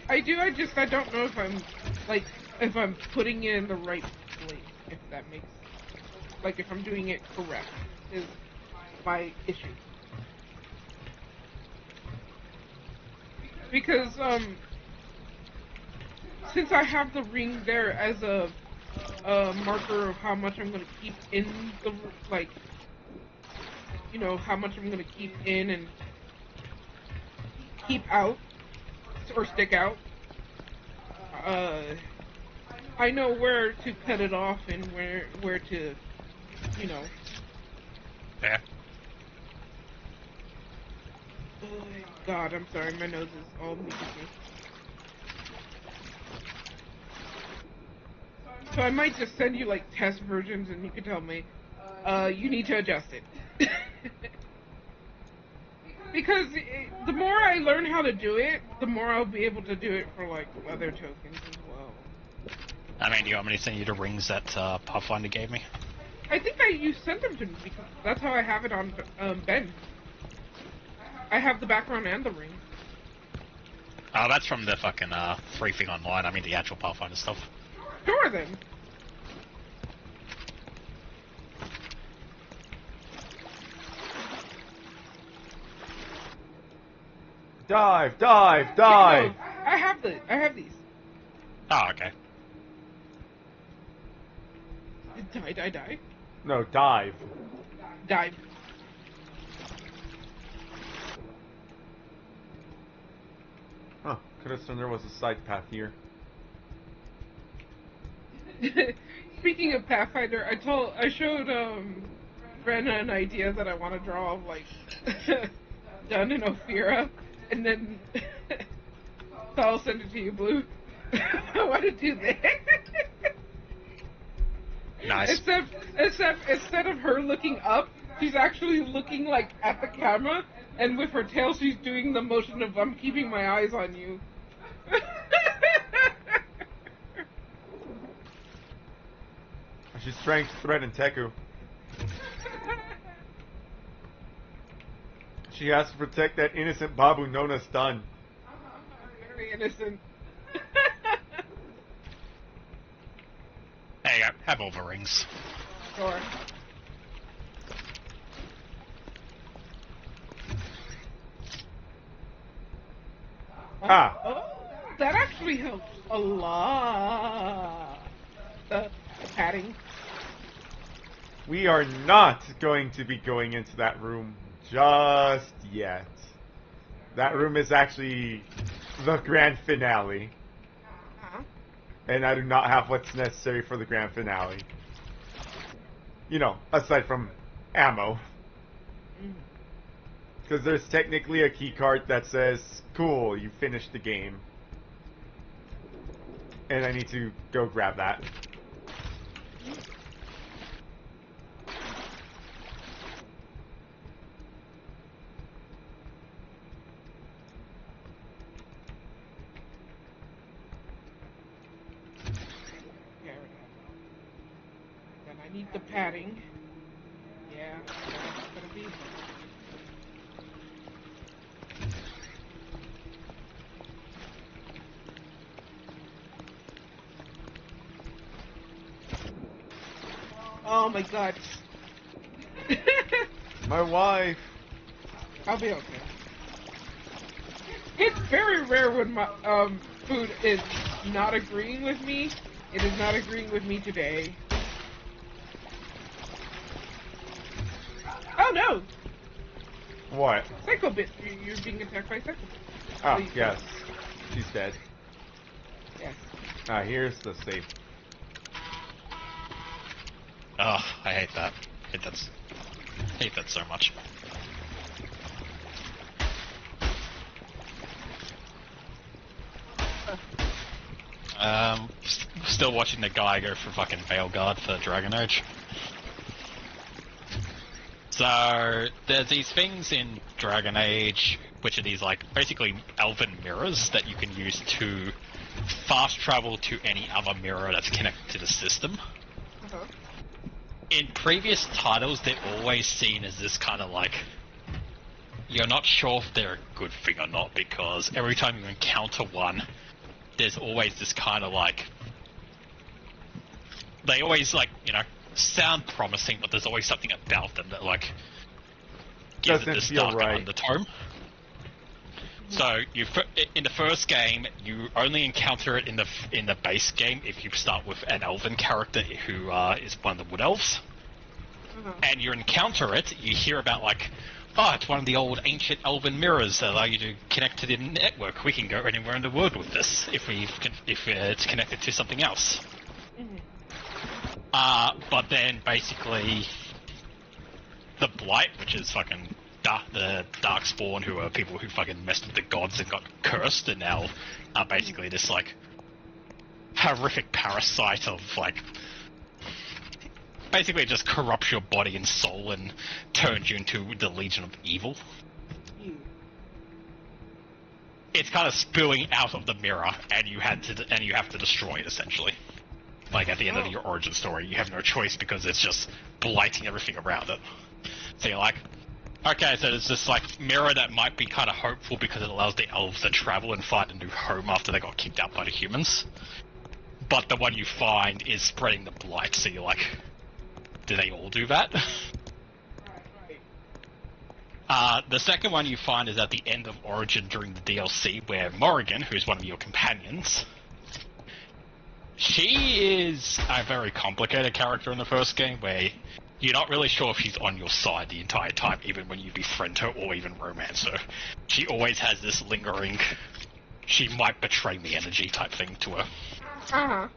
I do, I don't know if I'm, like, if I'm putting it in the right place, if that makes... Like, if I'm doing it correct, is my issue. Because, since I have the ring there as a marker of how much I'm gonna keep in the, like, you know, how much I'm gonna keep in and keep out, or stick out, I know where to cut it off and where to, you know. Yeah. Oh God, I'm sorry, my nose is all leaking. So I might just send you, like, test versions and you can tell me, you need to adjust it. Because the more I learn how to do it, the more I'll be able to do it for, like, other tokens as well. I mean, do you want me to send you the rings that Pathfinder gave me? I think you sent them to me because that's how I have it on Ben. I have the background and the ring. Oh, that's from the fucking free thing online. I mean, the actual Pathfinder stuff. Sure then. Dive, dive, dive! No, I have these. Oh, okay. Die. No, dive. Dive. Huh, could have sworn there was a side path here. Speaking of Pathfinder, I showed Brenna an idea that I want to draw of, like, done in Ophira, and then so I'll send it to you, Blue. I want to do that. Nice. Except instead of her looking up, she's actually looking, like, at the camera, and with her tail she's doing the motion of I'm keeping my eyes on you. She's trying to threaten Teku. She has to protect that innocent Babu known as Dun. Very innocent. Hey, I have all the rings. Sure. Ah! Oh, that actually helps a lot. The padding. We are not going to be going into that room just yet. That room is actually the grand finale. Uh-huh. And I do not have what's necessary for the grand finale. You know, aside from ammo. Because there's technically a key card that says, cool, you finished the game. And I need to go grab that. Then I need the padding. Yeah, that's gonna be. Oh my god. My wife. I'll be okay. It's very rare when my food is not agreeing with me. It is not agreeing with me today. Oh no! What? Psycho Bit. You're being attacked by Psycho Bit. Oh, Please. yes. She's dead. Yes. Ah, here's the safe. Oh, I hate that. Hate that so much. Still watching the guy go for fucking Veil Guard for Dragon Age. So there's these things in Dragon Age, which are these like basically elven mirrors that you can use to fast travel to any other mirror that's connected to the system. Uh-huh. In previous titles, they're always seen as this kind of like, you're not sure if they're a good thing or not, because every time you encounter one, there's always this kind of like, they always like, you know, sound promising, but there's always something about them that like gives it Doesn't this feel darker right. undertone. So in the first game, you only encounter it in the base game if you start with an elven character who is one of the wood elves, and you encounter it. You hear about like, oh, it's one of the old ancient elven mirrors that allow you to connect to the network. We can go anywhere in the world with this if it's connected to something else. But then basically the Blight, which is fucking the Darkspawn, who are people who fucking messed with the gods and got cursed, and now are basically this like horrific parasite of like, basically it just corrupts your body and soul and turns you into the Legion of Evil. It's kind of spilling out of the mirror, and you have to destroy it essentially. Like at the end of your origin story, you have no choice because it's just blighting everything around it. So you're like, okay, so there's this like mirror that might be kind of hopeful because it allows the elves to travel and find a new home after they got kicked out by the humans. But the one you find is spreading the blight, so you're like, do they all do that? The second one you find is at the end of Origin during the DLC, where Morrigan, who's one of your companions, she is a very complicated character in the first game, where you're not really sure if she's on your side the entire time, even when you befriend her or even romance her. She always has this lingering, she might betray me energy type thing to her. Uh-huh.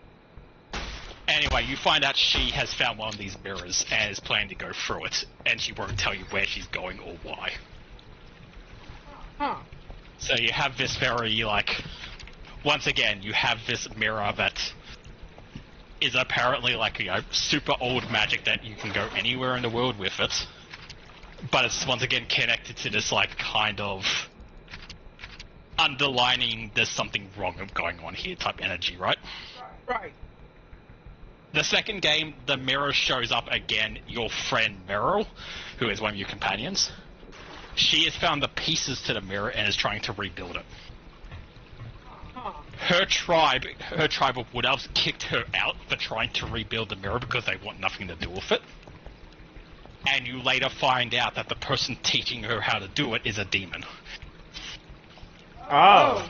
Anyway, you find out she has found one of these mirrors and is planning to go through it, and she won't tell you where she's going or why. Huh. So you have this very, like, once again, you have this mirror that is apparently like, you know, super old magic that you can go anywhere in the world with it. But it's once again connected to this like kind of underlining there's something wrong going on here type energy, right? Right. The second game, the mirror shows up again, your friend Meryl, who is one of your companions. She has found the pieces to the mirror and is trying to rebuild it. Her tribe of Wood Elves kicked her out for trying to rebuild the mirror because they want nothing to do with it. And you later find out that the person teaching her how to do it is a demon. Oh.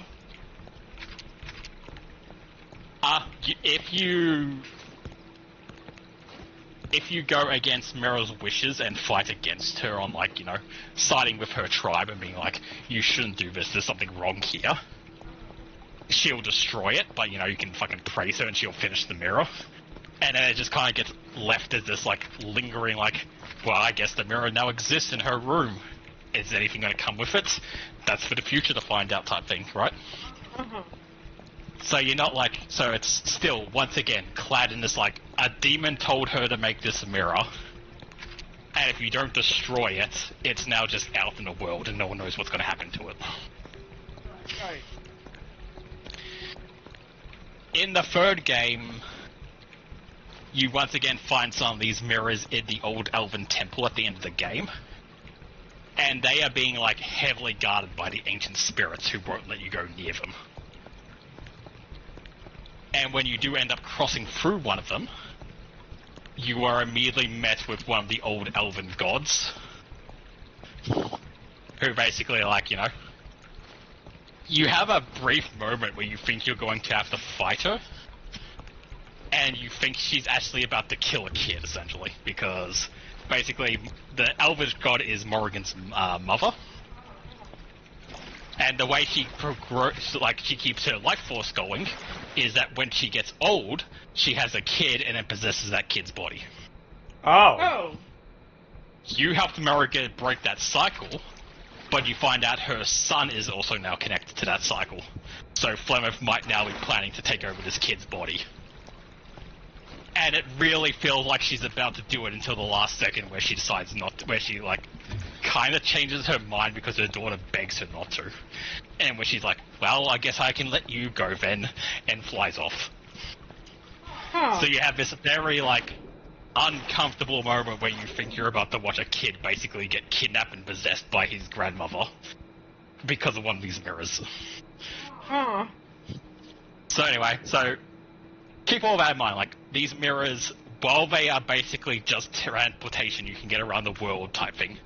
If you go against Meryl's wishes and fight against her on, like, you know, siding with her tribe and being like, you shouldn't do this, there's something wrong here, she'll destroy it, but, you know, you can fucking praise her and she'll finish the mirror. And then it just kind of gets left as this, like, lingering, like, well, I guess the mirror now exists in her room. Is anything going to come with it? That's for the future to find out type thing, right? Uh-huh. So you're not like, so it's still, once again, clad in this, like, a demon told her to make this mirror, and if you don't destroy it, it's now just out in the world and no one knows what's going to happen to it. Right. In the third game, you once again find some of these mirrors in the old elven temple at the end of the game, and they are being, like, heavily guarded by the ancient spirits who won't let you go near them. And when you do end up crossing through one of them, you are immediately met with one of the old elven gods, who basically are like, you know, you have a brief moment where you think you're going to have to fight her, and you think she's actually about to kill a kid, essentially, because basically the elvish god is Morrigan's mother. And the way she she keeps her life force going is that when she gets old, she has a kid and then possesses that kid's body. Oh. Oh. You helped Morrigan break that cycle, but you find out her son is also now connected to that cycle. So Flemeth might now be planning to take over this kid's body. And it really feels like she's about to do it until the last second where she decides not to, where she, like, kind of changes her mind because her daughter begs her not to. And where she's like, well, I guess I can let you go then, and flies off. Huh. So you have this very, like, uncomfortable moment where you think you're about to watch a kid basically get kidnapped and possessed by his grandmother because of one of these mirrors. Huh. So anyway, keep all that in mind, like, these mirrors, while they are basically just transportation you can get around the world type thing,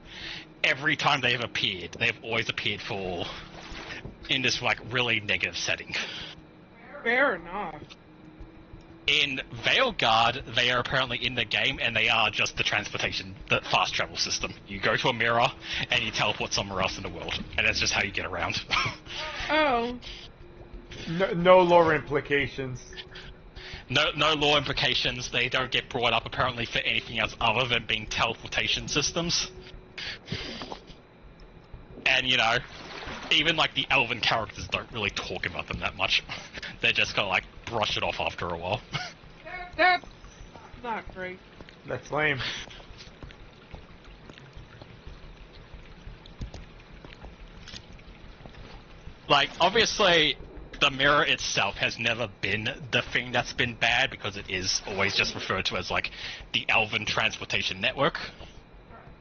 every time they have appeared, they've always appeared in this, like, really negative setting. Fair enough. In Veilguard, they are apparently in the game, and they are just the transportation, the fast travel system. You go to a mirror, and you teleport somewhere else in the world, and that's just how you get around. Oh. No lore implications. No law implications. They don't get brought up apparently for anything else other than being teleportation systems. And, you know, even, like, the elven characters don't really talk about them that much. They're just gonna, like, brush it off after a while. That's not great. That's lame. Like, obviously, the mirror itself has never been the thing that's been bad, because it is always just referred to as, like, the elven transportation network.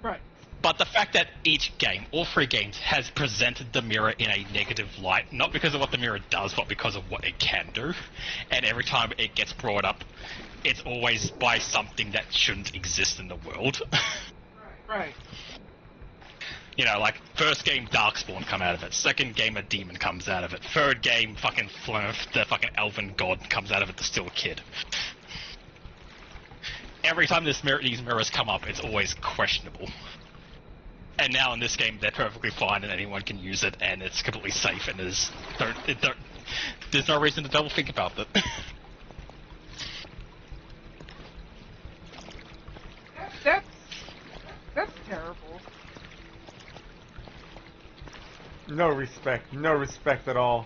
Right. But the fact that each game, all three games, has presented the mirror in a negative light, not because of what the mirror does, but because of what it can do, and every time it gets brought up, it's always by something that shouldn't exist in the world. Right. You know, like, first game, Darkspawn come out of it. Second game, a demon comes out of it. Third game, fucking Flurf, the fucking elven god, comes out of it to steal a kid. Every time these mirrors come up, it's always questionable. And now in this game, they're perfectly fine and anyone can use it, and it's completely safe, and there's no reason to double think about it. That's terrible. No respect at all.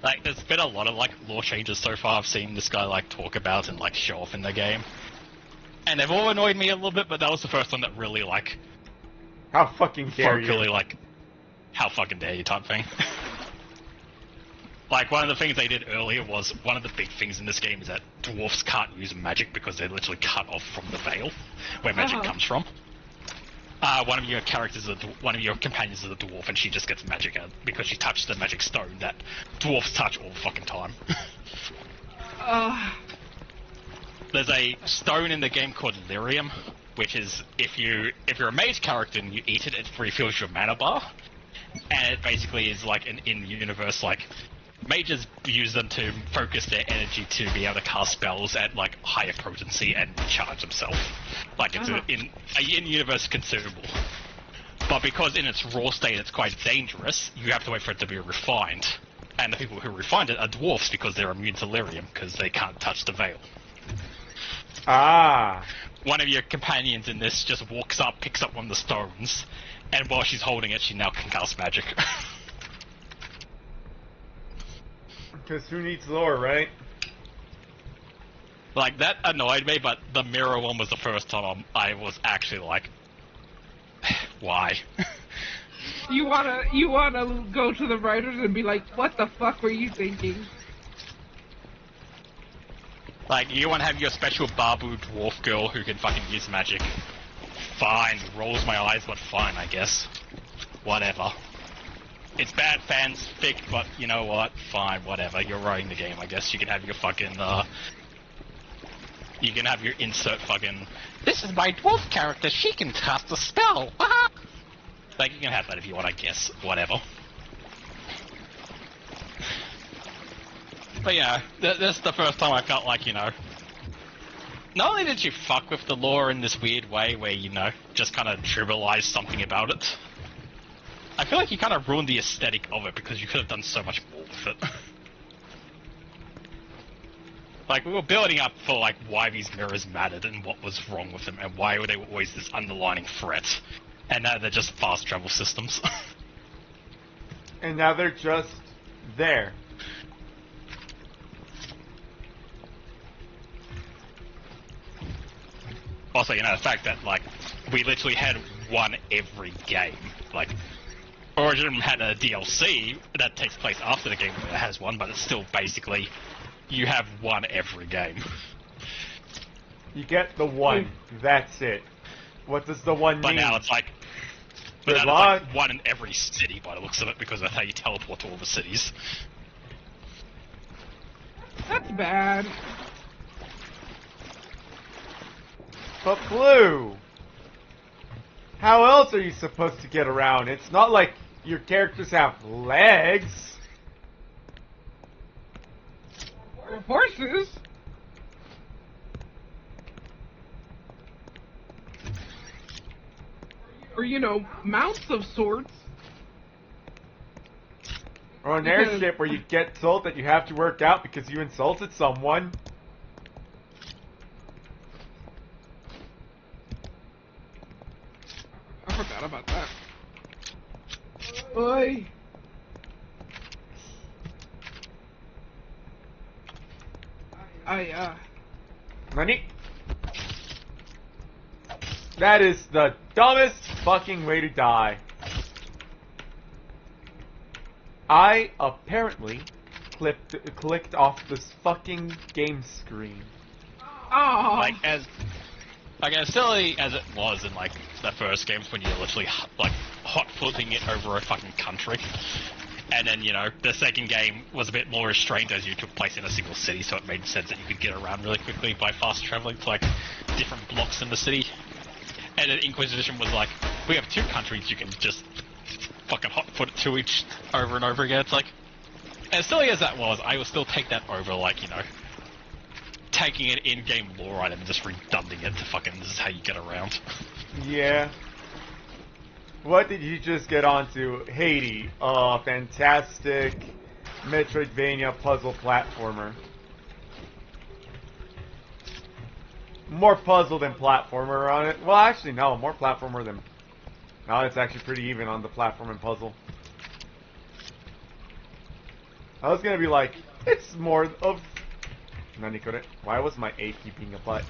Like, there's been a lot of, like, lore changes so far I've seen this guy, like, talk about and, like, show off in the game. And they've all annoyed me a little bit, but that was the first one that really, like... How fucking dare you? vocally, like, how fucking dare you type thing. Like, one of the things they did earlier was, one of the big things in this game is that dwarfs can't use magic because they're literally cut off from the veil, where magic comes from. One of your companions is a dwarf, and she just gets magic out because she touched the magic stone that dwarfs touch all the fucking time. There's a stone in the game called lyrium, which is, if you're a mage character and you eat it, it refills your mana bar. And it basically is like an in-universe, like, mages use them to focus their energy to be able to cast spells at, like, higher potency and charge themselves. Like, it's an in-universe consumable. But because in its raw state it's quite dangerous, you have to wait for it to be refined. And the people who refined it are dwarfs because they're immune to lyrium, because they can't touch the veil. Ah. One of your companions in this just walks up, picks up one of the stones, and while she's holding it, she now can cast magic. Because who needs lore, right? Like, that annoyed me, but the mirror one was the first time I was actually like, why? You wanna go to the writers and be like, what the fuck were you thinking? Like, you want to have your special Babu dwarf girl who can fucking use magic. Fine, rolls my eyes, but fine, I guess. Whatever. It's bad fanfic, but you know what? Fine, whatever. You're writing the game, I guess. You can have your fucking, you can have your insert fucking, this is my dwarf character, she can cast a spell! Like, you can have that if you want, I guess. Whatever. But yeah, this is the first time I felt like, you know, not only did you fuck with the lore in this weird way where, you know, just kind of trivialize something about it, I feel like you kind of ruined the aesthetic of it because you could have done so much more with it. Like, we were building up for, like, why these mirrors mattered and what was wrong with them and why they were always this underlining threat. And now they're just fast travel systems. And now they're just there. Also, the fact that, like, we literally had one every game. Like, Origin had a DLC that takes place after the game where it has one, but it's still basically, you have one every game. You get the one. That's it. What does the one But mean? now it's like, one in every city by the looks of it, because that's how you teleport to all the cities. That's bad. But Blue, how else are you supposed to get around? It's not like your characters have legs. Or horses. Or, mounts of sorts. Or an Because- airship where you get told that you have to work out because you insulted someone. I forgot about that. Oi. Nani? That is the dumbest fucking way to die. I apparently clicked off this fucking game screen. Oh. Like, as silly as it was in, like, the first games when you're literally, like, hot-footing it over a fucking country. And then, the second game was a bit more restrained as you took place in a single city, so it made sense that you could get around really quickly by fast traveling to, like, different blocks in the city. And then Inquisition was like, we have 2 countries you can just fucking hot-foot it to each over and over again. It's like, as silly as that was, I will still take that over, like, taking an in-game lore item and just redunding it to fucking, this is how you get around. Yeah. What did you just get onto? Haydee, fantastic Metroidvania puzzle platformer. More puzzle than platformer on it. Well, actually, no, more platformer than... No, it's actually pretty even on the platform and puzzle. I was gonna be like, it's more of... Nani couldn't. Why was my A keeping a butt?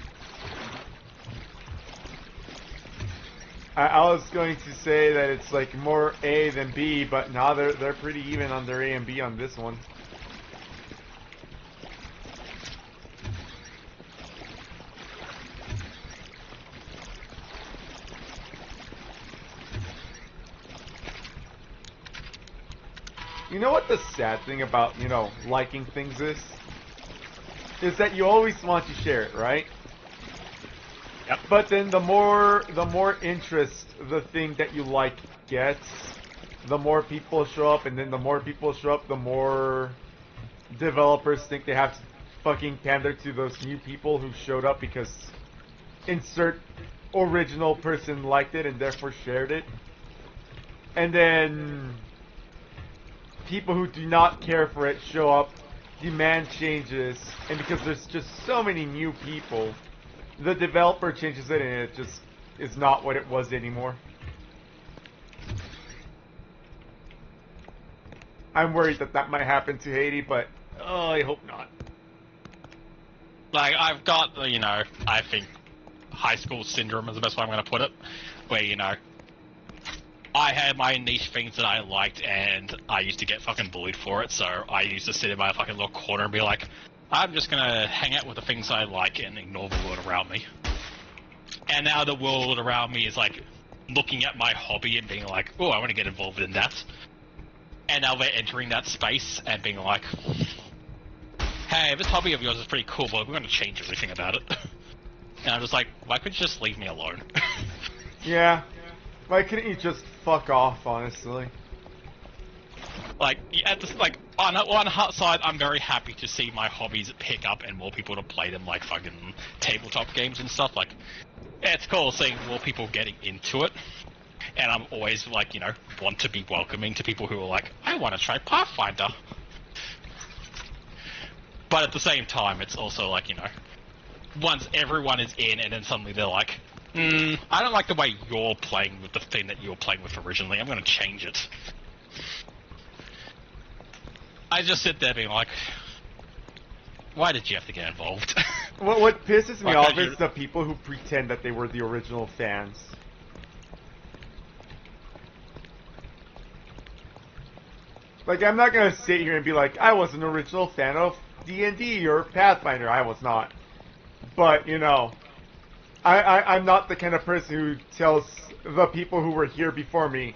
I was going to say that it's like more A than B, but now they're pretty even on their A and B on this one. You know what the sad thing about, liking things is? Is that you always want to share it, right? Yep. But then the more interest the thing that you like gets, the more people show up, and then the more people show up, the more developers think they have to fucking pander to those new people who showed up because insert original person liked it and therefore shared it. And then people who do not care for it show up, demand changes, and because there's just so many new people, the developer changes it and it just is not what it was anymore. I'm worried that might happen to Haydee, but I hope not. Like, I've got, I think high school syndrome is the best way I'm going to put it, where, I had my niche things that I liked, and I used to get fucking bullied for it, so I used to sit in my fucking little corner and be like, I'm just gonna hang out with the things I like and ignore the world around me. And now the world around me is, like, looking at my hobby and being like, oh, I want to get involved in that. And now they're entering that space and being like, hey, this hobby of yours is pretty cool, but we're going to change everything about it. And I'm just like, why couldn't you just leave me alone? Yeah. Why couldn't you just fuck off, honestly? Like, on one side, I'm very happy to see my hobbies pick up and more people to play them, like fucking tabletop games and stuff. Like, it's cool seeing more people getting into it. And I'm always, like, want to be welcoming to people who are like, I want to try Pathfinder. But at the same time, it's also like, you know, once everyone is in and then suddenly they're like, I don't like the way you're playing with the thing that you were playing with originally, I'm going to change it. I just sit there being like, why did you have to get involved? What pisses me Why off can't you- is the people who pretend that they were the original fans. Like, I'm not gonna sit here and be like, I was an original fan of D&D or Pathfinder. I was not. But, you know, I'm not the kind of person who tells the people who were here before me,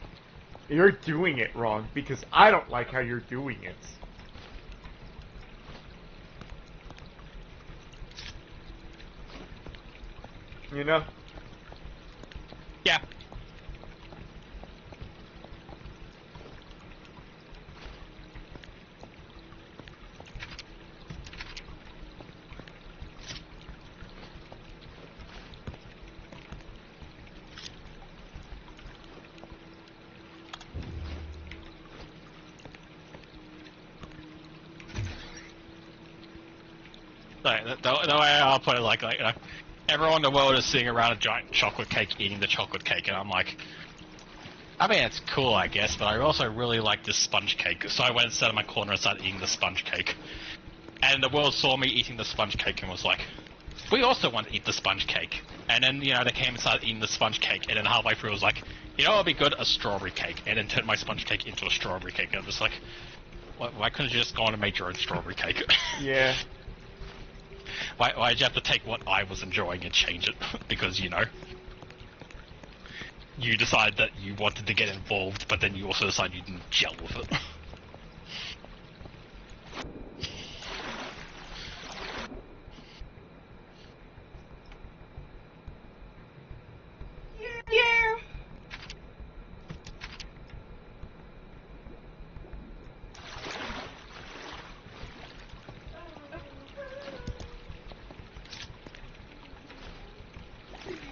you're doing it wrong, because I don't like how you're doing it. You know? Yeah. Like, the way I'll put it, like, you know, everyone in the world is sitting around a giant chocolate cake eating the chocolate cake, and I'm like, I mean, it's cool, I guess, but I also really like this sponge cake, so I went and sat in my corner and started eating the sponge cake. And the world saw me eating the sponge cake and was like, we also want to eat the sponge cake. And then, you know, they came and started eating the sponge cake, and then halfway through it was like, you know what would be good? A strawberry cake. And then turned my sponge cake into a strawberry cake, and I'm just like, why couldn't you just go on and make your own strawberry cake? Yeah. Why'd you have to take what I was enjoying and change it? Because, you know, you decided that you wanted to get involved, but then you also decided you didn't gel with it. Yeah.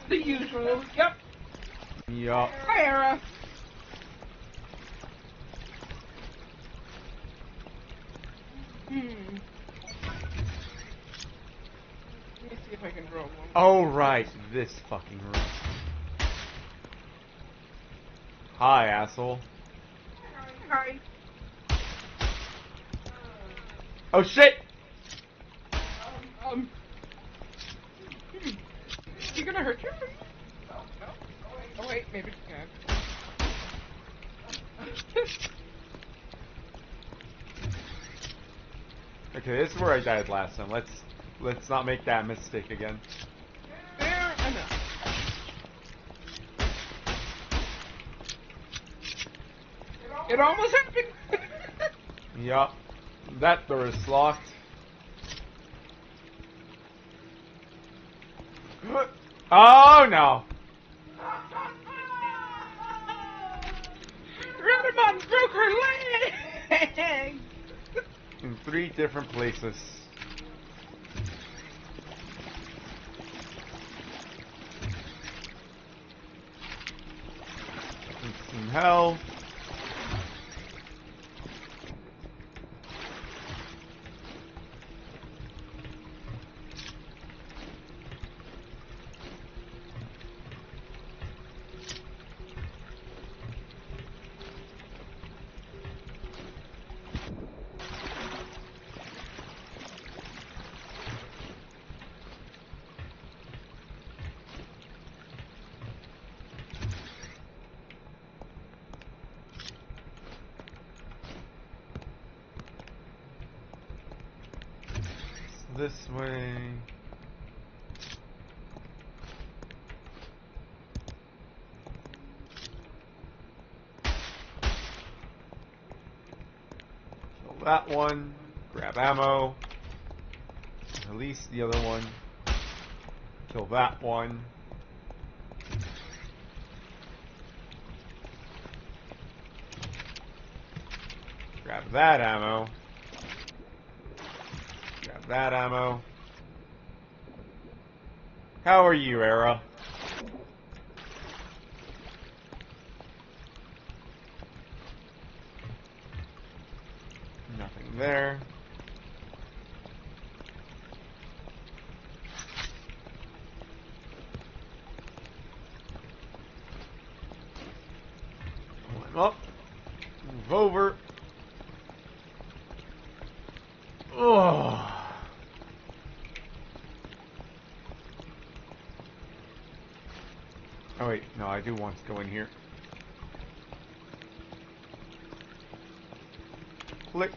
The usual. Yep. Yup. Hi, Era. Let me see if I can draw one. Oh, right. This fucking room. Hi, asshole. Hi. Oh, shit! You gonna hurt you? No. Oh wait, maybe she can. Okay, this is where I died last time. Let's not make that mistake again. Fair enough. It almost happened. Yup. That door is locked. Oh no! Radamon broke her leg. In 3 different places. Some hell. This way. Kill that one. Grab ammo. Release the other one. Kill that one. Grab that ammo. Grab that ammo. How are you, Era? Nothing there. Oh. Oh wait, no, I do want to go in here. Click.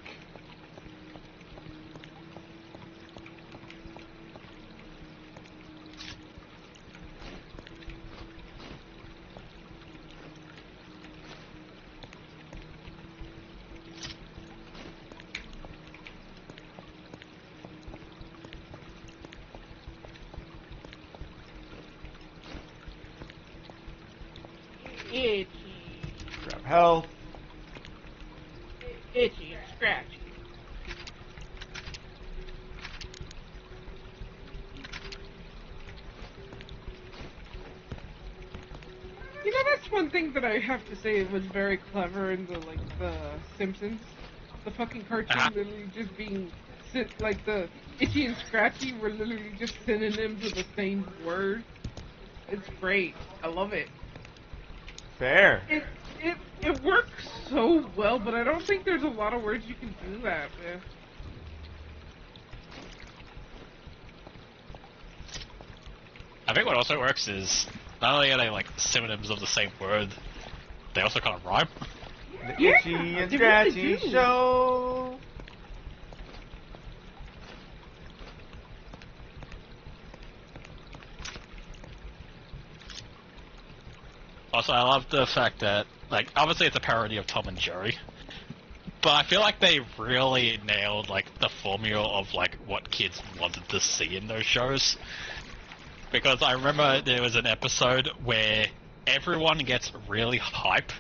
Itchy. Grab health. Itchy and scratchy. You know, that's one thing that I have to say was very clever in the Simpsons. The fucking cartoon literally just being like the itchy and scratchy were literally just synonyms of the same word. It's great. I love it. Fair. It works so well, but I don't think there's a lot of words you can do that with. I think what also works is not only are they like synonyms of the same word, they also kind of rhyme. The Yeah, itchy and they scratchy really do. show. Also, I love the fact that, like, obviously it's a parody of Tom and Jerry, but I feel like they really nailed, like, the formula of, like, what kids wanted to see in those shows. Because I remember there was an episode where everyone gets really hype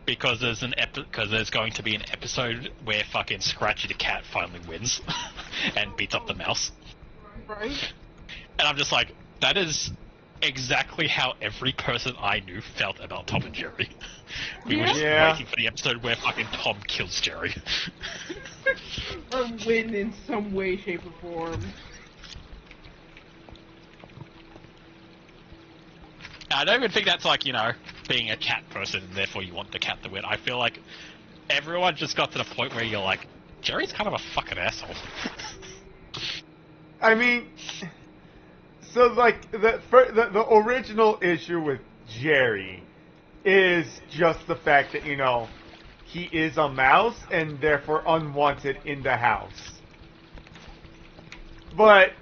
because there's going to be an episode where fucking Scratchy the cat finally wins and beats up the mouse. Right? And I'm just like, that is exactly how every person I knew felt about Tom and Jerry. We were just waiting for the episode where fucking Tom kills Jerry. Or win in some way, shape, or form. I don't even think that's like, you know, being a cat person and therefore you want the cat to win. I feel like everyone just got to the point where you're like, Jerry's kind of a fucking asshole. I mean, so like the original issue with Jerry is just the fact that, you know, he is a mouse and therefore unwanted in the house. But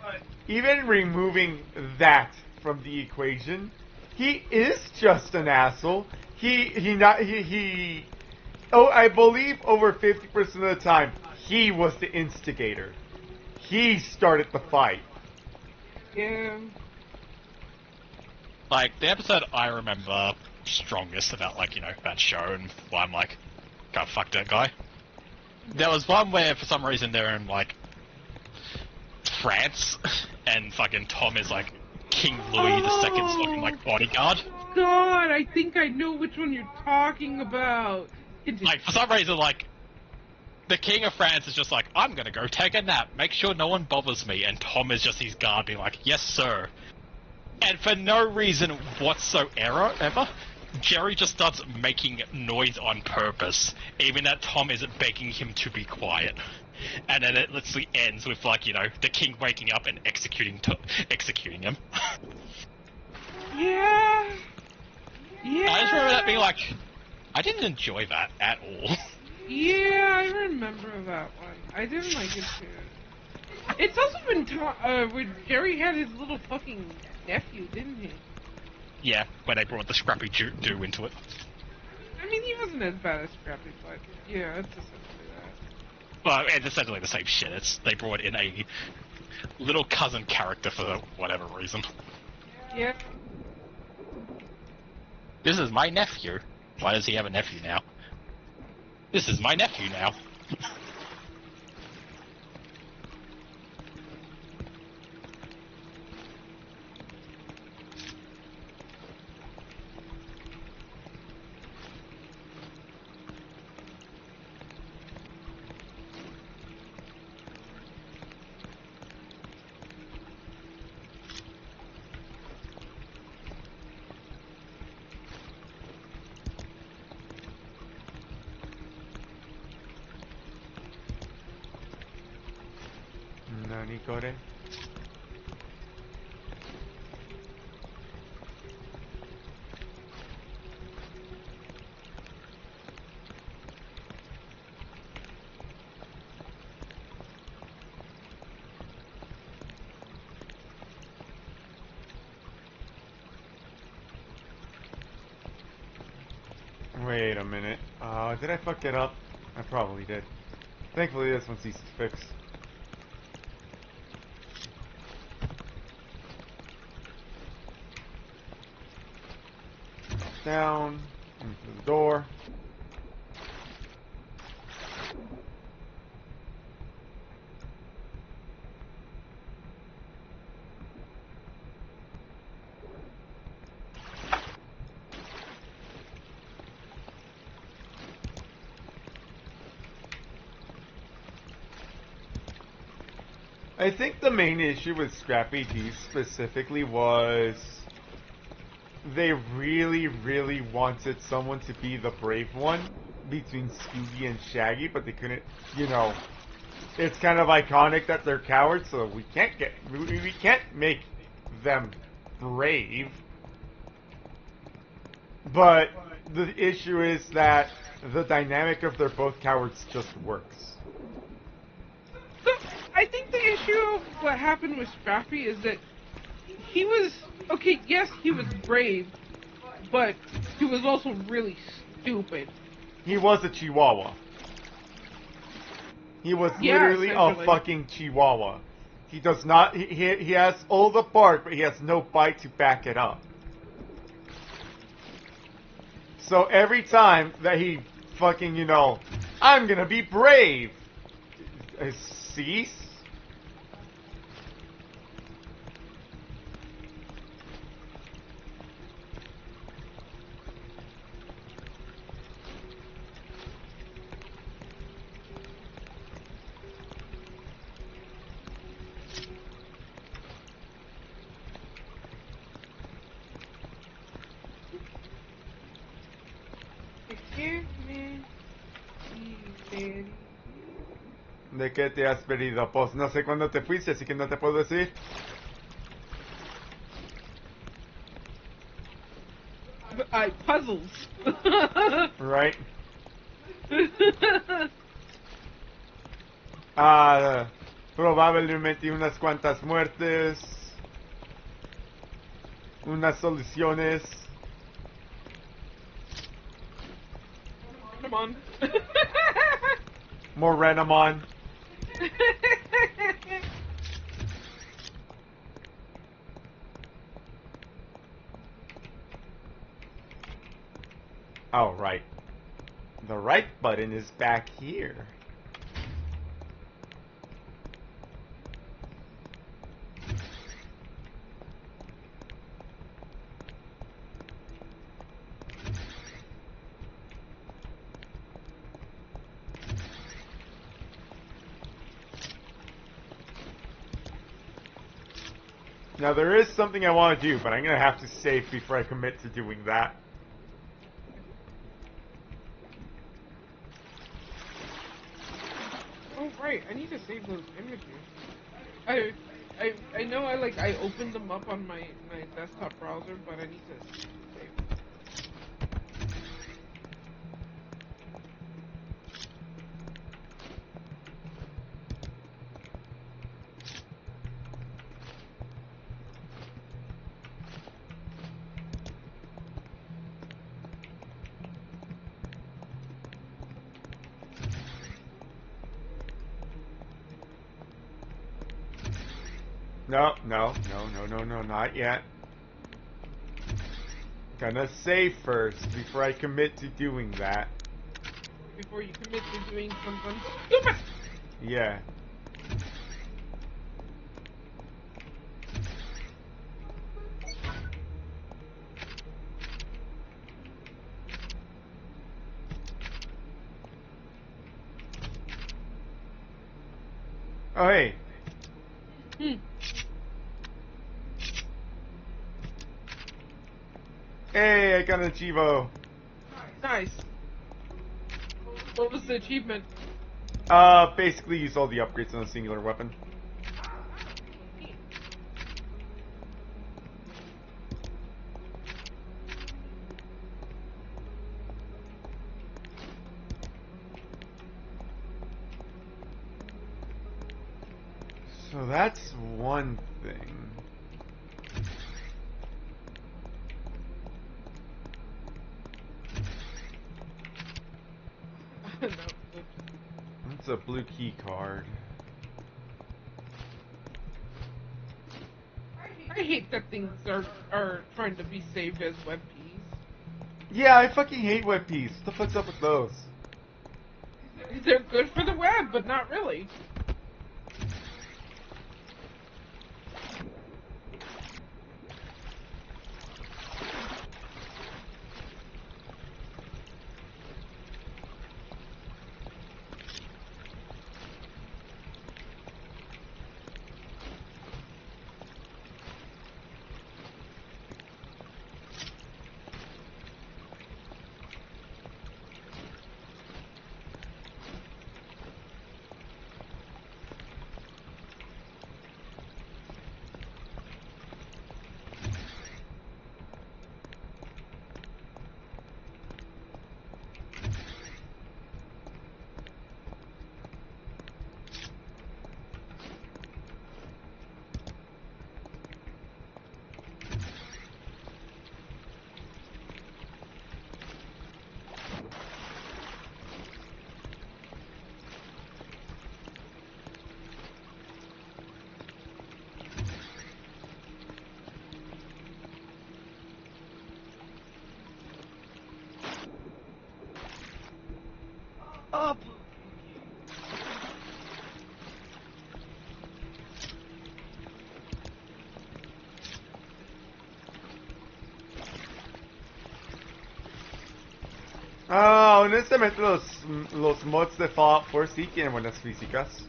even removing that from the equation, he is just an asshole. Oh, I believe over 50% of the time, he was the instigator. He started the fight. Yeah. Like, the episode I remember strongest about, like, you know, that show and why I'm like, God, fuck that guy. There was one where, for some reason, they're in, like, France, and fucking Tom is, like, King Louis II's fucking, like, bodyguard. God, I think I know which one you're talking about. Like, for some reason, like, the King of France is just like, I'm gonna go take a nap, make sure no one bothers me, and Tom is just his guard being like, yes sir. And for no reason whatsoever, Jerry just starts making noise on purpose, even that Tom is begging him to be quiet. And then it literally ends with, like, you know, the king waking up and executing him. Yeah. Yeah. I just remember that being like, I didn't enjoy that at all. Yeah, I remember that one. I didn't like it too. It's also been when Jerry had his little fucking nephew, didn't he? Yeah, when they brought the Scrappy Doo into it. I mean, he wasn't as bad as Scrappy, but yeah, it's essentially that. Well, it's essentially the same shit. They brought in a little cousin character for whatever reason. Yeah. This is my nephew. Why does he have a nephew now? This is my nephew now. Nanikore? Wait a minute. Did I fuck it up? I probably did. Thankfully this one's easy to fix. Down, into the door. I think the main issue with Scrappy Dee specifically was they really, really wanted someone to be the brave one between Scooby and Shaggy, but they couldn't, you know, it's kind of iconic that they're cowards, so we can't make them brave. But the issue is that the dynamic of they're both cowards just works. So, I think the issue of what happened with Scrappy is that he was, okay, yes, he was brave, but he was also really stupid. He was a chihuahua. He was literally a fucking chihuahua. He does not, he has all the bark, but he has no bite to back it up. So every time that he fucking, you know, I'm gonna be brave, cease. ¿De qué te has perdido? Pues no sé cuándo te fuiste, así que no te puedo decir. Puzzles. Right. Probablemente unas cuantas muertes. Unas soluciones. Renamon. More Renamon. Oh, right. The right button is back here. Now there is something I want to do, but I'm going to have to save before I commit to doing that. Oh right, I need to save those images. I know I opened them up on my desktop browser, but I need to save them. No, not yet. Gonna save first before I commit to doing that. Before you commit to doing something stupid! Yeah. Oh, hey. Hey, I got an achievo. Nice. What was the achievement? Basically use all the upgrades on a singular weapon. So that's one thing. No. That's a blue key card. I hate that things are trying to be saved as web keys. Yeah, I fucking hate web keys. What the fuck's up with those? They're good for the web, but not really. Up. Ah, honestamente los mods de Fallout 4 sí tienen buenas físicas.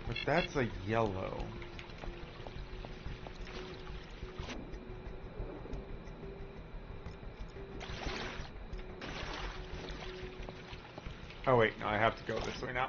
But that's a yellow. Oh wait, no, I have to go this way now.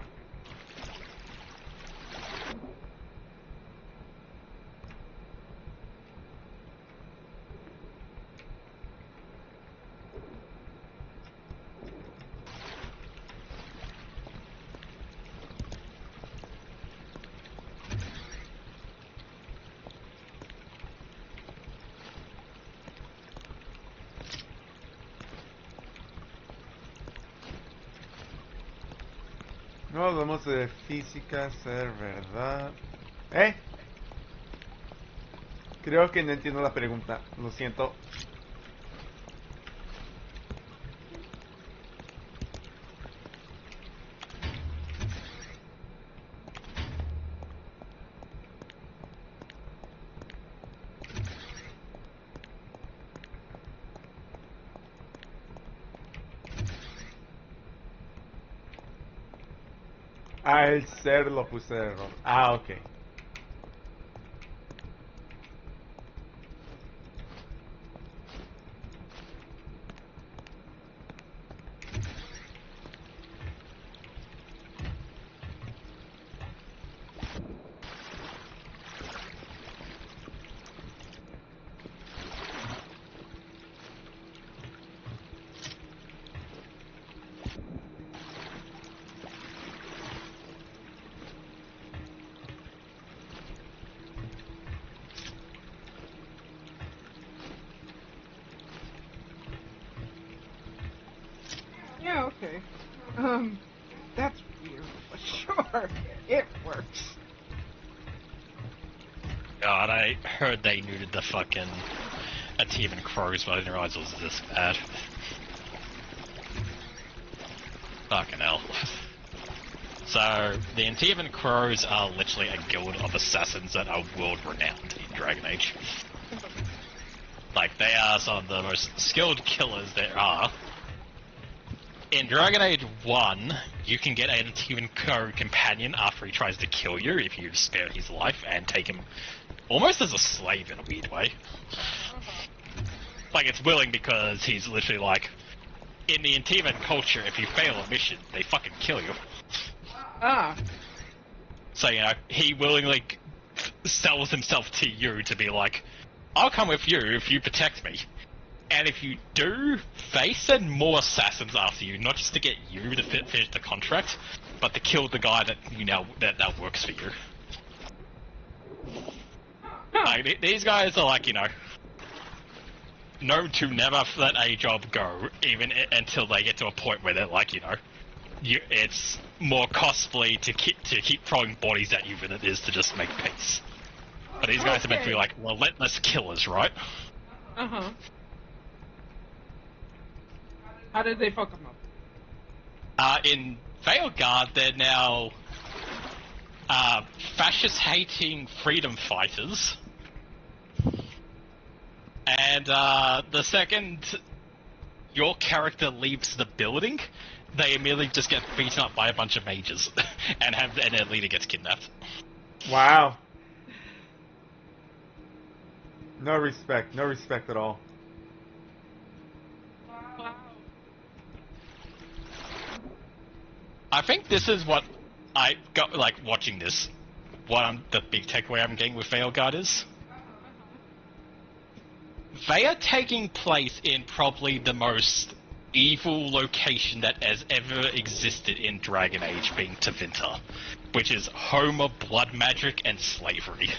No hablamos de física, ser verdad. ¿Eh? Creo que no entiendo la pregunta. Lo siento. Al ser lo puse de error. Ah, ok. Yeah, okay. That's weird, but sure, it works. God, I heard they neutered the fucking Achievement Crows, but I didn't realize it was this bad. Fucking hell. So, the Achievement Crows are literally a guild of assassins that are world-renowned in Dragon Age. Like, they are some of the most skilled killers there are. In Dragon Age 1, you can get an Achievement Crow companion after he tries to kill you if you spare his life and take him almost as a slave in a weird way. Like, it's willing because he's literally like, in the Achievement culture, if you fail a mission, they fucking kill you. Ah. So, you know, he willingly sells himself to you to be like, I'll come with you if you protect me. And if you do, they send more assassins after you, not just to get you to finish the contract, but to kill the guy that you know that works for you. Like, these guys are like, you know, known to never let a job go, even until they get to a point where they're like, you know, it's more costly to keep throwing bodies at you than it is to just make peace. But these guys are meant to be like relentless killers, right? Uh-huh. How did they fuck them up? In Veilguard, they're now fascist-hating freedom fighters. And the second your character leaves the building, they immediately just get beaten up by a bunch of mages, and their leader gets kidnapped. Wow. No respect at all. Wow. I think this is what I got, like, watching this. The big takeaway I'm getting with Veilguard is, they are taking place in probably the most evil location that has ever existed in Dragon Age, being Tevinter, which is home of blood magic and slavery.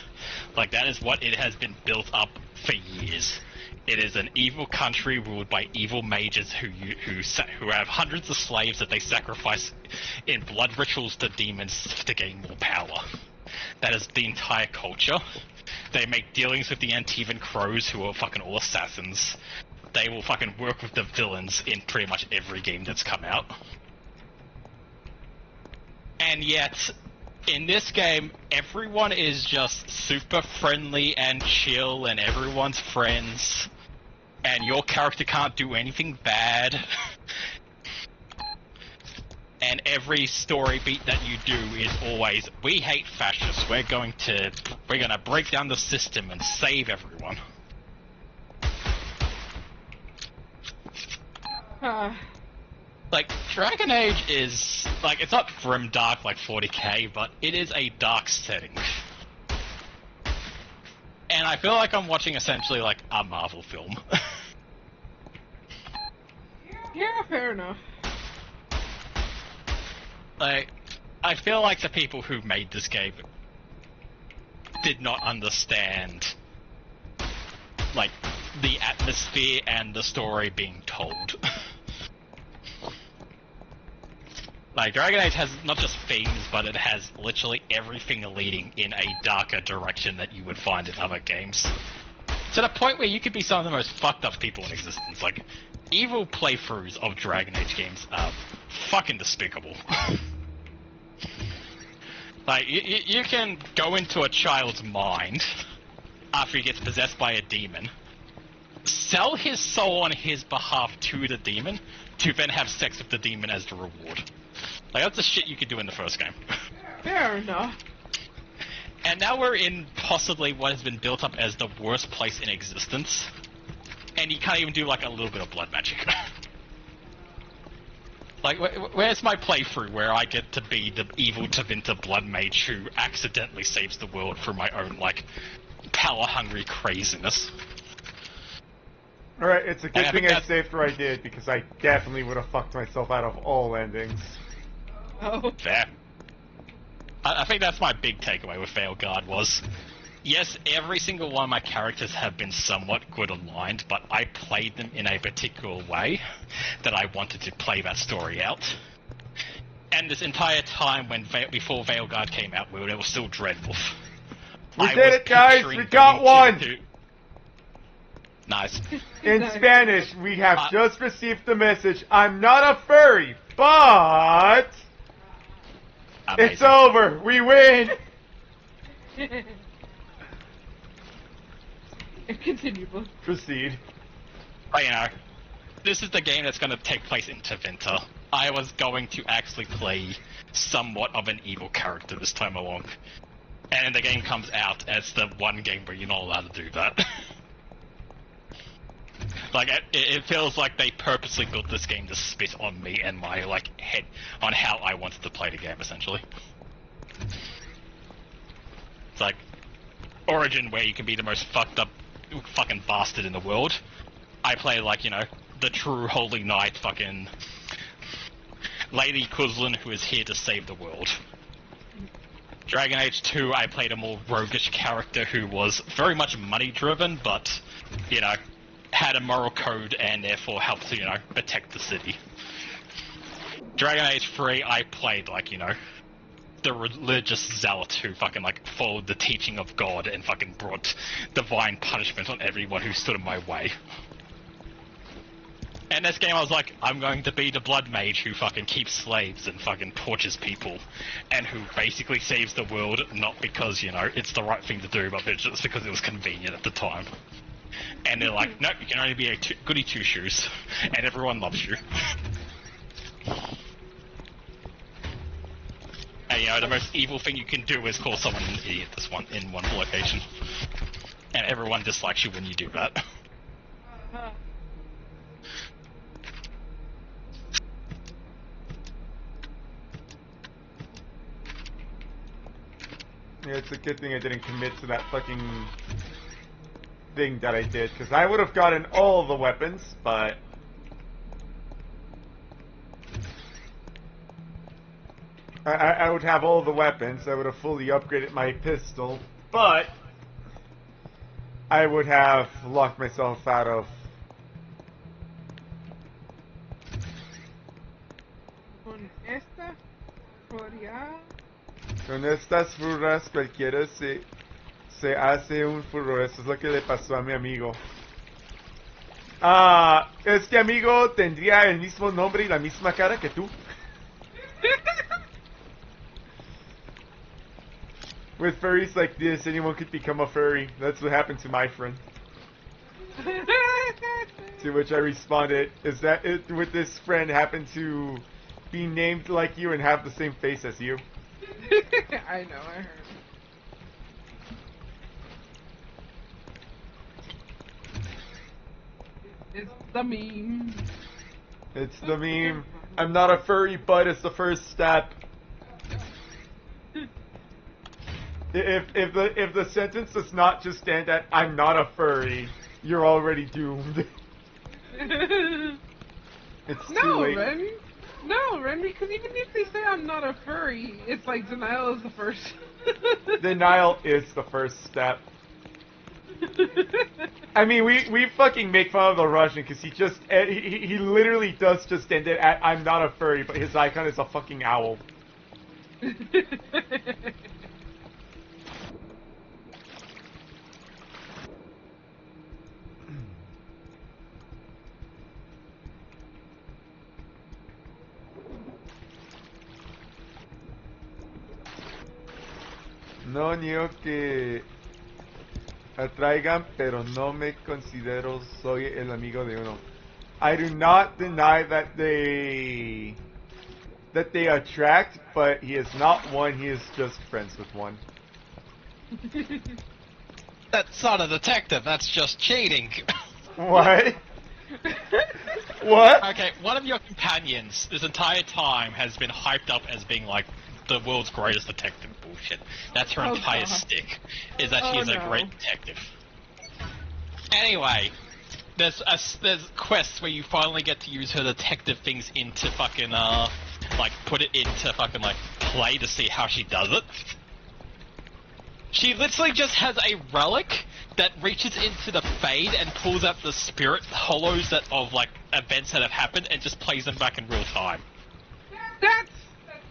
Like, that is what it has been built up for years. It is an evil country ruled by evil mages who have hundreds of slaves that they sacrifice in blood rituals to demons to gain more power. That is the entire culture. They make dealings with the Antivan Crows, who are fucking all assassins. They will fucking work with the villains in pretty much every game that's come out. And yet, in this game, everyone is just super friendly and chill, and everyone's friends. And your character can't do anything bad. And every story beat that you do is always, we hate fascists, we're gonna break down the system and save everyone. Like, Dragon Age is, like, it's not grim dark like 40k, but it is a dark setting. And I feel like I'm watching essentially like a Marvel film. Yeah, fair enough. Like, I feel like the people who made this game did not understand, like, the atmosphere and the story being told. Like, Dragon Age has not just themes, but it has literally everything leading in a darker direction that you would find in other games. To the point where you could be some of the most fucked up people in existence. Like, evil playthroughs of Dragon Age games are fucking despicable. Like, you can go into a child's mind after he gets possessed by a demon, sell his soul on his behalf to the demon, to then have sex with the demon as the reward. Like, that's the shit you could do in the first game. Fair enough. And now we're in possibly what has been built up as the worst place in existence, and you can't even do, like, a little bit of blood magic. Like, where's my playthrough where I get to be the evil Tevinter blood mage who accidentally saves the world through my own, like, power-hungry craziness? Alright, it's a good I thing think I saved where I did, because I definitely would have fucked myself out of all endings. Oh. Fair. I think that's my big takeaway with Veilguard was, yes, every single one of my characters have been somewhat good aligned, but I played them in a particular way that I wanted to play that story out. And this entire time before Veilguard came out, we were still Dreadwolf. We did it, guys! We got one! Nice. In Spanish, we have just received the message, I'm not a furry, but... Amazing. It's over! We win! Continue, Blue. Proceed. But, you know, this is the game that's going to take place in Tevinter. I was going to actually play somewhat of an evil character this time along. And the game comes out as the one game where you're not allowed to do that. Like, it feels like they purposely built this game to spit on me and my, like, head on how I wanted to play the game, essentially. It's like Origin, where you can be the most fucked up fucking bastard in the world. I play, like, you know, the true holy knight fucking Lady Kuzlin, who is here to save the world. Dragon Age 2, I played a more roguish character who was very much money-driven, but, you know, had a moral code and therefore helped to, you know, protect the city. Dragon Age 3, I played, like, you know, the religious zealot who fucking, like, followed the teaching of God and fucking brought divine punishment on everyone who stood in my way. And this game I was like, I'm going to be the blood mage who fucking keeps slaves and fucking tortures people, and who basically saves the world, not because, you know, it's the right thing to do, but just because it was convenient at the time. And they're like, nope, you can only be a goody two-shoes, and everyone loves you. And, you know, the most evil thing you can do is call someone an idiot in one location. And everyone dislikes you when you do that. Yeah, it's a good thing I didn't commit to that fucking thing that I did, because I would have gotten all the weapons, but... I would have all the weapons, I would have fully upgraded my pistol, but... I would have locked myself out of... Con esta furia. Con estas furras cualquiera se hace un furro. Eso es lo que le pasó a mi amigo. Este amigo tendría el mismo nombre y la misma cara que tú. With furries like this, anyone could become a furry. That's what happened to my friend. To which I responded, is that it, would this friend happen to be named like you and have the same face as you? I know, I heard. It's the meme. It's the meme. I'm not a furry, but it's the first step. If the sentence does not just stand at "I'm not a furry," you're already doomed. It's too late. Ren. No, Ren, because even if they say I'm not a furry, it's like denial is the first. Denial is the first step. I mean, we fucking make fun of the Russian because he literally does just end it at "I'm not a furry," but his icon is a fucking owl. No niego que atraigan, pero no me considero soy el amigo de uno. I do not deny that they attract, but he is not one, he is just friends with one. That's not a detective, that's just cheating. What? What? Okay, one of your companions this entire time has been hyped up as being like the world's greatest detective bullshit. That's her entire God. stick, is that she is a great detective. Anyway, there's quests where you finally get to use her detective things into fucking, like, put it into fucking, like, play to see how she does it. She literally just has a relic that reaches into the Fade and pulls out the spirit hollows of, like, events that have happened and just plays them back in real time.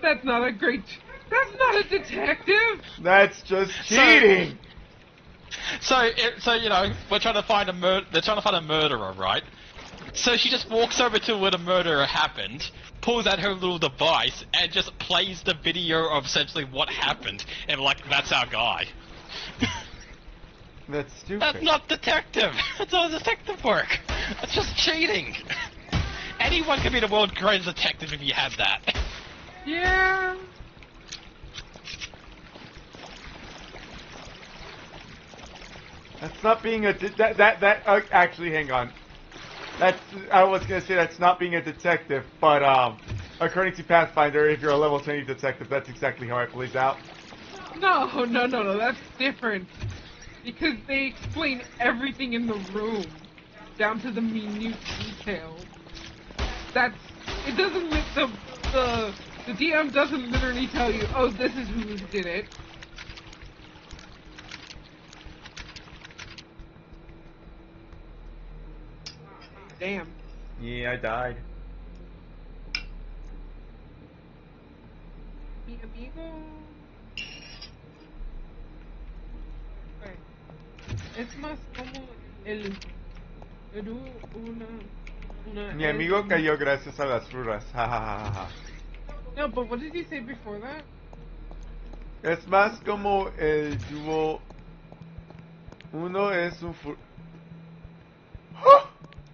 That's not a great... That's not a detective! That's just cheating! So you know, we're trying to find they're trying to find a murderer, right? So she just walks over to where the murder happened, pulls out her little device, and just plays the video of essentially what happened, and like, that's our guy. That's stupid. That's not detective! That's not detective work! That's just cheating! Anyone can be the world's greatest detective if you have that. Yeah... That's not being a actually, hang on. I was gonna say that's not being a detective, but according to Pathfinder, if you're a level 20 detective, that's exactly how it plays out. No, that's different. Because they explain everything in the room, down to the minute details. It doesn't make the the DM doesn't literally tell you, oh, this is who did it. Damn. Yeah, I died. Mi amigo. Okay. Es más como una Mi amigo cayó gracias a las frutas. Ja, ja, ja, ja. No, but what did he say before that? Es más como el dúo. Uno es un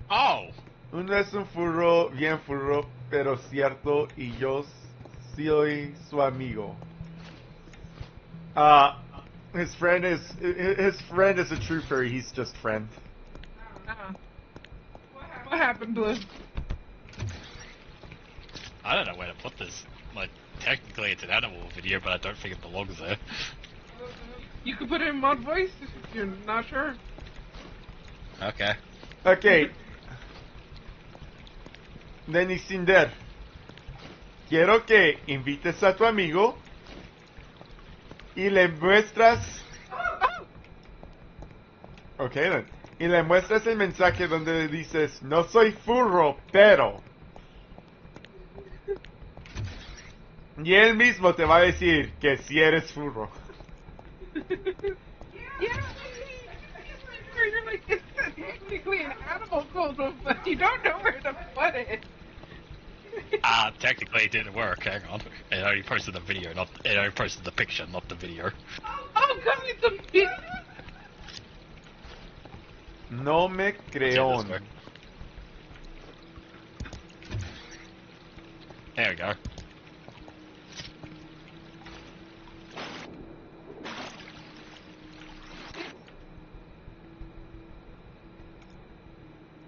Oh! Uno es un furro, bien furro, pero cierto, y yo soy su amigo. His friend is a true furry. He's just friend. What happened, Blue? I don't know where to put this. Like, technically it's an animal video, but I don't think it belongs there. You could put it in mod voice if you're not sure. Okay. Okay. Dennis Cinder. Quiero que invites a tu amigo y le muestras. Okay, then. Y le muestras el mensaje donde le dices, no soy furro, pero. Y él mismo te va a decir que si eres furro. Yeah, you're like, it's technically an animal photo, but you don't know where to put it. Technically it didn't work. Hang on. It only posted the video, it only posted the picture, not the video. Oh, God, it's a video? No me creo. There we go.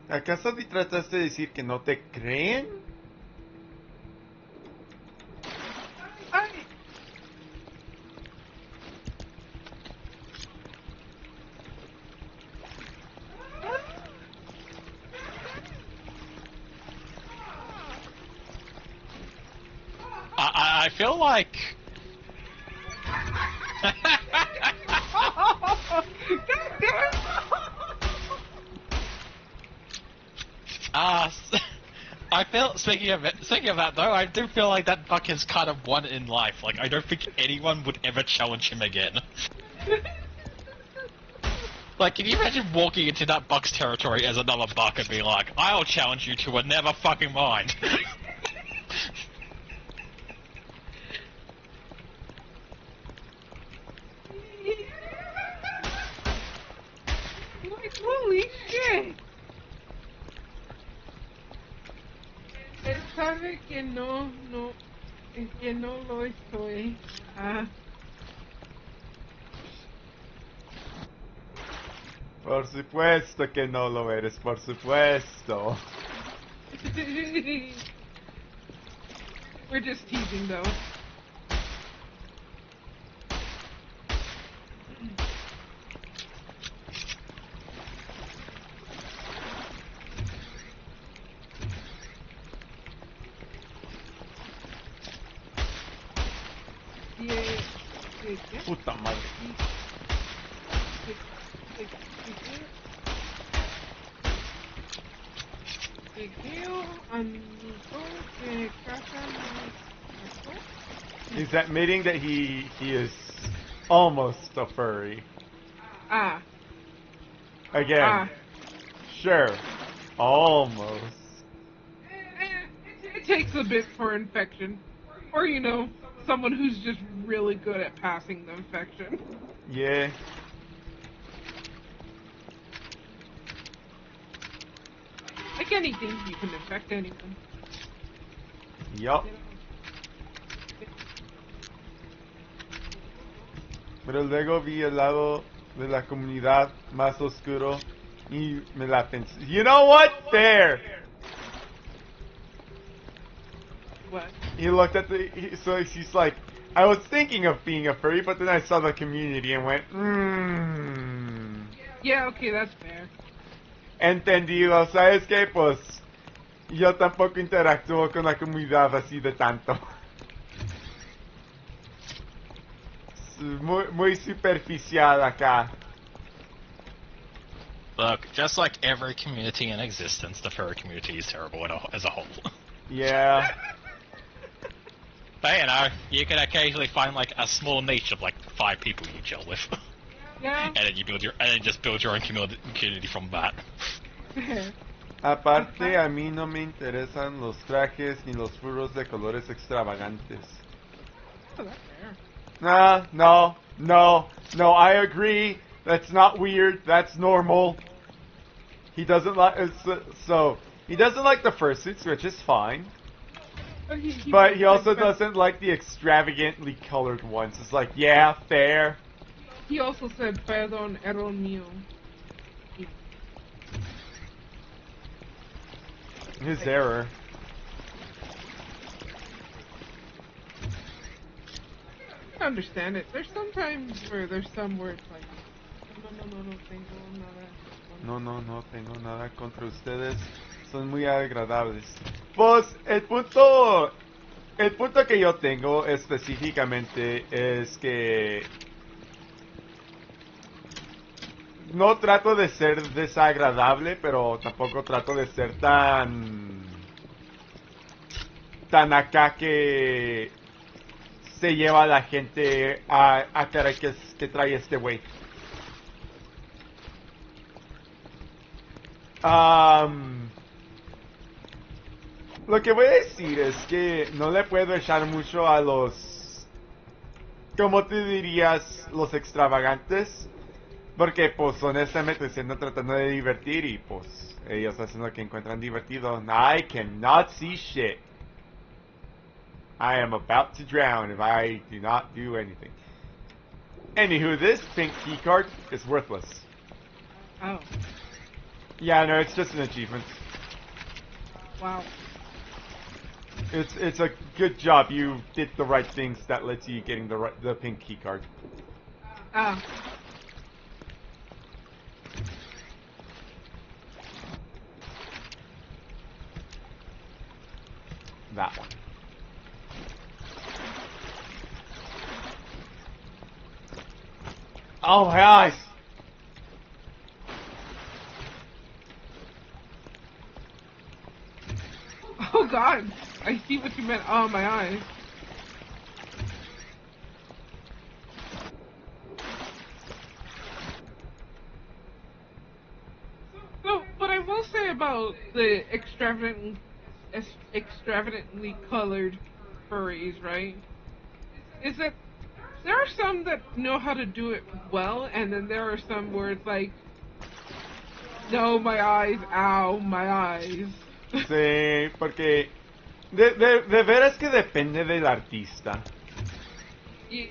¿Acaso te trataste de decir que no te creen? I feel like... I feel, speaking of that though, I do feel like that buck has kind of won in life. Like, I don't think anyone would ever challenge him again. Like, can you imagine walking into that buck's territory as another buck and being like, I'll challenge you to a never fucking mind. Like, holy shit! Él sabe que no lo estoy. Por supuesto que no lo eres, por supuesto. We're just teasing, though. Puta madre. He's admitting that he is almost a furry. Again. Sure. Almost. It takes a bit for infection. Or, you know, someone who's just really good at passing the infection. Yeah. Like anything, you can infect anyone. Yup. Pero luego vi el lado de la comunidad más oscuro y me la pensé. You know what? There! What? He looked at so he's like, I was thinking of being a furry, but then I saw the community and went, Yeah, okay, that's fair. Entendido, ¿sabes qué? Pues, Yo tampoco interactúo con la comunidad así de tanto. Muy superficial acá. Look, just like every community in existence, the furry community is terrible as a whole. Yeah. But you know, you can occasionally find like a small niche of like 5 people you chill with. Yeah. And then just build your own community from that. Aparte, a mí no me interesan los trajes ni los furros de colores extravagantes. Oh, that's fair. No, I agree. That's not weird. That's normal. He doesn't like, so, he doesn't like the fursuits, which is fine. But he also doesn't like the extravagantly colored ones. It's like, yeah, fair. He also said, perdón, error mío. His error. I understand it. There's sometimes where there's some where it's like, No tengo nada contra ustedes. Son muy agradables. Pues, el punto que yo tengo específicamente es que no trato de ser desagradable, pero tampoco trato de ser tan acá que se lleva a la gente a cara que trae este güey. Lo que voy a decir es que no le puedo echar mucho a los, ¿cómo te dirías? Los extravagantes. Porque, pues, honestamente, se andan tratando de divertir y, pues, ellos hacen lo que encuentran divertido. I cannot see shit. I am about to drown if I do not do anything. Anywho, this pink keycard is worthless. Oh, Yeah, no, it's just an achievement. wow. It's a good job. You did the right things that lets you getting the pink keycard. Ah. That one. Oh my eyes! Oh god, I see what you meant. Oh, my eyes. So, what I will say about the extravagantly colored furries, right, is that there are some that know how to do it well, and then there are some where it's like, no, my eyes, ow, my eyes. Sí, porque de veras que depende del artista. Yeah.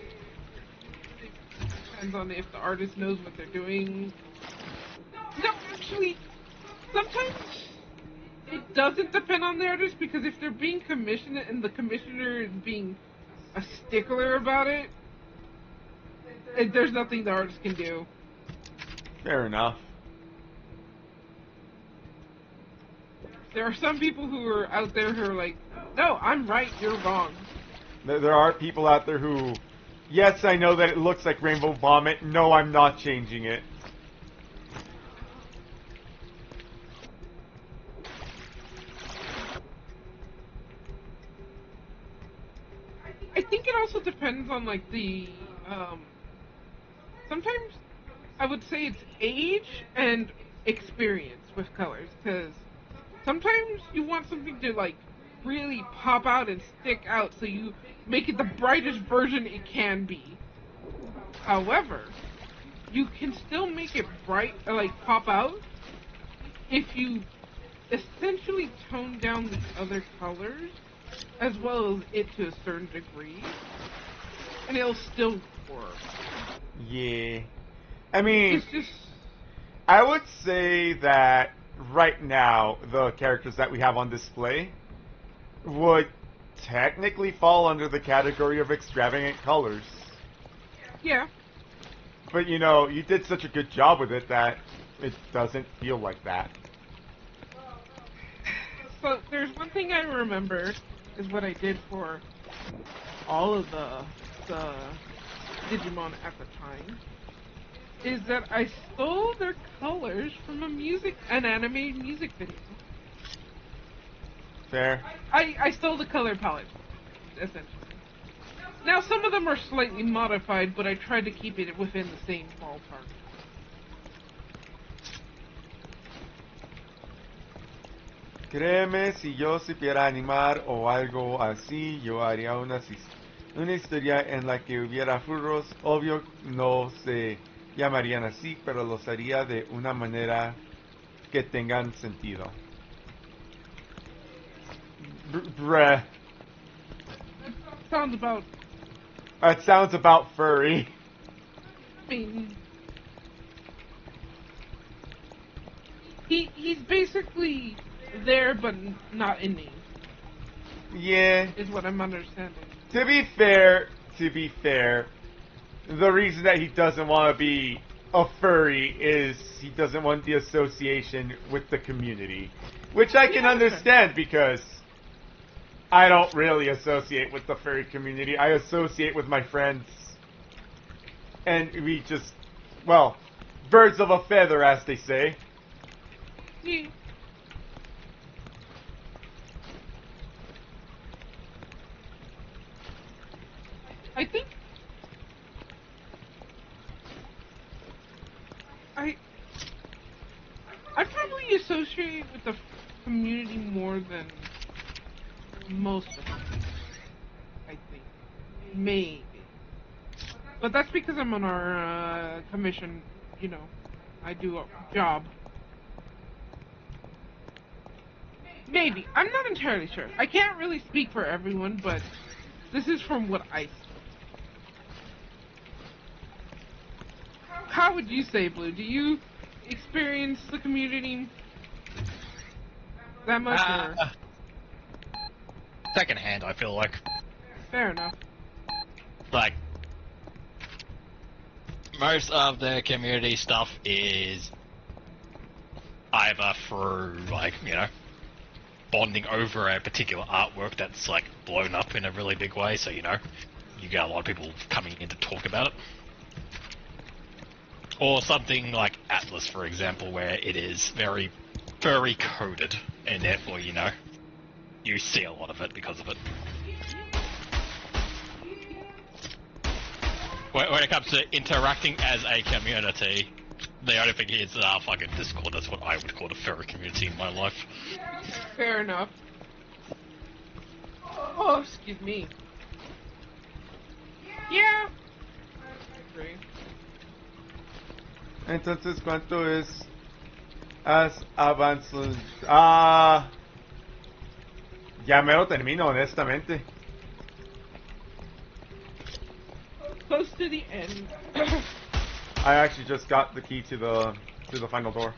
Depends on if the artist knows what they're doing. No, actually, sometimes it doesn't depend on the artist, because if they're being commissioned and the commissioner is being a stickler about it, there's nothing the artist can do. Fair enough. There are some people who are out there who are like, no, I'm right, you're wrong. There are people out there who, yes, I know that it looks like rainbow vomit. No, I'm not changing it. I think it also depends on like the sometimes I would say it's age and experience with colors, because sometimes you want something to like really pop out and stick out, so you make it the brightest version it can be. However, you can still make it bright or like pop out if you essentially tone down the other colors as well as it to a certain degree, and it'll still work. Yeah. I mean, It's just, I would say that right now, the characters that we have on display would technically fall under the category of extravagant colors. yeah. But you know, you did such a good job with it that it doesn't feel like that. So there's one thing I remember is what I did for all of the Digimon at the time. Is that I stole their colors from an animated music video. Fair. I stole the color palette, essentially. Now some of them are slightly modified, but I tried to keep it within the same ballpark. Créeme, si yo supiera animar o algo así, yo haría una historia en la que hubiera furros. Obvio no se llamarían así, pero los haría de una manera que tengan sentido. Bruh. Sounds about... That sounds about furry. I mean... He's basically there, but not in name. Yeah. Is what I'm understanding. To be fair, the reason that he doesn't want to be a furry is he doesn't want the association with the community. Which I can understand because I don't really associate with the furry community. I associate with my friends. And we just, well, birds of a feather, as they say. Yeah. I think I probably associate with the community more than most of them. I think maybe, but that's because I'm on our commission. You know, I do a job. Maybe I'm not entirely sure. I can't really speak for everyone, but this is from what I see. How would you say, Blue? Do you experience the community that much? Or? Secondhand, I feel like. Fair enough. Like, most of the community stuff is either through, like, you know, bonding over a particular artwork that's, like, blown up in a really big way, so, you know, you get a lot of people coming in to talk about it. Or something like Atlas, for example, where it is very, very coded, and therefore, you know, you see a lot of it because of it. When it comes to interacting as a community, the only thing is fucking Discord. That's what I would call a furry community in my life. Fair enough. Oh, excuse me. Yeah. I agree. Entonces, ¿cuánto es has avanzado? Ah, ya me lo termino, honestamente. Close to the end. I actually just got the key to the final door.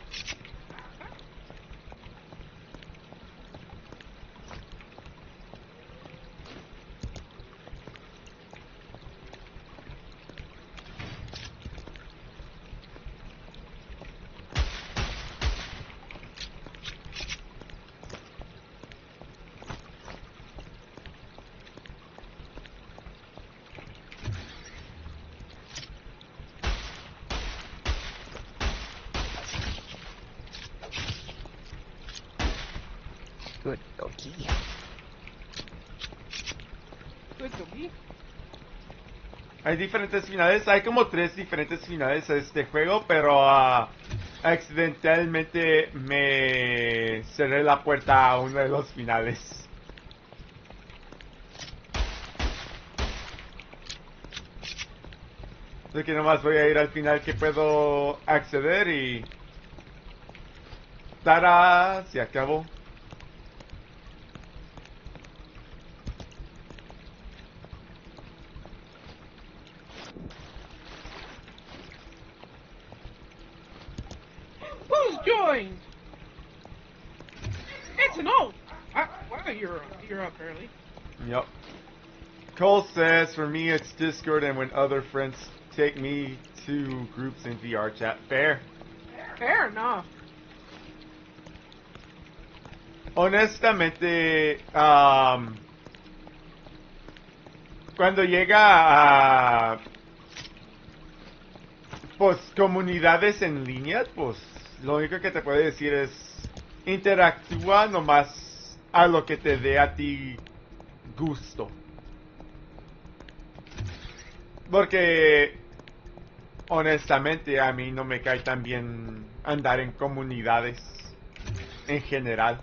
Good doggy. Good doggy. Hay diferentes finales, hay como 3 diferentes finales a este juego, pero accidentalmente me cerré la puerta a uno de los finales. Así que nomás voy a ir al final que puedo acceder y... ¡Tada! Se acabó. Who's joined? It's an old. Wow, you're up early. Yep. Cole says, for me it's Discord and when other friends take me to groups in VR chat. Fair. Fair enough. honestamente, cuando llega a pues comunidades en línea, pues lo único que te puede decir es interactúa nomás a lo que te dé a ti gusto. Porque honestamente a mí no me cae tan bien andar en comunidades en general.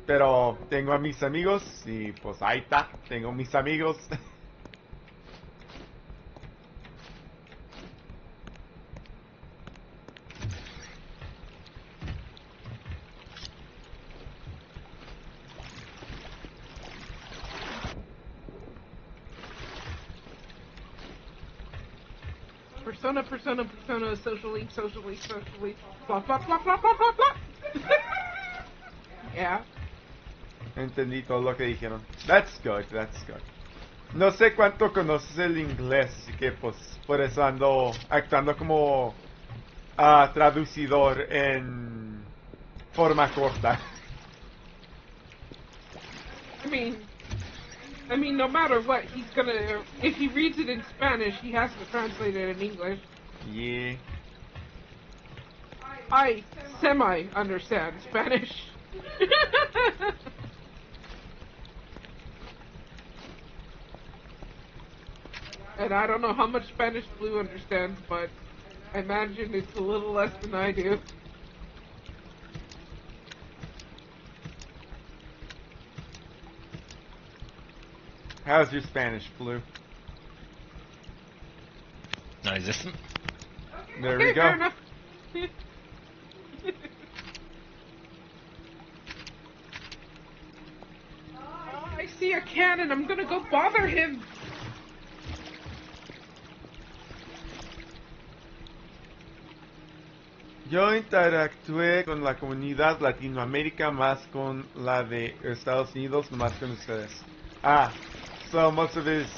Pero tengo a mis amigos y pues ahí está, tengo mis amigos. Persona, socially, blah, blah, blah, blah, blah, blah, blah. Yeah. Entendí todo lo que dijeron. That's good, that's good. No sé cuánto conoces el inglés, así que pues por eso ando actuando como traducidor en forma corta. I mean, no matter what, he's gonna. If he reads it in Spanish, he has to translate it in English. Yeah. I semi-understand Spanish. And I don't know how much Spanish Blue understands, but I imagine it's a little less than I do. How's your Spanish, Blue? Non-existent. There Okay, we go. fair enough. Oh, I see a cannon. I'm gonna go bother him. Yo interactué con la comunidad Latinoamérica más con la de Estados Unidos, más con ustedes. Ah, so most of his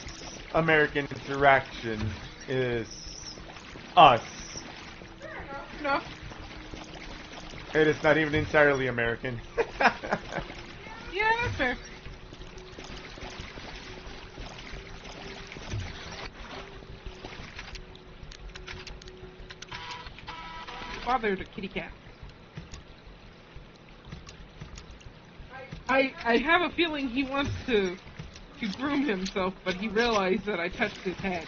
American interaction is us. No. It is not even entirely American. Yeah, that's fair. Bother the kitty cat. I have a feeling he wants to groom himself, but he realized that I touched his head.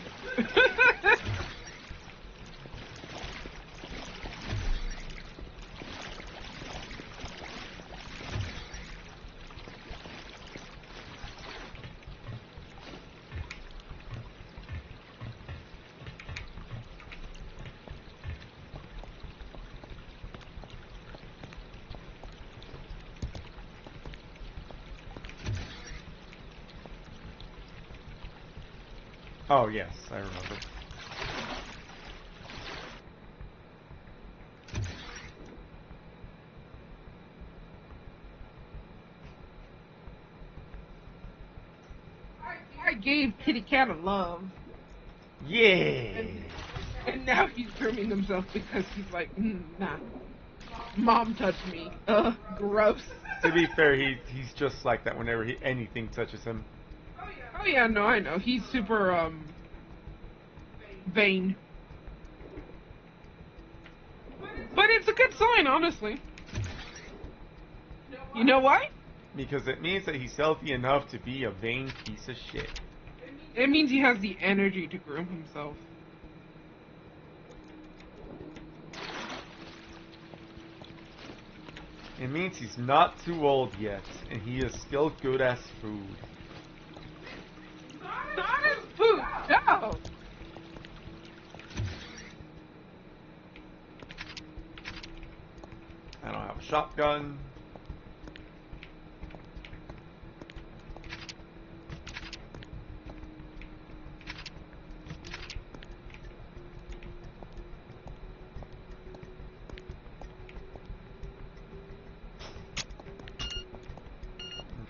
Oh yes, I remember. I gave kitty cat a love. Yeah. And now he's grooming himself because he's like, nah. Mom touched me. Gross. To be fair, he's just like that whenever anything touches him. Oh yeah, no, I know. He's super, vain. But it's a good sign, honestly. You know why? Because it means that he's healthy enough to be a vain piece of shit. It means he has the energy to groom himself. It means he's not too old yet, and he is still good as food. Not as food, no! I don't have a shotgun.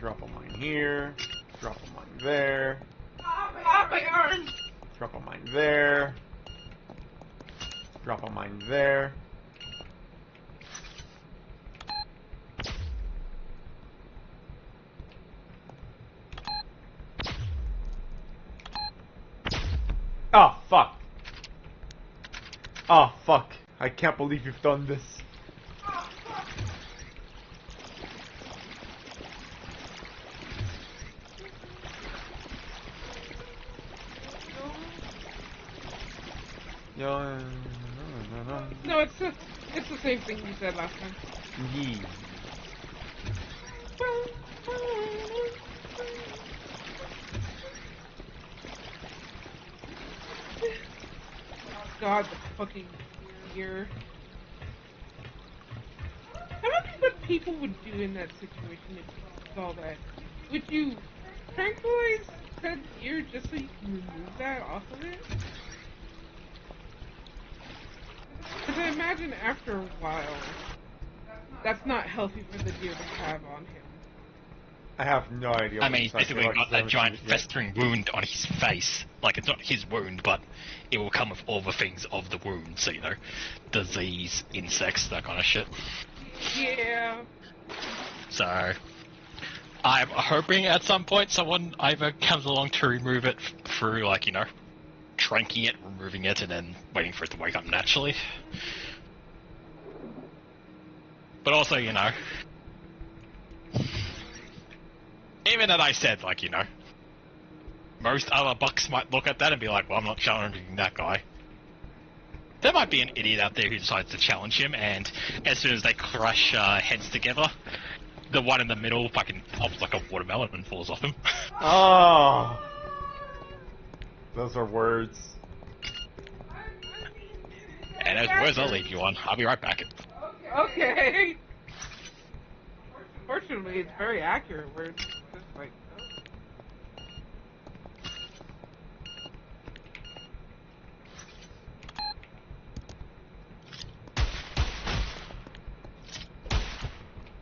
Drop a mine here. Drop a mine there. Ah, my arm! Drop a mine there. Drop a mine there. Oh, fuck. Oh, fuck. I can't believe you've done this. No, it's the same thing you said last time. Yee. God, the fucking ear. I wonder what people would do in that situation if you saw that. Would you tranquilize said ear just so you can remove that off of it? Because I imagine after a while, that's not healthy for the deer to have on him. I have no idea. I mean, he's basically got that giant festering wound on his face. Like, it's not his wound, but it will come with all the things of the wound. So, you know, disease, insects, that kind of shit. Yeah. So, I'm hoping at some point someone either comes along to remove it through, like, you know, tranking it, removing it, and then waiting for it to wake up naturally. But also, you know, even that I said, like, you know, most other bucks might look at that and be like, well, I'm not challenging that guy. There might be an idiot out there who decides to challenge him, and as soon as they crush heads together, the one in the middle fucking pops like a watermelon and falls off him. Oh. Those are words. And those words I'll leave you on. I'll be right back. Okay. Fortunately, it's very accurate words. Just like,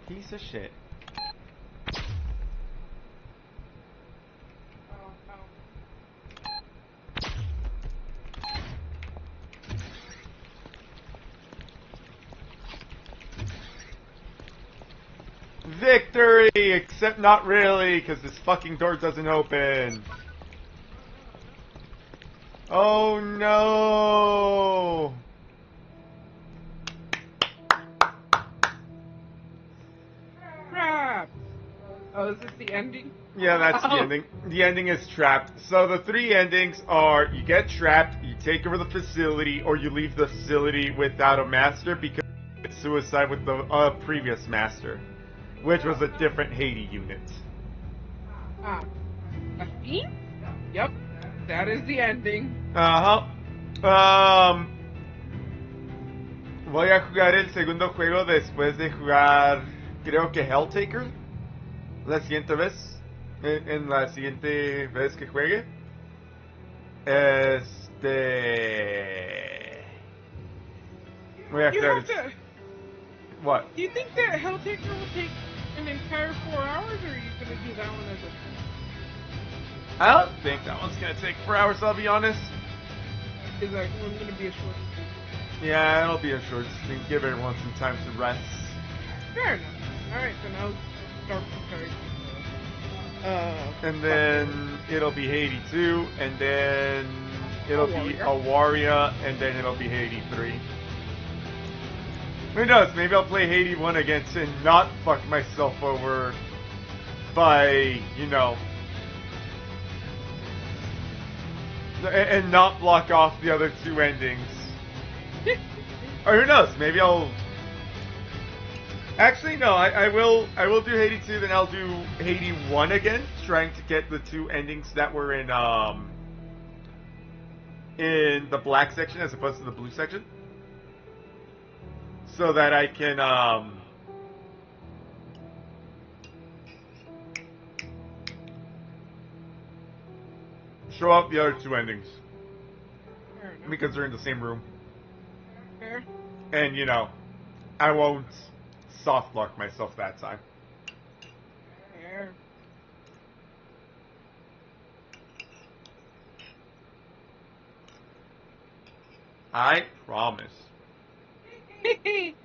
Piece of shit. Victory! Except not really, because this fucking door doesn't open. Oh no! crap. Oh, is this the ending? Yeah, that's the ending. The ending is trapped. So the three endings are: you get trapped, you take over the facility, or you leave the facility without a master because it's suicide with the previous master, which was a different Haydee unit. Ah. A fiend? Yep. That is the ending. Voy a jugar el segundo juego después de jugar, creo que Helltaker, la siguiente vez, en la siguiente vez que juegue. Voy a You jugar. have to. What? Do you think that Helltaker will take an entire 4 hours, or are you gonna do that one as a? I don't think that one's gonna take 4 hours. I'll be honest. Is that one gonna be a short? Yeah, it'll be a short stream. Give everyone some time to rest. Fair enough. All right, then I'll start preparing. And then it'll be Haydee 2, and then it'll be Awaria, and then it'll be Haydee 3. Who knows? Maybe I'll play Haydee 1 again and not fuck myself over by, you know, and not block off the other two endings. Or who knows? Maybe I'll. Actually, no. I will do Haydee 2, then I'll do Haydee 1 again, trying to get the two endings that were in the black section as opposed to the blue section, so that I can show up the other two endings because they're in the same room. Fair. And, you know, I won't soft lock myself that time. Fair. I promise. He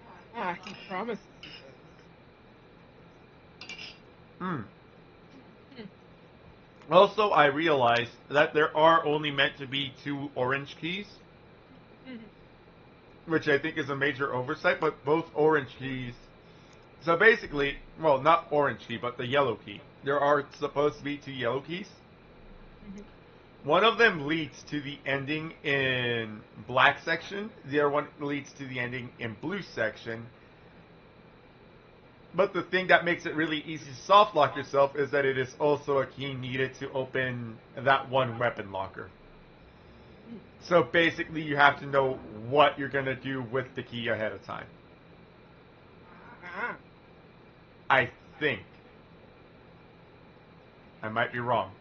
promises. Hmm. Also, I realized that there are only meant to be 2 orange keys, which I think is a major oversight, but both orange keys... So basically, well, not orange key, but the yellow key. There are supposed to be 2 yellow keys. One of them leads to the ending in black section. The other one leads to the ending in blue section. But the thing that makes it really easy to soft lock yourself is that it is also a key needed to open that one weapon locker. So basically you have to know what you're going to do with the key ahead of time. I think. I might be wrong.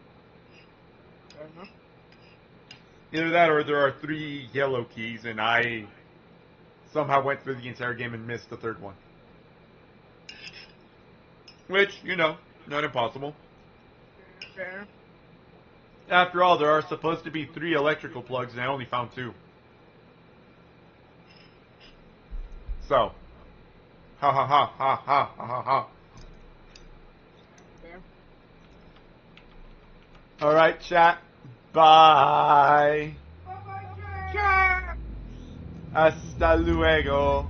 Either that or there are 3 yellow keys and I somehow went through the entire game and missed the 3rd one. Which, you know, not impossible. Fair. After all, there are supposed to be 3 electrical plugs and I only found 2. So. Ha ha ha ha ha ha ha ha. Fair. Alright, chat. Bye. Yeah. Hasta luego.